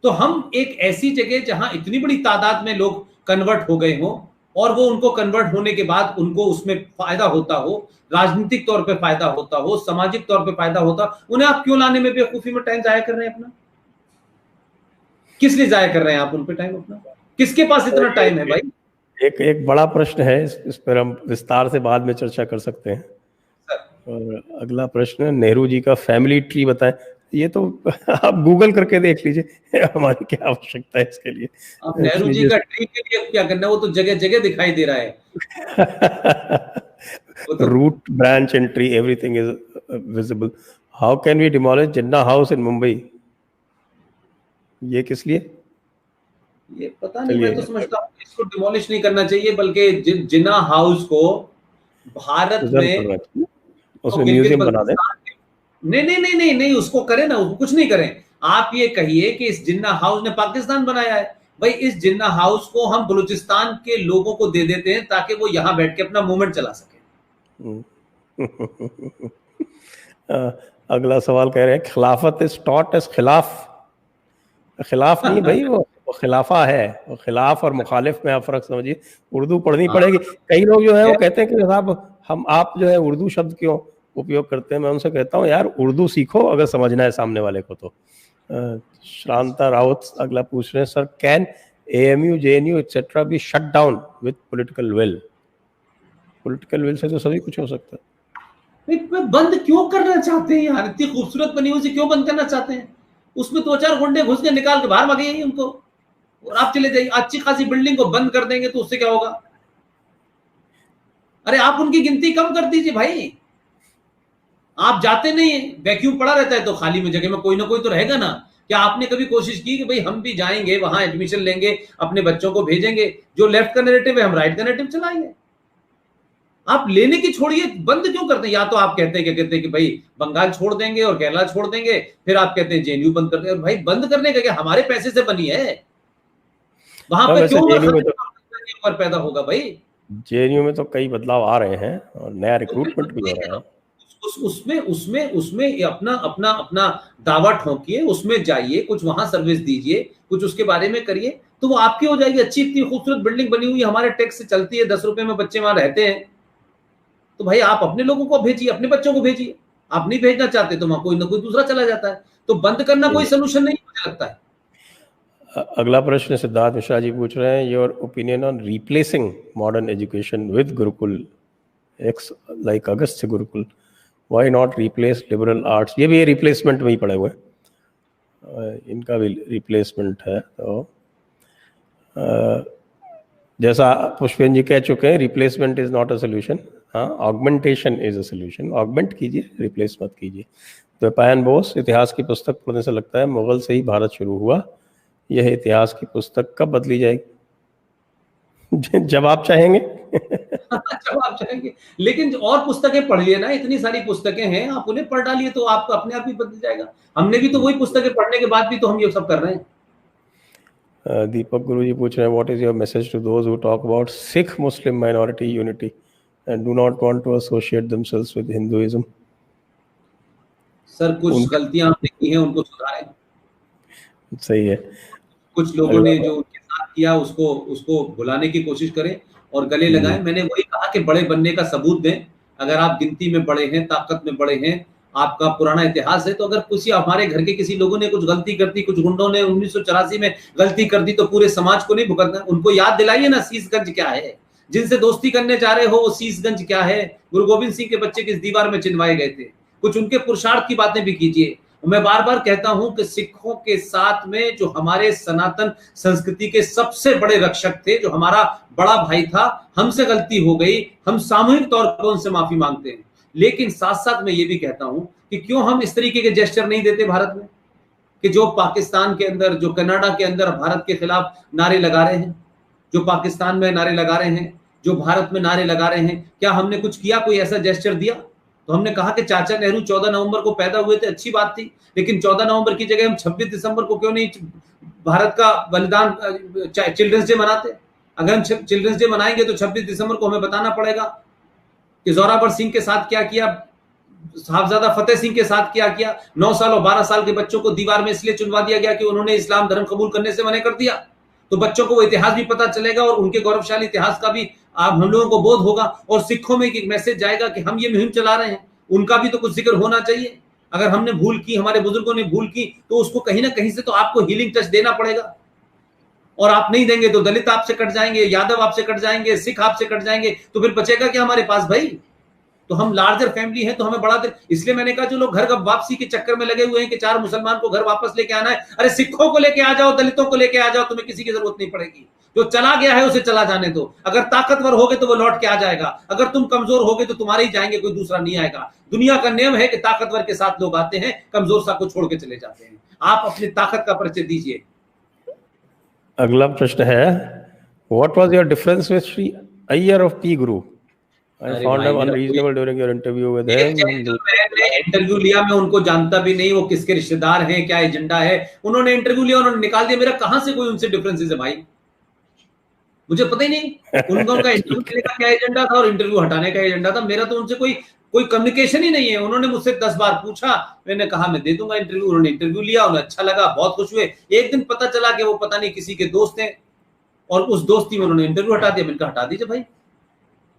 तो हम एक ऐसी जगह जहां इतनी बड़ी तादाद में लोग कन्वर्ट हो गए हों, और वो उनको कन्वर्ट होने के बाद उनको उसमें फायदा होता हो, राजनीतिक तौर पे फायदा होता हो, सामाजिक तौर पे फायदा होता, उन्हें आप क्यों लाने में बेवकूफी में टाइम जाया कर रहे हैं अपना? किस लिए जाया कर रहे हैं आप उन पे टाइम अपना? किसके पास इतना टाइम है भाई? एक बड़ा प्रश्न है, इस पर हम विस्तार से बाद में चर्चा कर सकते हैं। और अगला प्रश्न, नेहरू जी का फैमिली ट्री बताएं। ये तो आप गूगल करके देख लीजिए, हमारी क्या आवश्यकता है इसके लिए। आप नेहरू जी का ट्री के लिए क्या करना है, वो तो जगह जगह दिखाई दे रहा है। Root, branch and tree, everything is visible. How can we demolish Jinnah house in Mumbai? ये किस लिए? ये पता नहीं, मैं तो समझता हूँ इसको डिमोलिश नहीं करना चाहिए, बल्कि जिन्ना हाउस को भारत में उसमें म्यूजियम बना दें। नहीं नहीं नहीं नहीं नहीं, उसको करें ना, उसको कुछ नहीं करें। आप ये कहिए कि इस जिन्ना हाउस ने पाकिस्तान बनाया है, भाई इस जिन्ना हाउस को हम बलूचिस्तान के लोगों को दे देते हैं ताकि वो यहां बैठ के अपना मूवमेंट चला सके। अगला सवाल कह रहे हैं, खिलाफत इज टॉट एज खिलाफ। खिलाफ नहीं भाई, वो खिलाफा है। वो खिलाफ और मुखालिफ में आप फर्क समझिए। उर्दू पढ़नी पड़ेगी। कई लोग जो है वो कहते हैं कि साहब आप जो है उर्दू शब्द क्यों उपयोग करते हैं। मैं उनसे कहता हूँ यार उर्दू सीखो अगर समझना है सामने वाले को तो। श्रांता राउत अगला पूछ रहे हैं, sir can AMU, JNU etcetera be shut down with political will? Political will say तो सभी कुछ हो सकता है। बंद क्यों करना चाहते हैं यार? इतनी खूबसूरत बनी हुई क्यों बंद करना चाहते हैं? उसमें 2-4 गुंडे घुस के निकाल के बाहर भागे उनको, और आप चले जाइए। अच्छी खासी बिल्डिंग को बंद कर देंगे तो उससे क्या होगा? अरे आप उनकी गिनती कम कर दीजिए भाई। आप जाते नहीं है, वैक्यूम पड़ा रहता है तो खाली में जगह में कोई ना कोई तो रहेगा ना। क्या आपने कभी कोशिश की कि भाई हम भी जाएंगे वहां, एडमिशन लेंगे, अपने बच्चों को भेजेंगे, जो लेफ्ट का नैरेटिव है हम राइट का नैरेटिव चलाएंगे? आप लेने की छोड़िए, बंद क्यों करते हैं? या तो आप कहते हैं, क्या कहते हैं कि भाई बंगाल छोड़ देंगे और केरला छोड़ देंगे, फिर आप कहते हैं JNU बंद कर देंगे। भाई बंद करने का क्या, हमारे पैसे से बनी है, वहां पे क्यों पैदा होगा भाई? JNU में तो कई बदलाव आ रहे हैं और नया रिक्रूटमेंट भी हो रहा है। उसमें उसमें उसमें अपना अपना अपना दावा ठोंकिए, उसमें जाइए, कुछ वहां सर्विस दीजिए, कुछ उसके बारे में करिए, तो वो आपकी हो जाएगी। अच्छी इतनी खूबसूरत बिल्डिंग बनी हुई हमारे टैक्स से चलती है, 10 रुपए में बच्चे वहां रहते हैं, तो भाई आप अपने लोगों को भेजिए, अपने बच्चों को भेजिए। आप नहीं भेजना चाहते तो वहां कोई ना कोई दूसरा चला जाता है। तो बंद करना कोई सोल्यूशन नहीं मुझे लगता है। अगला प्रश्न सिद्धार्थ मिश्रा जी पूछ रहे हैं, your opinion on replacing modern education with Gurukul x like Agastya Gurukul, why not replace liberal arts? ये भी रिप्लेसमेंट में ही पड़े हुए हैं, इनका भी रिप्लेसमेंट है। तो जैसा पुष्पेन जी कह चुके हैं, replacement is not a solution. हाँ, augmentation is a solution. Augment कीजिए, रिप्लेस मत कीजिए। द्वैपायन बोस, इतिहास की पुस्तक पढ़ने से लगता है मुगल से ही भारत शुरू हुआ। यह इतिहास की पुस्तक कब बदली जाएगी? जब आप चाहेंगे। जब आप चाहेंगे, लेकिन और पुस्तकें पढ़िए ना, इतनी सारी पुस्तकें हैं, आप उन्हें पढ़ डालिए तो आपको अपने आप ही बदल जाएगा। हमने भी तो वही पुस्तकें पढ़ने के बाद भी तो हम ये सब कर रहे हैं। दीपक गुरु जी पूछ रहे हैं, what is your message to those who talk about Sikh Muslim minority unity and do not want to associate themselves with Hinduism? Sir कुछ गलतियां आपने की हैं, उनको सुधारें। सही है। कुछ लोगों ने जो उनके साथ किया उसको उसको भुलाने की कोशिश करें और गले लगाएं। मैंने वही कहा कि बड़े बनने का सबूत दें। अगर आप गिनती में बड़े हैं, ताकत में बड़े हैं, आपका पुराना इतिहास है, तो अगर किसी हमारे घर के किसी लोगों ने कुछ गलती कर दी, कुछ गुंडों ने 1984 में गलती कर दी, तो पूरे समाज को नहीं भुगतना। उनको याद दिलाइए ना शीशगंज क्या है। जिनसे दोस्ती करने जा रहे हो वो शीशगंज क्या है, गुरु गोविंद सिंह के बच्चे किस दीवार में चिनवाए गए थे, कुछ उनके पुरुषार्थ की बातें भी कीजिए। मैं बार बार कहता हूं कि सिखों के साथ में जो हमारे सनातन संस्कृति के सबसे बड़े रक्षक थे, जो हमारा बड़ा भाई था, हमसे गलती हो गई, हम सामूहिक तौर पर उनसे माफी मांगते हैं। लेकिन साथ साथ मैं ये भी कहता हूं कि क्यों हम इस तरीके के जेस्चर नहीं देते भारत में, कि जो पाकिस्तान के अंदर, जो कनाडा के अंदर भारत के खिलाफ नारे लगा रहे हैं, जो पाकिस्तान में नारे लगा रहे हैं, जो भारत में नारे लगा रहे हैं, क्या हमने कुछ किया, कोई ऐसा जेस्चर दिया? तो हमने कहा कि चाचा नेहरू 14 नवंबर को पैदा हुए थे, अच्छी बात थी, लेकिन 14 नवंबर की जगह हम 26 दिसंबर को क्यों नहीं भारत का बलिदान चिल्ड्रंस डे मनाते? अगर हम चिल्ड्रंस डे मनाएंगे तो 26 दिसंबर को हमें बताना पड़ेगा कि जोरावर सिंह के साथ क्या किया, साहबजादा फतेह सिंह के साथ क्या किया। 9 साल और 12 साल के बच्चों को दीवार में इसलिए चुनवा दिया गया कि उन्होंने इस्लाम धर्म कबूल करने से मना कर दिया। तो बच्चों को वो इतिहास भी पता चलेगा और उनके गौरवशाली इतिहास का भी हम लोगों को बोध होगा, और सिखों में एक मैसेज जाएगा कि हम ये मुहिम चला रहे हैं, उनका भी तो कुछ जिक्र होना चाहिए। अगर हमने भूल की, हमारे बुजुर्गों ने भूल की, तो उसको कहीं ना कहीं से तो आपको हीलिंग टच देना पड़ेगा, और आप नहीं देंगे तो दलित आपसे कट जाएंगे, यादव आपसे कट जाएंगे, सिख आपसे कट जाएंगे, तो फिर बचेगा क्या हमारे पास भाई? तो हम लार्जर फैमिली है, तो हमें बड़ा दे। इसलिए मैंने कहा जो लोग घर वापसी के चक्कर में लगे हुए हैं कि 4 मुसलमान को घर वापस लेके आना है, अरे सिखों को लेके आ जाओ, दलितों को लेके आ जाओ, तुम्हें किसी की जरूरत नहीं पड़ेगी। जो चला गया है उसे चला जाने दो। अगर ताकतवर होगे तो वो लौट के आ जाएगा, अगर तुम कमजोर होगे तो तुम्हारे ही जाएंगे, कोई दूसरा नहीं आएगा। दुनिया का नियम है कि ताकतवर के साथ लोग आते हैं, कमजोर सा को छोड़ के चले जाते हैं। आप अपनी ताकत का परिचय दीजिए। अगला प्रश्न है, what was your difference with Shri Iyer of P Guru? I found him unreasonable during your interview with him. मैंने इंटरव्यू लिया, मैं उनको जानता भी नहीं, वो किसके रिश्तेदार हैं, क्या एजेंडा है। उन्होंने इंटरव्यू लिया, उन्होंने निकाल दिया। मेरा कहां से कोई उनसे डिफरेंसेस है भाई? मुझे पता ही नहीं उनका इंटरव्यू लेने का क्या एजेंडा था और इंटरव्यू हटाने का एजेंडा था। मेरा तो उनसे कोई कम्युनिकेशन ही नहीं है। उन्होंने मुझसे 10 बार पूछा, मैंने कहा मैं दे दूंगा इंटरव्यू। उन्होंने इंटरव्यू लिया, उन्हें अच्छा लगा, बहुत खुश हुए। एक दिन पता चला कि वो पता नहीं किसी के दोस्त हैं, और उस दोस्ती में उन्होंने इंटरव्यू हटा दिया। मैंने कहा हटा दीजिए भाई,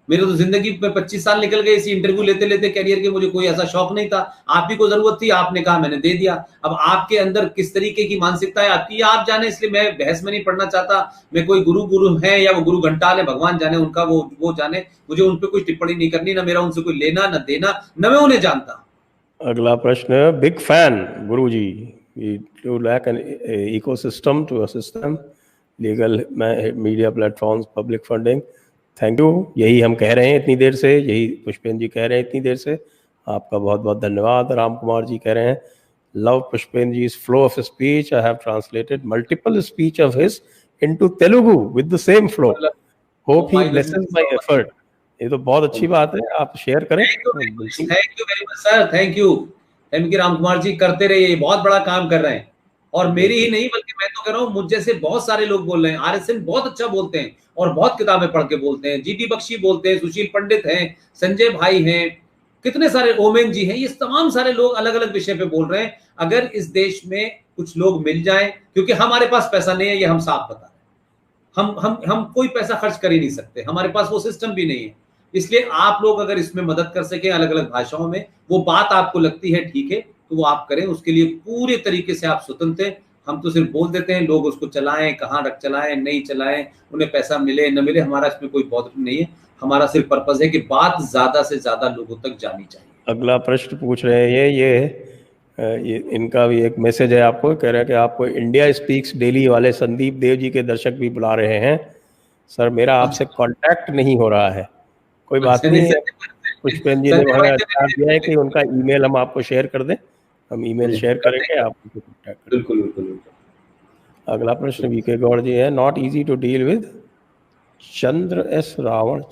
मेरे तो जिंदगी में 25 साल निकल गए इसी इंटरव्यू लेते लेते कैरियर के। मुझे कोई ऐसा शौक नहीं था, आप ही को जरूरत थी, आपने कहा, मैंने दे दिया। अब आपके अंदर किस तरीके की मानसिकता है आपकी, आप जाने, इसलिए मैं बहस में नहीं पढ़ना चाहता। मैं कोई गुरु है या वो गुरु घंटाल है, भगवान जाने, उनका वो जाने। मुझे उन पर कोई टिप्पणी नहीं करनी, ना मेरा उनसे कोई लेना न देना, न मैं उन्हें जानता। अगला प्रश्न, big fan guru ji, to lack an ecosystem to assist them, legal media platforms, public funding. Thank you, यही हम कह रहे हैं इतनी देर से, यही पुष्पेंद्र जी कह रहे हैं इतनी देर से। आपका बहुत बहुत धन्यवाद। राम कुमार जी कह रहे हैं, love Pushpendra ji's flow of speech. I have translated multiple speech of his into Telugu with the same flow. Hope he blesses my effort. ये तो बहुत अच्छी बात है, आप शेयर करें। Thank you very much sir, thank you Ram Kumar ji, करते रहिए, बहुत बड़ा काम कर रहे हैं। और मेरी ही नहीं बल्कि मैं तो कह रहा हूँ, मुझ जैसे बहुत सारे लोग बोल रहे हैं। आरएसएन बहुत अच्छा बोलते हैं और बहुत किताबें पढ़ के बोलते हैं। जीडी बख्शी बोलते हैं, सुशील पंडित हैं, संजय भाई हैं, कितने सारे, ओमेन जी हैं, ये तमाम सारे लोग अलग अलग विषय पे बोल रहे हैं। अगर इस देश में कुछ लोग मिल जाएं, क्योंकि हमारे पास पैसा नहीं है, ये हम साफ बता रहे हैं। हम कोई पैसा खर्च कर ही नहीं सकते, हमारे पास वो सिस्टम भी नहीं है। इसलिए आप लोग अगर इसमें मदद कर सके अलग अलग भाषाओं में, वो बात आपको लगती है ठीक है, तो वो आप करें। उसके लिए पूरे तरीके से आप स्वतंत्र हैं। हम तो सिर्फ बोल देते हैं, लोग उसको चलाएं, कहाँ रख चलाएं, नहीं चलाएं, उन्हें पैसा मिले न मिले, हमारा इसमें कोई बॉदर नहीं है। हमारा सिर्फ पर्पस है कि बात ज्यादा से ज्यादा लोगों तक जानी चाहिए। अगला प्रश्न पूछ रहे हैं, ये इनका भी एक मैसेज है आपको, कह रहे हैं कि आपको इंडिया स्पीक्स डेली वाले संदीप देव जी के दर्शक भी बुला रहे हैं। सर, मेरा आपसे कांटेक्ट नहीं हो रहा है। कोई बात नहीं है, पुष्पेंद्र जी ने हमें अच्छा दिया है कि उनका ईमेल हम आपको शेयर कर दें, हम ईमेल शेयर करेंगे, आप उनको कांटेक्ट करें। बिल्कुल बिल्कुल। अगला प्रश्न वीके गौड़ जी है, not easy to deal with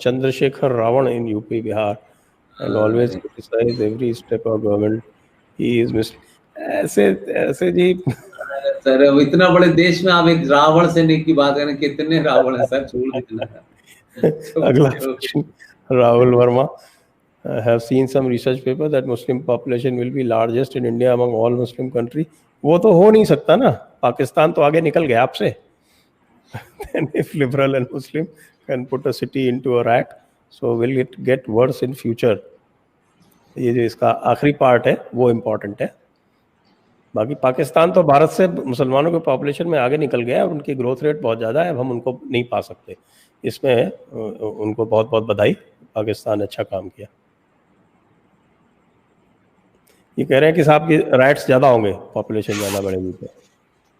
Chandrashekhar Ravan in UP Bihar and always criticize every step of government. He is ऐसे जी। सर, अब इतना बड़े देश में आप एक रावण सेना की बात करें, कितने रावण है सर, छोड़ देना। अगला प्रश्न, Rahul Verma, have seen some research paper that Muslim population will be largest in India among all Muslim country. वो तो हो नहीं सकता ना, पाकिस्तान तो आगे निकल गया आपसे। Then if liberal and Muslim can put a city into a rack, so will it get worse in future? ये जो इसका आखिरी पार्ट है वो इम्पोर्टेंट है। बाकी पाकिस्तान तो भारत से मुसलमानों के पॉपुलेशन में आगे निकल गया है और उनकी ग्रोथ रेट बहुत ज़्यादा है, अब हम उनको नहीं पा सकते। इसमें उनको बहुत बहुत बधाई, पाकिस्तान अच्छा काम किया। ये कह रहे हैं कि साहब की राइट्स ज़्यादा होंगे, पॉपुलेशन ज़्यादा बढ़ेगी तो।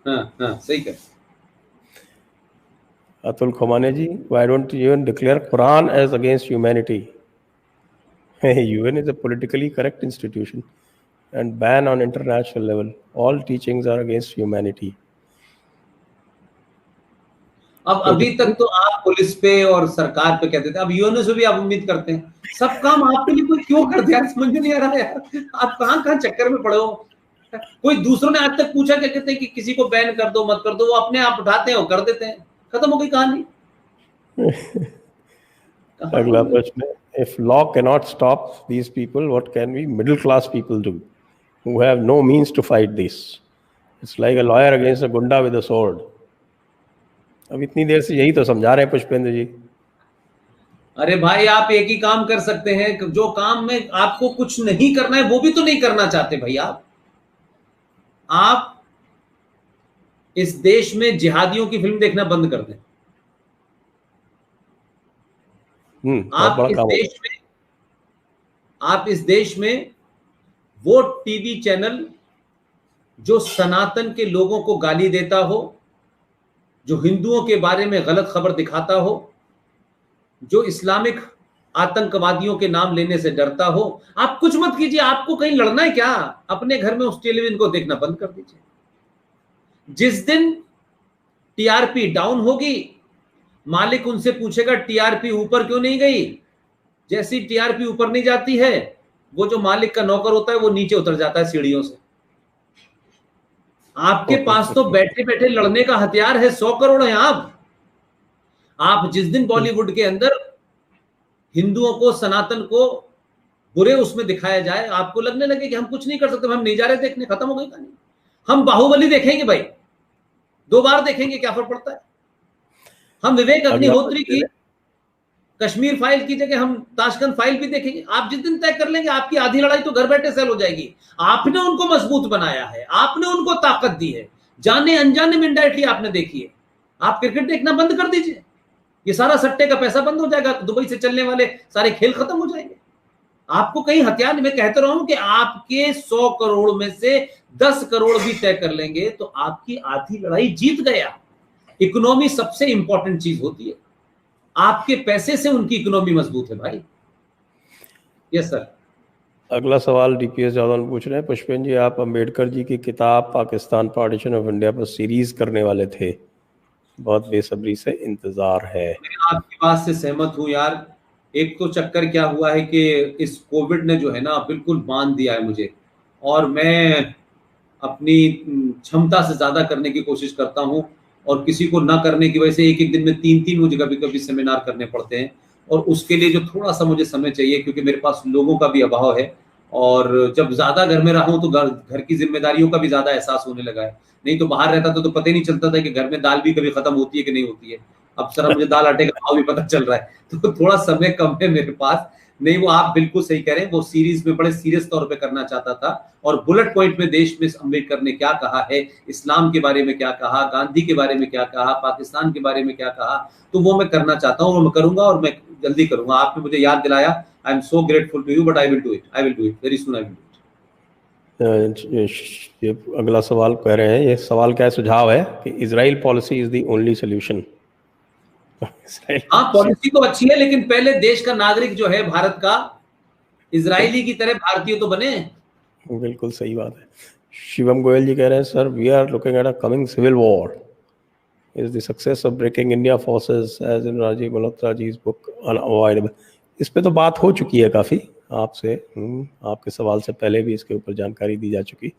हाँ, सही कह। Atul Khumane ji, why don't you even declare Quran as against humanity? UN is a politically correct institution and ban on international level. All teachings are against humanity. अब अभी तक तो आप पुलिस पे और सरकार पे कहते थे, अब यूएनओ से भी आप उम्मीद करते हैं। सब काम आपके लिए कोई क्यों कर दिया, समझ में नहीं आ रहा है यार। आप कहाँ कहाँ चक्कर में पड़े हो। कोई दूसरों ने आज तक पूछा क्या, कहते हैं कि किसी को बैन कर दो, मत कर दो, वो अपने आप उठाते हैं और कर देते हैं, खत्म हो गई कहानी। अगला प्रश्न है, if law cannot stop these people, what can we middle class people do who have no means to fight this? It's like a lawyer against a gunda with a sword. अब इतनी देर से यही तो समझा रहे हैं पुष्पेंद्र जी। अरे भाई, आप एक ही काम कर सकते हैं, जो काम में आपको कुछ नहीं करना है वो भी तो नहीं करना चाहते भाई आप इस देश में जिहादियों की फिल्म देखना बंद कर दें। आप इस देश में वो टीवी चैनल जो सनातन के लोगों को गाली देता हो, जो हिंदुओं के बारे में गलत खबर दिखाता हो, जो इस्लामिक आतंकवादियों के नाम लेने से डरता हो, आप कुछ मत कीजिए। आपको कहीं लड़ना है क्या, अपने घर में उस टेलीविजन को देखना बंद कर दीजिए। जिस दिन टीआरपी डाउन होगी, मालिक उनसे पूछेगा टीआरपी ऊपर क्यों नहीं गई। जैसी टीआरपी ऊपर नहीं जाती है, वो जो मालिक का नौकर होता है वो नीचे उतर जाता है सीढ़ियों से। आपके पास तो बैठे बैठे लड़ने का हथियार है, 100 करोड़ है। आप जिस दिन बॉलीवुड के अंदर हिंदुओं को, सनातन को बुरे उसमें दिखाया जाए, आपको लगने लगे कि हम कुछ नहीं कर सकते, हम नहीं जा रहे देखने, खत्म हो गई कहानी। हम बाहुबली देखेंगे भाई, 2 बार देखेंगे, क्या फर्क पड़ता है। हम विवेक अग्निहोत्री की कश्मीर फाइल की जगह हम ताशकंद फाइल भी देखेंगे। आप जिस दिन तय कर लेंगे, आपकी आधी लड़ाई तो घर बैठे सेल हो जाएगी। आपने उनको मजबूत बनाया है, आपने उनको ताकत दी है, जाने अनजाने में इनडायरेक्टली आपने देखी है। आप क्रिकेट देखना बंद कर दीजिए, ये सारा सट्टे का पैसा बंद हो जाएगा, दुबई से चलने वाले सारे खेल खत्म हो जाएंगे। आपको कहीं हथियार, मैं कहता रहा हूं कि आपके 100 करोड़ में से 10 करोड़ भी तय कर लेंगे तो आपकी आधी लड़ाई जीत गया। इकोनॉमी सबसे इंपॉर्टेंट चीज होती है, आपके पैसे से उनकी इकोनॉमी मजबूत है भाई। Yes sir. अगला सवाल डीपीएस यादव पूछ रहे हैं, पुष्पेंद्र जी आप अंबेडकर जी की किताब पाकिस्तान पार्टीशन ऑफ इंडिया पर सीरीज करने वाले थे, बहुत बेसब्री से इंतजार है। मैं आपकी बात से सहमत हूं यार। एक तो चक्कर क्या हुआ है कि इस कोविड ने जो है ना बिल्कुल बांध दिया है मुझे, और मैं अपनी क्षमता से ज्यादा करने की कोशिश करता हूं, और किसी को ना करने की वजह से एक एक दिन में 3-3 मुझे कभी कभी सेमिनार करने पड़ते हैं। और उसके लिए जो थोड़ा सा मुझे समय चाहिए, क्योंकि मेरे पास लोगों का भी अभाव है, और जब ज्यादा घर में रहा हूं तो घर की जिम्मेदारियों का भी ज्यादा एहसास होने लगा है। नहीं तो बाहर रहता तो पता ही नहीं चलता था कि घर में दाल भी कभी खत्म होती है कि नहीं होती है। अब सर मुझे दाल आटे का भाव भी पता चल रहा है, तो थोड़ा समय कम है मेरे पास। नहीं, वो आप बिल्कुल सही कह रहे हैं, वो सीरीज में बड़े सीरियस तौर पे करना चाहता था, और बुलेट पॉइंट में देश में अम्बेडकर ने क्या कहा है, इस्लाम के बारे में क्या कहा, गांधी के बारे में क्या कहा, पाकिस्तान के बारे में क्या कहा, तो वो मैं करना चाहता हूँ और मैं करूंगा, और मैं जल्दी करूंगा। आपने मुझे याद दिलाया, I am so grateful to you, but I will do it very soon, I will do it. ये अगला सवाल कह रहे हैं, ये सवाल क्या सुझाव है कि Israel policy is the only solution. हाँ, पॉलिसी तो अच्छी है, लेकिन पहले देश का नागरिक जो है भारत का, इजरायली की तरह भारतीय तो बने। बिल्कुल सही बात है। शिवम गोयल जी कह रहे हैं, sir we are looking at a coming civil war, is the success of breaking India forces as in Rajiv Malhotra ji's book unavoidable. इस पे तो बात हो चुकी है काफ़ी आपसे, आपके सवाल से पहले भी इसके ऊपर जानकारी दी जा चुकी,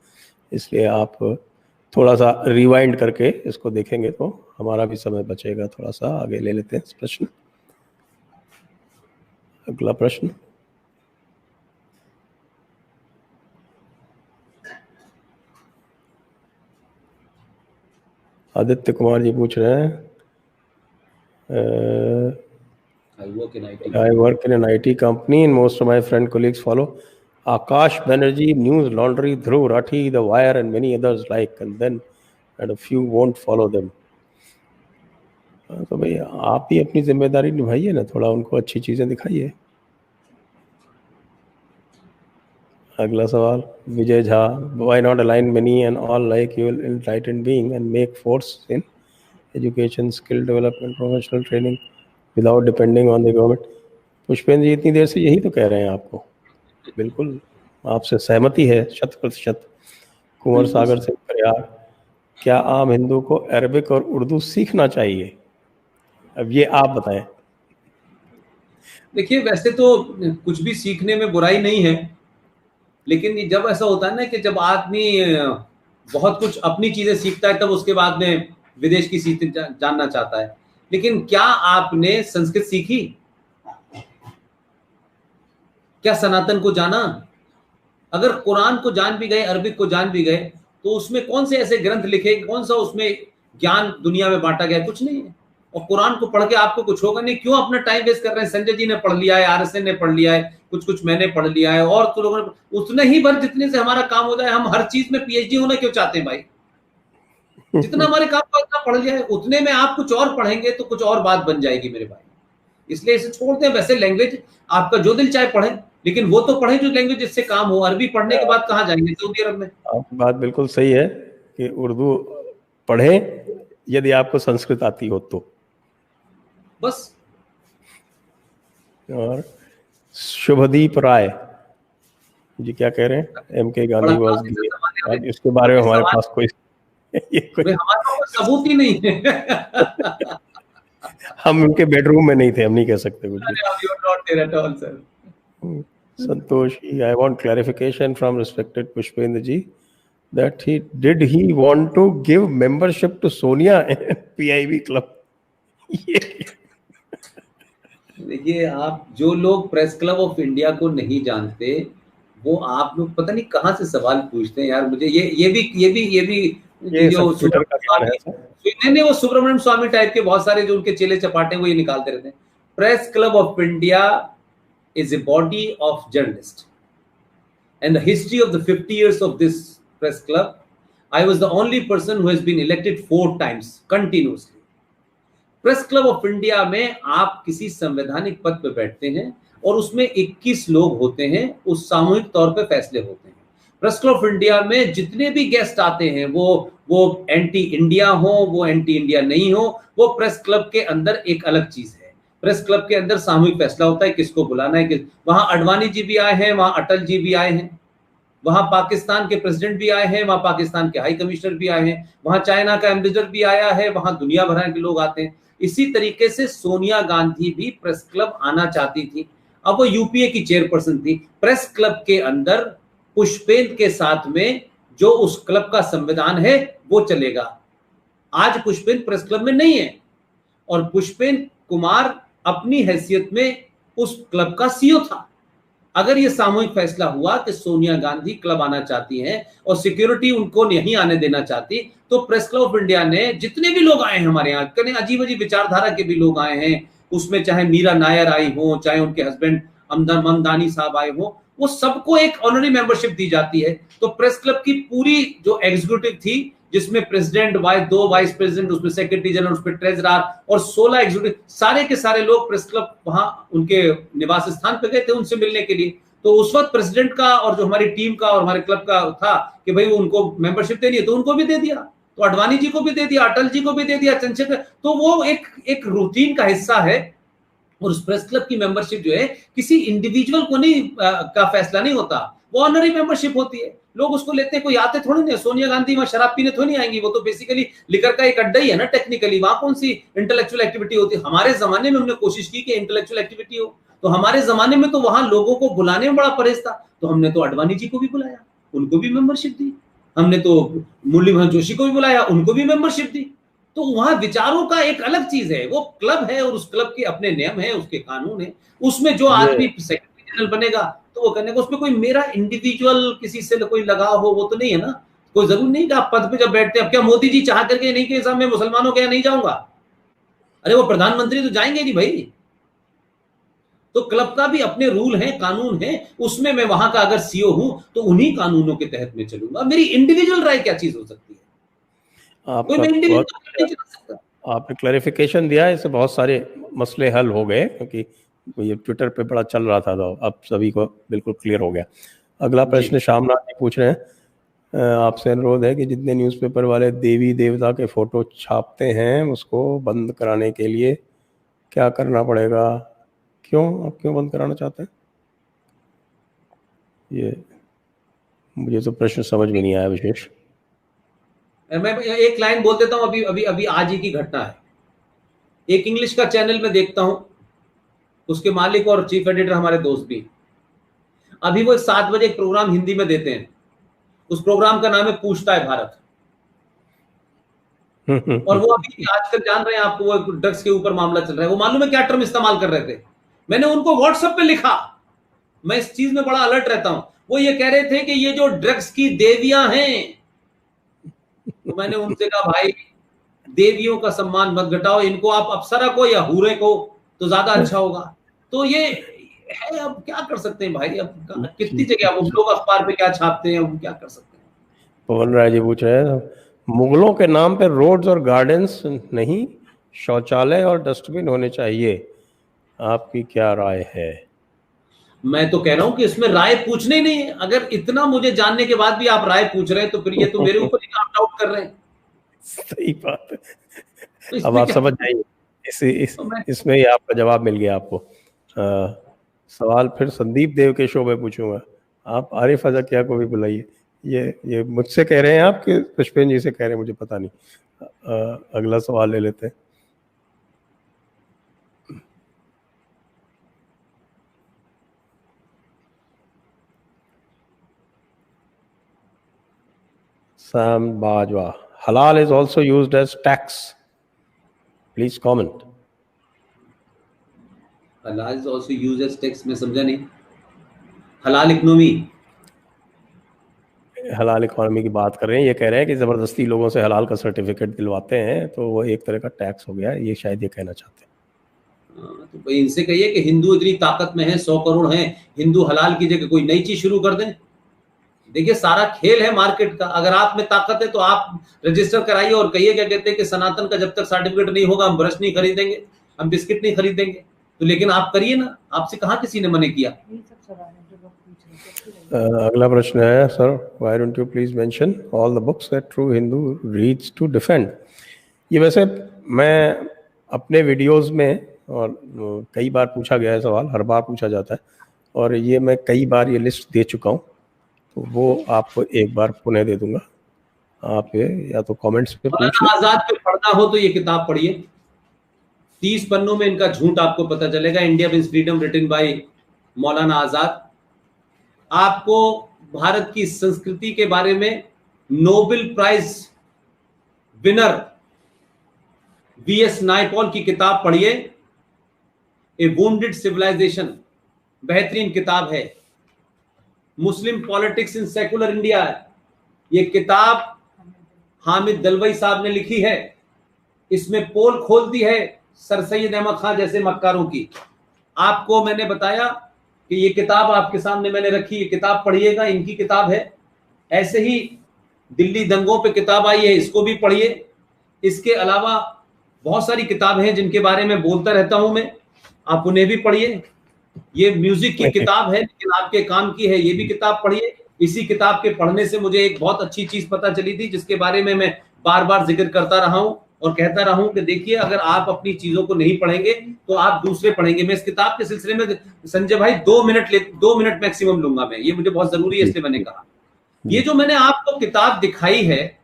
इसलिए आप थोड़ा सा रिवाइंड करके इसको देखेंगे तो हमारा भी समय बचेगा। थोड़ा सा आगे ले लेते हैं इस प्रश्न। अगला प्रश्न, आदित्य कुमार जी पूछ रहे हैं, I work in an IT company and most of my friend colleagues follow Akash Banerjee news laundry, Dhruv Rathi, The Wire and many others like, and a few won't follow them. तो भाई आप ही अपनी जिम्मेदारी निभाइए ना, थोड़ा उनको अच्छी चीजें दिखाइए। अगला सवाल विजय Jha, why not align many and all like you enlightened being and make force in education, skill development, professional training without depending on the government। Pushpendra जी इतनी देर से यही तो कह रहे हैं आपको, बिल्कुल आपसे सहमति है 100%। कुंवर सागर से यार, क्या आम हिंदू को अरबिक और उर्दू सीखना चाहिए? अब ये आप बताएं। देखिए, वैसे तो कुछ भी सीखने में बुराई नहीं है, लेकिन जब ऐसा होता है ना कि जब आदमी बहुत कुछ अपनी चीजें सीखता है, तब उसके बाद में विदेश की चीजें जानना चाहता है। लेकिन क्या आपने संस्कृत सीखी? क्या सनातन को जाना? अगर कुरान को जान भी गए, अरबिक को जान भी गए, तो उसमें कौन से ऐसे ग्रंथ लिखे, कौन सा उसमें ज्ञान दुनिया में बांटा गया? कुछ नहीं है। और कुरान को पढ़ के आपको कुछ होगा नहीं। क्यों अपना टाइम वेस्ट कर रहे हैं? संजय जी ने पढ़ लिया है, आरएसएन ने पढ़ लिया है, कुछ कुछ मैंने पढ़ लिया है, और तो लोगों ने उतने ही भर जितने से हमारा काम हो जाए। हम हर चीज में पीएचडी होना क्यों चाहते हैं भाई? जितना हमारे काम का उतना पढ़ लिया है, उतने में आप कुछ और पढ़ेंगे तो कुछ और बात बन जाएगी मेरे भाई। इसलिए इसे छोड़ते हैं। वैसे लैंग्वेज आपका जो दिल चाहे पढ़ें, लेकिन वो तो पढ़ें जो लैंग्वेज जिससे काम हो। अरबी पढ़ने के बाद कहाँ जाएंगे? सऊदी अरब में। आपकी बात बिल्कुल सही है कि उर्दू पढ़ें यदि आपको संस्कृत आती हो तो। बस। और शुभदीप राय जी क्या कह रहे हैं? एम के गांधी वाज गे। अब इसके बारे में हमारे पास कोई हमारे पास सबूत ही नहीं है। हम उनके बेडरूम में नहीं थे, हम नहीं कह सकते कुछ भी। Santoshi, I want clarification from respected Pushpendra ji that did he want to give membership to Sonia and PIB club? देखिए, आप जो लोग प्रेस क्लब ऑफ इंडिया को नहीं जानते, वो आप लोग पता नहीं कहाँ से सवाल पूछते हैं यार। मुझे ये जो सुब्रमण्यम स्वामी टाइप के बहुत सारे जो उनके चेले चपाटे हैं, वो ये निकालते रहते हैं। Press club of India is a body of journalists, and the history of the 50 years of this press club, I was the only person who has been elected 4 times continuously. Press club of India में आप किसी संवैधानिक पद पर बैठते हैं और उसमें 21 लोग होते हैं, उस सामूहिक तौर पे फैसले होते हैं। प्रेस क्लब ऑफ इंडिया में जितने भी गेस्ट आते हैं, वो एंटी इंडिया हो, वो एंटी इंडिया नहीं हो, वो प्रेस क्लब के अंदर एक अलग चीज है। प्रेस क्लब के अंदर सामूहिक फैसला होता है किसको बुलाना है। वहां अडवाणी जी भी आए हैं, वहां अटल जी भी आए हैं, वहां पाकिस्तान के प्रेसिडेंट भी आए हैं, वहां पाकिस्तान के हाई कमिश्नर भी आए हैं, वहां चाइना का एम्बेसडर भी आया है, वहां दुनिया भर के लोग आते हैं। इसी तरीके से सोनिया गांधी भी प्रेस क्लब आना चाहती थी। अब वो यूपीए की चेयरपर्सन थी। प्रेस क्लब के अंदर पुष्पेंद्र के साथ में जो उस क्लब का संविधान है वो चलेगा। आज पुष्पेंद्र प्रेस क्लब में नहीं है, और पुष्पेंद्र कुमार अपनी हैसियत में उस क्लब का सीईओ था। अगर ये सामूहिक फैसला हुआ कि सोनिया गांधी क्लब आना चाहती हैं और सिक्योरिटी उनको नहीं आने देना चाहती, तो प्रेस क्लब ऑफ इंडिया ने जितने भी लोग आए हैं हमारे यहाँ, कने अजीब अजीब विचारधारा के भी लोग आए हैं, उसमें चाहे मीरा नायर आई हो, चाहे उनके हस्बैंड ममदानी साहब आए हो, वो सबको एक ऑनरी मेंबरशिप दी जाती है। तो प्रेस क्लब की पूरी जो एग्जीक्यूटिव थी, जिसमें प्रेसिडेंट, 2 वाइस प्रेसिडेंट, उसमें सेक्रेटरी जनरल, उसमें ट्रेजरर और 16 एग्जीक्यूटिव, सारे के सारे लोग प्रेस क्लब वहां उनके निवास स्थान पे गए थे उनसे मिलने के लिए। तो उस वक्त प्रेसिडेंट का और जो हमारी टीम का और हमारे क्लब का था कि भाई उनको मेंबरशिप देनी है, तो उनको भी दे दिया, तो अडवाणी जी को भी दे दिया, अटल जी को भी दे दिया, चंद्रशेखर। तो वो एक रूटीन का हिस्सा है। और उस प्रेस क्लब की मेंबरशिप जो है किसी इंडिविजुअल को नहीं का फैसला नहीं होता, वो ऑनरी मेंबरशिप होती है। लोग उसको लेते हैं, कोई आते थोड़ी नहीं। सोनिया गांधी वहां शराब पीने थोड़ी नहीं आएंगी, वो तो बेसिकली लिकर का एक अड्डा ही है ना टेक्निकली। वहां कौन सी इंटेलेक्चुअल एक्टिविटी होती है? हमारे जमाने में हमने कोशिश की कि इंटेलेक्चुअल एक्टिविटी हो, तो हमारे जमाने में तो वहां लोगों को बुलाने में बड़ा परहेज था। तो हमने तो अडवाणी जी को भी बुलाया, उनको भी मेंबरशिप दी। हमने तो मुरली मनोहर जोशी को भी बुलाया, उनको भी मेंबरशिप दी। तो वहां विचारों का एक अलग चीज है। वो क्लब है और उस क्लब के अपने नियम है, उसके कानून है। उसमें जो आदमी सेक्रेटरी जनरल बनेगा तो वो करने का, उसमें कोई मेरा इंडिविजुअल किसी से कोई लगाव हो, वो तो नहीं है ना। कोई जरूरी नहीं कि आप पद पे जब बैठते हैं, अब क्या मोदी जी चाह करके नहीं कि साहब मैं मुसलमानों के यहाँ नहीं जाऊंगा? अरे वो प्रधानमंत्री तो जाएंगे नहीं भाई। तो क्लब का भी अपने रूल हैं, कानून हैं, उसमें मैं वहां का अगर सीईओ हूं तो उन्हीं कानूनों के तहत मैं चलूंगा। मेरी इंडिविजुअल राय क्या चीज हो सकती है? आपने क्लैरिफिकेशन दिया, इससे बहुत सारे मसले हल हो गए, क्योंकि ये ट्विटर पे बड़ा चल रहा था, तो अब सभी को बिल्कुल क्लियर हो गया। अगला प्रश्न श्यामनाथ जी पूछ रहे हैं, आपसे अनुरोध है कि जितने न्यूज़पेपर वाले देवी देवता के फोटो छापते हैं उसको बंद कराने के लिए क्या करना पड़ेगा? क्यों, आप क्यों बंद कराना चाहते हैं? ये मुझे तो प्रश्न समझ में नहीं आया विशेष। मैं एक लाइन बोल देता हूं। अभी अभी अभी आज ही की घटना है। एक इंग्लिश का चैनल में देखता हूं, उसके मालिक और चीफ एडिटर हमारे दोस्त भी। अभी वो 7 बजे एक प्रोग्राम हिंदी में देते हैं, उस प्रोग्राम का नाम है पूछता है भारत। और वो अभी आजकल जान रहे हैं आपको, वो ड्रग्स के ऊपर मामला चल रहा है, वो मालूम है क्या टर्म इस्तेमाल कर रहे थे? मैंने उनको व्हाट्सएप पे लिखा, मैं इस चीज में बड़ा अलर्ट रहता हूं। वो ये कह रहे थे कि ये जो ड्रग्स की देवियां हैं, तो मैंने उनसे कहा भाई देवियों का सम्मान मत घटाओ, इनको आप अप्सरा को या हूरे को तो ज्यादा अच्छा होगा। तो ये है, अब क्या कर सकते हैं भाई, अब कितनी जगह अब लोग अखबार पे क्या छापते हैं, हम क्या कर सकते हैं। पवन राय जी पूछ रहे हैं, मुगलों के नाम पे रोड्स और गार्डन्स नहीं, शौचालय और डस्टबिन होने चाहिए, आपकी क्या राय है? मैं तो कह रहा हूं कि इसमें राय पूछने ही नहीं है। अगर इतना मुझे जानने के बाद भी आप राय पूछ रहे हैं तो फिर ये तो मेरे ऊपर ही काउंट आउट कर रहे हैं। सही बात है। तो अब आप समझ जाइए, इसमें ही आपका जवाब मिल गया आपको। सवाल फिर संदीप देव के शो में पूछूंगा, आप आरिफ अजकिया को भी बुलाइए। ये मुझसे कह रहे हैं आप कि पुष्पेन जी से कह रहे हैं, मुझे पता नहीं। अगला सवाल ले लेते हैं। Sam Bajwa, halal is also used as tax. Please comment. halal is also used as tax, मैं समझा नहीं। हलाल इकोनॉमी, हलाल इकोनॉमी की बात कर रहे हैं, ये कह रहे हैं कि जबरदस्ती लोगों से हलाल का सर्टिफिकेट दिलवाते हैं, तो वो एक तरह का टैक्स हो गया, ये शायद ये कहना चाहते हैं। तो भाई इनसे कहिए कि हिंदू इतनी ताकत में है, 100 करोड़ हैं, हिंदू हलाल की जगह कोई नई चीज शुरू कर दें। देखिए सारा खेल है मार्केट का, अगर आप में ताकत है तो आप रजिस्टर कराइए और कहिए, क्या कहते हैं कि सनातन का जब तक सर्टिफिकेट नहीं होगा हम ब्रश नहीं खरीदेंगे, हम बिस्किट नहीं खरीदेंगे। तो लेकिन आप करिए ना, आपसे कहाँ किसी ने मना किया। अगला प्रश्न है, sir why don't you please mention all the books that true Hindu reads to defend. ये वैसे मैं अपने वीडियोस में, और कई बार पूछा गया है सवाल, हर बार पूछा जाता है, और ये मैं कई बार ये लिस्ट दे चुका हूँ, तो वो आपको एक बार पुनः दे दूंगा। आप या तो कमेंट्स पे पूछिए। आजाद पे पढ़ना हो तो ये किताब पढ़िए, 30 पन्नों में इनका झूठ आपको पता चलेगा। India wins freedom, written by Maulana Azad. आपको भारत की संस्कृति के बारे में Nobel prize winner V S Naipaul की किताब पढ़िए, ए वुंडेड सिविलाइजेशन, बेहतरीन किताब है। Muslim politics in secular India, ये किताब हामिद दलवाई साहब ने लिखी है। इसमें पोल खोलती है सर सैयद अहमद खान जैसे मक्कारों की। आपको मैंने बताया कि ये किताब आपके सामने मैंने रखी, ये किताब पढ़िएगा, इनकी किताब है। ऐसे ही दिल्ली दंगों पे किताब आई है, इसको भी पढ़िए। इसके अलावा बहुत सारी किताबें हैं जिनके बारे में बोलता रहता हूं मैं, आप उन्हें भी पढ़िए। ये म्यूजिक की किताब है लेकिन आपके काम की है, ये भी किताब पढ़िए। इसी किताब के पढ़ने से मुझे एक बहुत अच्छी चीज पता चली थी, जिसके बारे में मैं बार बार जिक्र करता रहा हूं और कहता रहा हूं कि देखिए अगर आप अपनी चीजों को नहीं पढ़ेंगे तो आप दूसरे पढ़ेंगे। मैं इस किताब के सिलसिले में संजय भाई 2 मिनट मैक्सिमम लूंगा मैं, ये मुझे बहुत जरूरी है इसलिए मैंने कहा। ये जो मैंने आपको किताब दिखाई है,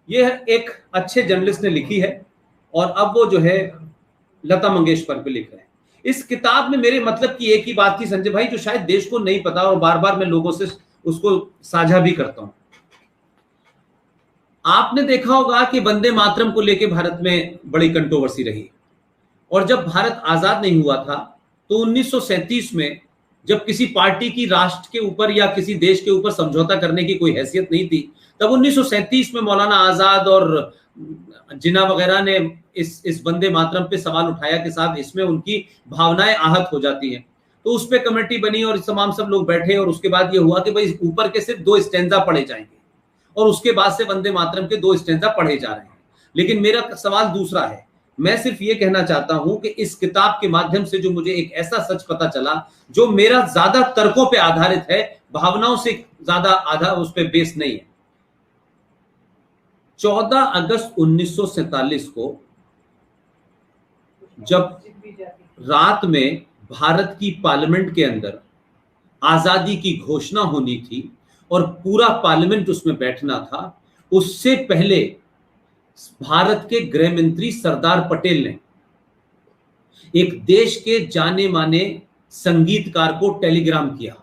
ये एक अच्छे जर्नलिस्ट ने लिखी है और अब वो जो है लता मंगेशकर पे लिख रहे हैं। इस किताब में मेरे मतलब की एक ही बात थी संजय भाई, जो शायद देश को नहीं पता और बार बार मैं लोगों से उसको साझा भी करता हूं। आपने देखा होगा कि वंदे मातरम को लेकर भारत में बड़ी कंट्रोवर्सी रही, और जब भारत आजाद नहीं हुआ था तो 1937 में जब किसी पार्टी की राष्ट्र के ऊपर या किसी देश के ऊपर समझौता करने की कोई हैसियत नहीं थी, तब 1937 में मौलाना आजाद और जिन्ना वगैरह ने इस वंदे मातरम पे सवाल उठाया कि साहब इसमें उनकी भावनाएं आहत हो जाती हैं। तो उस पे कमेटी बनी और तमाम सब लोग बैठे और उसके बाद ये हुआ कि भाई ऊपर के सिर्फ 2 स्टैंजा पढ़े जाएंगे और उसके बाद से वंदे मातरम के 2 स्टैंजा पढ़े जा रहे हैं। लेकिन मेरा सवाल दूसरा है, मैं सिर्फ ये कहना चाहता हूं कि इस किताब के माध्यम से जो मुझे एक ऐसा सच पता चला जो मेरा ज्यादा तर्कों पे आधारित है, भावनाओं से ज्यादा आधार उस पे बेस नहीं है। 14 अगस्त 1947 को जब रात में भारत की पार्लियामेंट के अंदर आजादी की घोषणा होनी थी और पूरा पार्लियामेंट उसमें बैठना था, उससे पहले भारत के गृह मंत्री सरदार पटेल ने एक देश के जाने माने संगीतकार को टेलीग्राम किया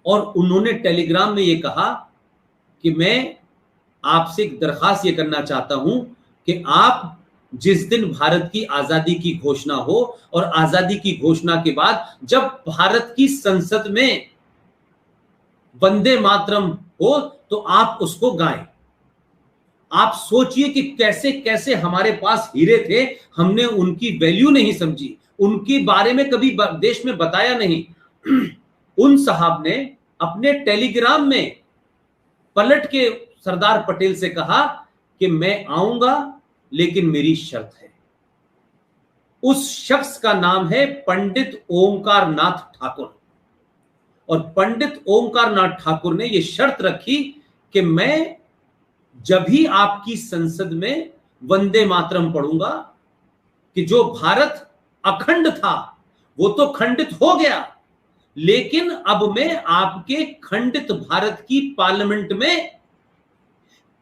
और उन्होंने टेलीग्राम में यह कहा कि मैं आपसे एक दरखास्त ये करना चाहता हूं कि आप जिस दिन भारत की आजादी की घोषणा हो और आजादी की घोषणा के बाद जब भारत की संसद में वंदे मातरम हो तो आप उसको गाएं। आप सोचिए कि कैसे कैसे हमारे पास हीरे थे, हमने उनकी वैल्यू नहीं समझी, उनके बारे में कभी देश में बताया नहीं। उन साहब ने अपने टेलीग्राम में पलट के सरदार पटेल से कहा कि मैं आऊंगा लेकिन मेरी शर्त है। उस शख्स का नाम है पंडित ओमकार नाथ ठाकुर और पंडित ओमकार नाथ ठाकुर ने यह शर्त रखी कि मैं जब भी आपकी संसद में वंदे मातरम पढ़ूंगा कि जो भारत अखंड था वो तो खंडित हो गया, लेकिन अब मैं आपके खंडित भारत की पार्लियामेंट में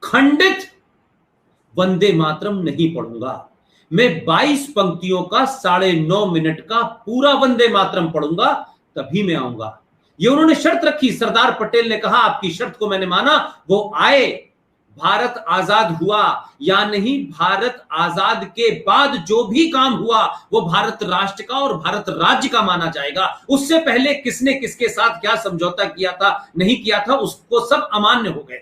खंडित वंदे मातरम नहीं पढ़ूंगा। मैं 22 पंक्तियों का 9.5 मिनट का पूरा वंदे मातरम पढ़ूंगा, तभी मैं आऊंगा। ये उन्होंने शर्त रखी। सरदार पटेल ने कहा आपकी शर्त को मैंने माना, वो आए। भारत आजाद हुआ या नहीं, भारत आजाद के बाद जो भी काम हुआ वो भारत राष्ट्र का और भारत राज्य का माना जाएगा। उससे पहले किसने किसके साथ क्या समझौता किया था नहीं किया था, उसको सब अमान्य हो गए।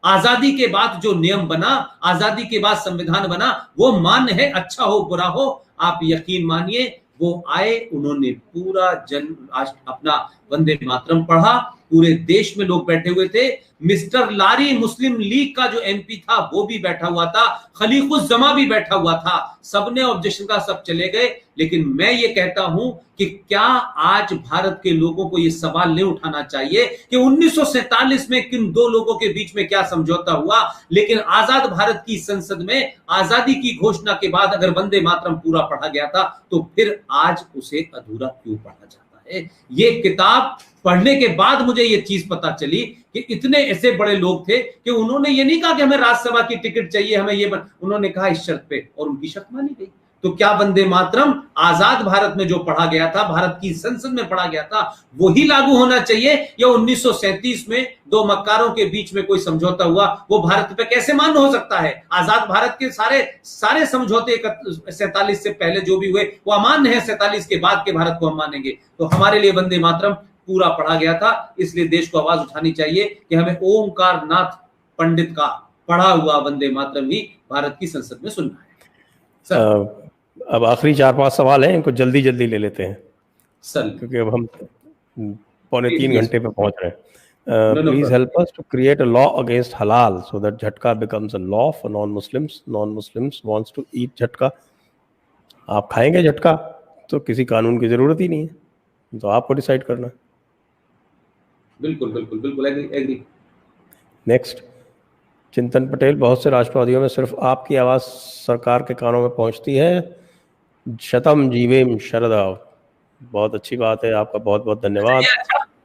आजादी के बाद जो नियम बना, आजादी के बाद संविधान बना, वो मान्य है, अच्छा हो बुरा हो। आप यकीन मानिए वो आए, उन्होंने पूरा अपना वंदे मातरम पढ़ा। पूरे देश में लोग बैठे हुए थे। मिस्टर लारी मुस्लिम लीग का जो एमपी था वो भी बैठा हुआ था, खलीकुज्जमा भी बैठा हुआ था। सबने ऑब्जेक्शन का सब चले गए। लेकिन मैं ये कहता हूं कि क्या आज भारत के लोगों को ये सवाल नहीं उठाना चाहिए कि 1947 में किन दो लोगों के बीच में क्या समझौता हुआ, लेकिन आजाद भारत की संसद में आजादी की घोषणा के बाद अगर वंदे मातरम पूरा पढ़ा गया था तो फिर आज उसे अधूरा क्यों पढ़ा जाता है। ये किताब पढ़ने के बाद मुझे ये चीज पता चली कि इतने ऐसे बड़े लोग थे कि उन्होंने ये नहीं कहा कि हमें राज्यसभा की टिकट चाहिए, हमें ये उन्होंने कहा इस शर्त पे, और उनकी शर्त मानी गई। तो क्या वंदे मातरम आजाद भारत में जो पढ़ा गया था, भारत की संसद में पढ़ा गया था, वही लागू होना चाहिए, या 1937 में दो मक्कारों के बीच में कोई समझौता हुआ वो भारत पे कैसे मान्य हो सकता है? आजाद भारत के सारे समझौते 47 से पहले जो भी हुए वो अमान्य है, 47 के बाद के भारत को हम मानेंगे। तो हमारे लिए वंदे मातरम पूरा पढ़ा गया था, इसलिए देश को आवाज उठानी चाहिए कि हमें ओमकार नाथ पंडित का पढ़ा हुआ वंदे मातरम ही भारत की संसद में सुनना है। सर अब आखिरी 4-5 सवाल हैं, इनको जल्दी जल्दी ले लेते हैं सर, क्योंकि अब हम 2.25 घंटे पे पहुंच रहे हैं। Please help us to create a law against halal so that jhatka becomes a law for non-Muslims wants to eat jhatka. आप खाएंगे झटका तो किसी कानून की जरूरत ही नहीं है, तो आपको डिसाइड करना है। बिल्कुल बिल्कुल बिल्कुल एग्री। नेक्स्ट, चिंतन पटेल, बहुत से राष्ट्रवादियों में सिर्फ आपकी आवाज सरकार के कानों में पहुंचती है। शतम जीवेम शरदा। बहुत अच्छी बात है, आपका बहुत बहुत धन्यवाद।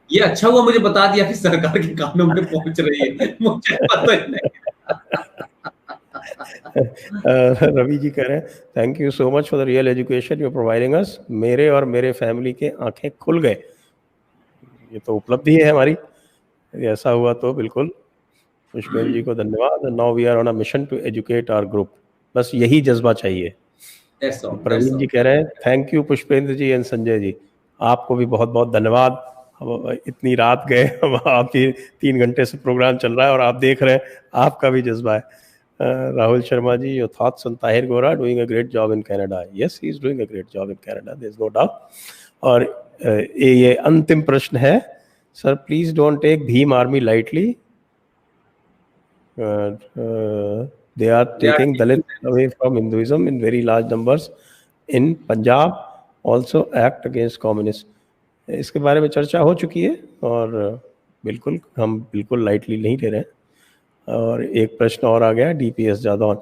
ये अच्छा हुआ मुझे बता दिया कि सरकार के कानों में पहुंच रही है, मुझे पता ही नहीं। रवि जी कह रहे हैं thank you so much for the real education you are providing us. मेरे और मेरे फैमिली के आंखें खुल गए। ये तो उपलब्धि है हमारी, ऐसा हुआ तो बिल्कुल। पुष्पेंद्र जी को धन्यवाद। Now we are on a mission to educate our group. बस यही जज्बा चाहिए। प्रवीण जी कह रहे हैं thank you Pushpendra ji and Sanjay ji. आपको भी बहुत बहुत धन्यवाद। अब इतनी रात गए, अब आप 3 घंटे से प्रोग्राम चल रहा है और आप देख रहे हैं, आपका भी जज्बा है। Rahul Sharma ji, your thoughts on Tahir Gora doing a great job in Canada. Yes, he is doing a great job in Canada, there is no doubt. और ये अंतिम प्रश्न है, sir please don't take Bhim army lightly. They are taking Dalits away from Hinduism in very large numbers in Punjab, also act against communists। इसके बारे में चर्चा हो चुकी है और बिल्कुल हम बिल्कुल लाइटली नहीं ले रहे हैं। और एक प्रश्न और आ गया, डीपीएस जादौन,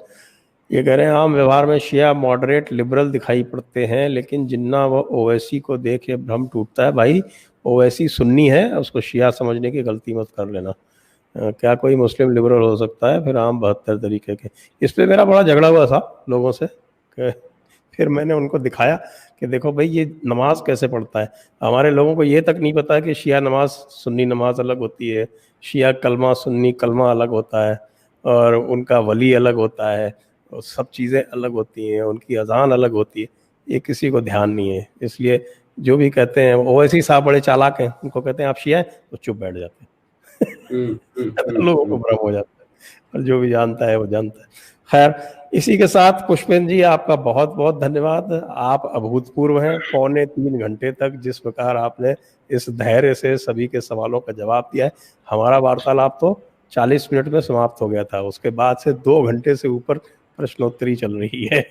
ये कह रहे हैं आम व्यवहार में शिया मॉडरेट लिबरल दिखाई पड़ते हैं, लेकिन जिन्ना वो ओवैसी को देख भ्रम टूटता है। भाई ओवैसी सुन्नी है, उसको शिया समझने की गलती मत कर लेना। क्या कोई मुस्लिम लिबरल हो सकता है, फिर आम 72 तरीके के। इस पे मेरा बड़ा झगड़ा हुआ था लोगों से, फिर मैंने उनको दिखाया कि देखो भाई ये नमाज कैसे पढ़ता है। हमारे लोगों को ये तक नहीं पता कि शिया नमाज सुन्नी नमाज अलग होती है, शिया कलमा सुन्नी कलमा अलग होता है, और उनका वली अलग होता है, और सब चीज़ें अलग होती हैं, उनकी अजान अलग होती है। ये किसी को ध्यान नहीं है। इसलिए जो भी कहते हैं, ओवैसी साहब बड़े चालाक हैं, उनको कहते हैं आप शिया हैं तो चुप बैठ जाते हैं। लोगों को भ्रम हो जाता है, और जो भी जानता है वो जानता है। खैर, इसी के साथ पुष्पेंद्र जी आपका बहुत बहुत धन्यवाद। आप अभूतपूर्व हैं। 2.25 घंटे तक जिस प्रकार आपने इस धैर्य से सभी के सवालों का जवाब दिया है। हमारा वार्तालाप तो 40 मिनट में समाप्त हो गया था, उसके बाद से 2 घंटे से ऊपर प्रश्नोत्तरी चल रही है।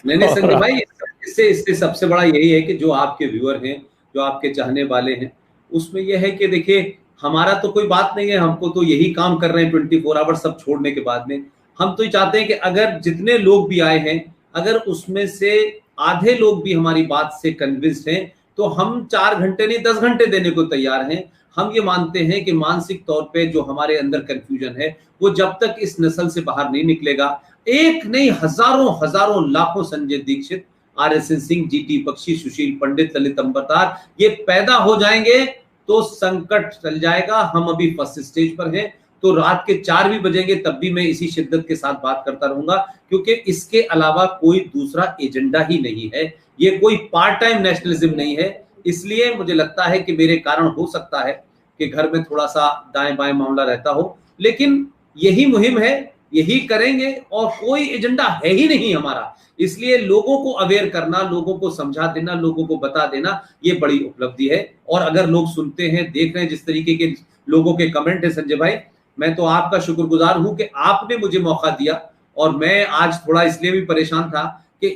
नहीं संजय भाई, इससे इससे सबसे बड़ा यही है कि जो आपके व्यूअर हैं, जो आपके चाहने वाले हैं, उसमें यह है कि देखिए हमारा तो कोई बात नहीं है, हमको तो यही काम कर रहे हैं 24 आवर सब छोड़ने के बाद में। हम तो ये चाहते हैं कि अगर जितने लोग भी आए हैं, अगर उसमें से आधे लोग भी हमारी बात से कन्विंस्ड हैं, तो हम 4 घंटे नहीं 10 घंटे देने को तैयार हैं। हम ये मानते हैं कि मानसिक तौर पे जो हमारे अंदर कंफ्यूजन है, वो जब तक इस नस्ल से बाहर नहीं निकलेगा, एक नहीं हजारों हजारों लाखों संजय दीक्षित, RSN सिंह, GT बख्शी, सुशील पंडित, ललित अंबरदार ये पैदा हो जाएंगे तो संकट चल जाएगा। हम अभी फर्स्ट स्टेज पर हैं, तो रात के 4 भी बजेंगे तब भी मैं इसी शिद्दत के साथ बात करता रहूंगा, क्योंकि इसके अलावा कोई दूसरा एजेंडा ही नहीं है। ये कोई पार्ट टाइम नेशनलिज्म नहीं है। इसलिए मुझे लगता है कि मेरे कारण हो सकता है कि घर में थोड़ा सा दाएं बाएं मामला रहता हो, लेकिन यही मुहिम है, यही करेंगे, और कोई एजेंडा है ही नहीं हमारा। इसलिए लोगों को अवेयर करना, लोगों को समझा देना, लोगों को बता देना, ये बड़ी उपलब्धि है। और अगर लोग सुनते हैं, देख रहे हैं, जिस तरीके के लोगों के कमेंट है संजय भाई, मैं तो आपका शुक्रगुजार हूं कि आपने मुझे मौका दिया। और मैं आज थोड़ा इसलिए भी परेशान था कि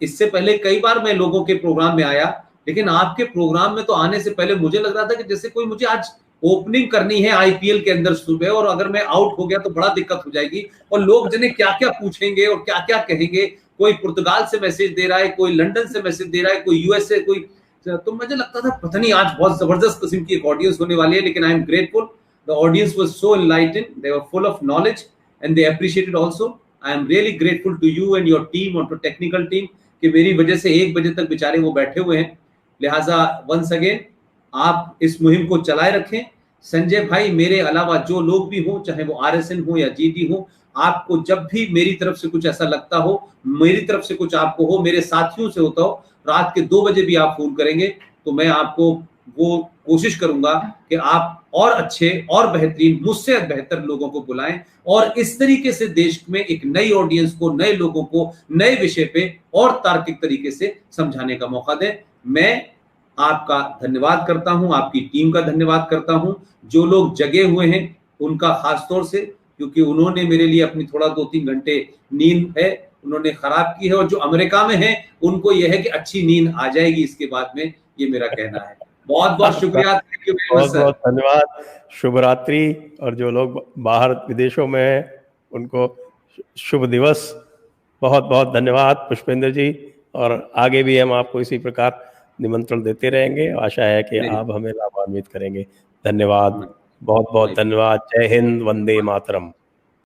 इससे पहले कई बार मैं लोगों के प्रोग्राम में आया, लेकिन आपके प्रोग्राम में तो आने से पहले मुझे लग रहा था कि जैसे कोई मुझे आज ओपनिंग करनी है IPL के अंदर सुबह, और अगर मैं आउट हो गया तो बड़ा दिक्कत हो जाएगी, और लोग जने क्या क्या पूछेंगे और क्या क्या कहेंगे। कोई पुर्तगाल से मैसेज दे रहा है, कोई लंदन से मैसेज दे रहा है, कोई US से, कोई, तो मुझे लगता था पता नहीं आज बहुत जबरदस्त किस्म की एक ऑडियंस होने वाली है। लेकिन I am grateful, the audience was so enlightened, they were full of knowledge and they appreciated also. I am really grateful to you and your team और टू टेक्निकल टीम कि मेरी वजह से 1 बजे तक बेचारे वो बैठे हुए हैं। लिहाजा वंस अगेन आप इस मुहिम को चलाए रखें। संजय भाई, मेरे अलावा जो लोग भी हों, चाहे वो RSN हो या GT हो, आपको जब भी मेरी तरफ से कुछ ऐसा लगता हो, मेरी तरफ से कुछ आपको हो, मेरे साथियों से होता हो, रात के 2 बजे भी आप फोन करेंगे तो मैं आपको वो कोशिश करूंगा कि आप और अच्छे और बेहतरीन, मुझसे बेहतर लोगों को बुलाएं, और इस तरीके से देश में एक नई ऑडियंस को, नए लोगों को नए विषय पे और तार्किक तरीके से समझाने का मौका दें। मैं आपका धन्यवाद करता हूं, आपकी टीम का धन्यवाद करता हूं। जो लोग जगे हुए हैं उनका खास तौर से, क्योंकि उन्होंने मेरे लिए अपनी थोड़ा 2-3 घंटे नींद है उन्होंने खराब की है, और जो अमेरिका में है उनको यह है कि अच्छी नींद आ जाएगी इसके बाद में, ये मेरा कहना है। बहुत बहुत शुक्रिया, बहुत बहुत धन्यवाद, शुभ रात्रि। और जो लोग बाहर विदेशों में हैं उनको शुभ दिवस। बहुत बहुत धन्यवाद पुष्पेंद्र जी, और आगे भी हम आपको इसी प्रकार निमंत्रण देते रहेंगे। आशा है कि आप हमें लाभान्वित करेंगे। धन्यवाद, बहुत बहुत धन्यवाद। जय हिंद, वंदे मातरम।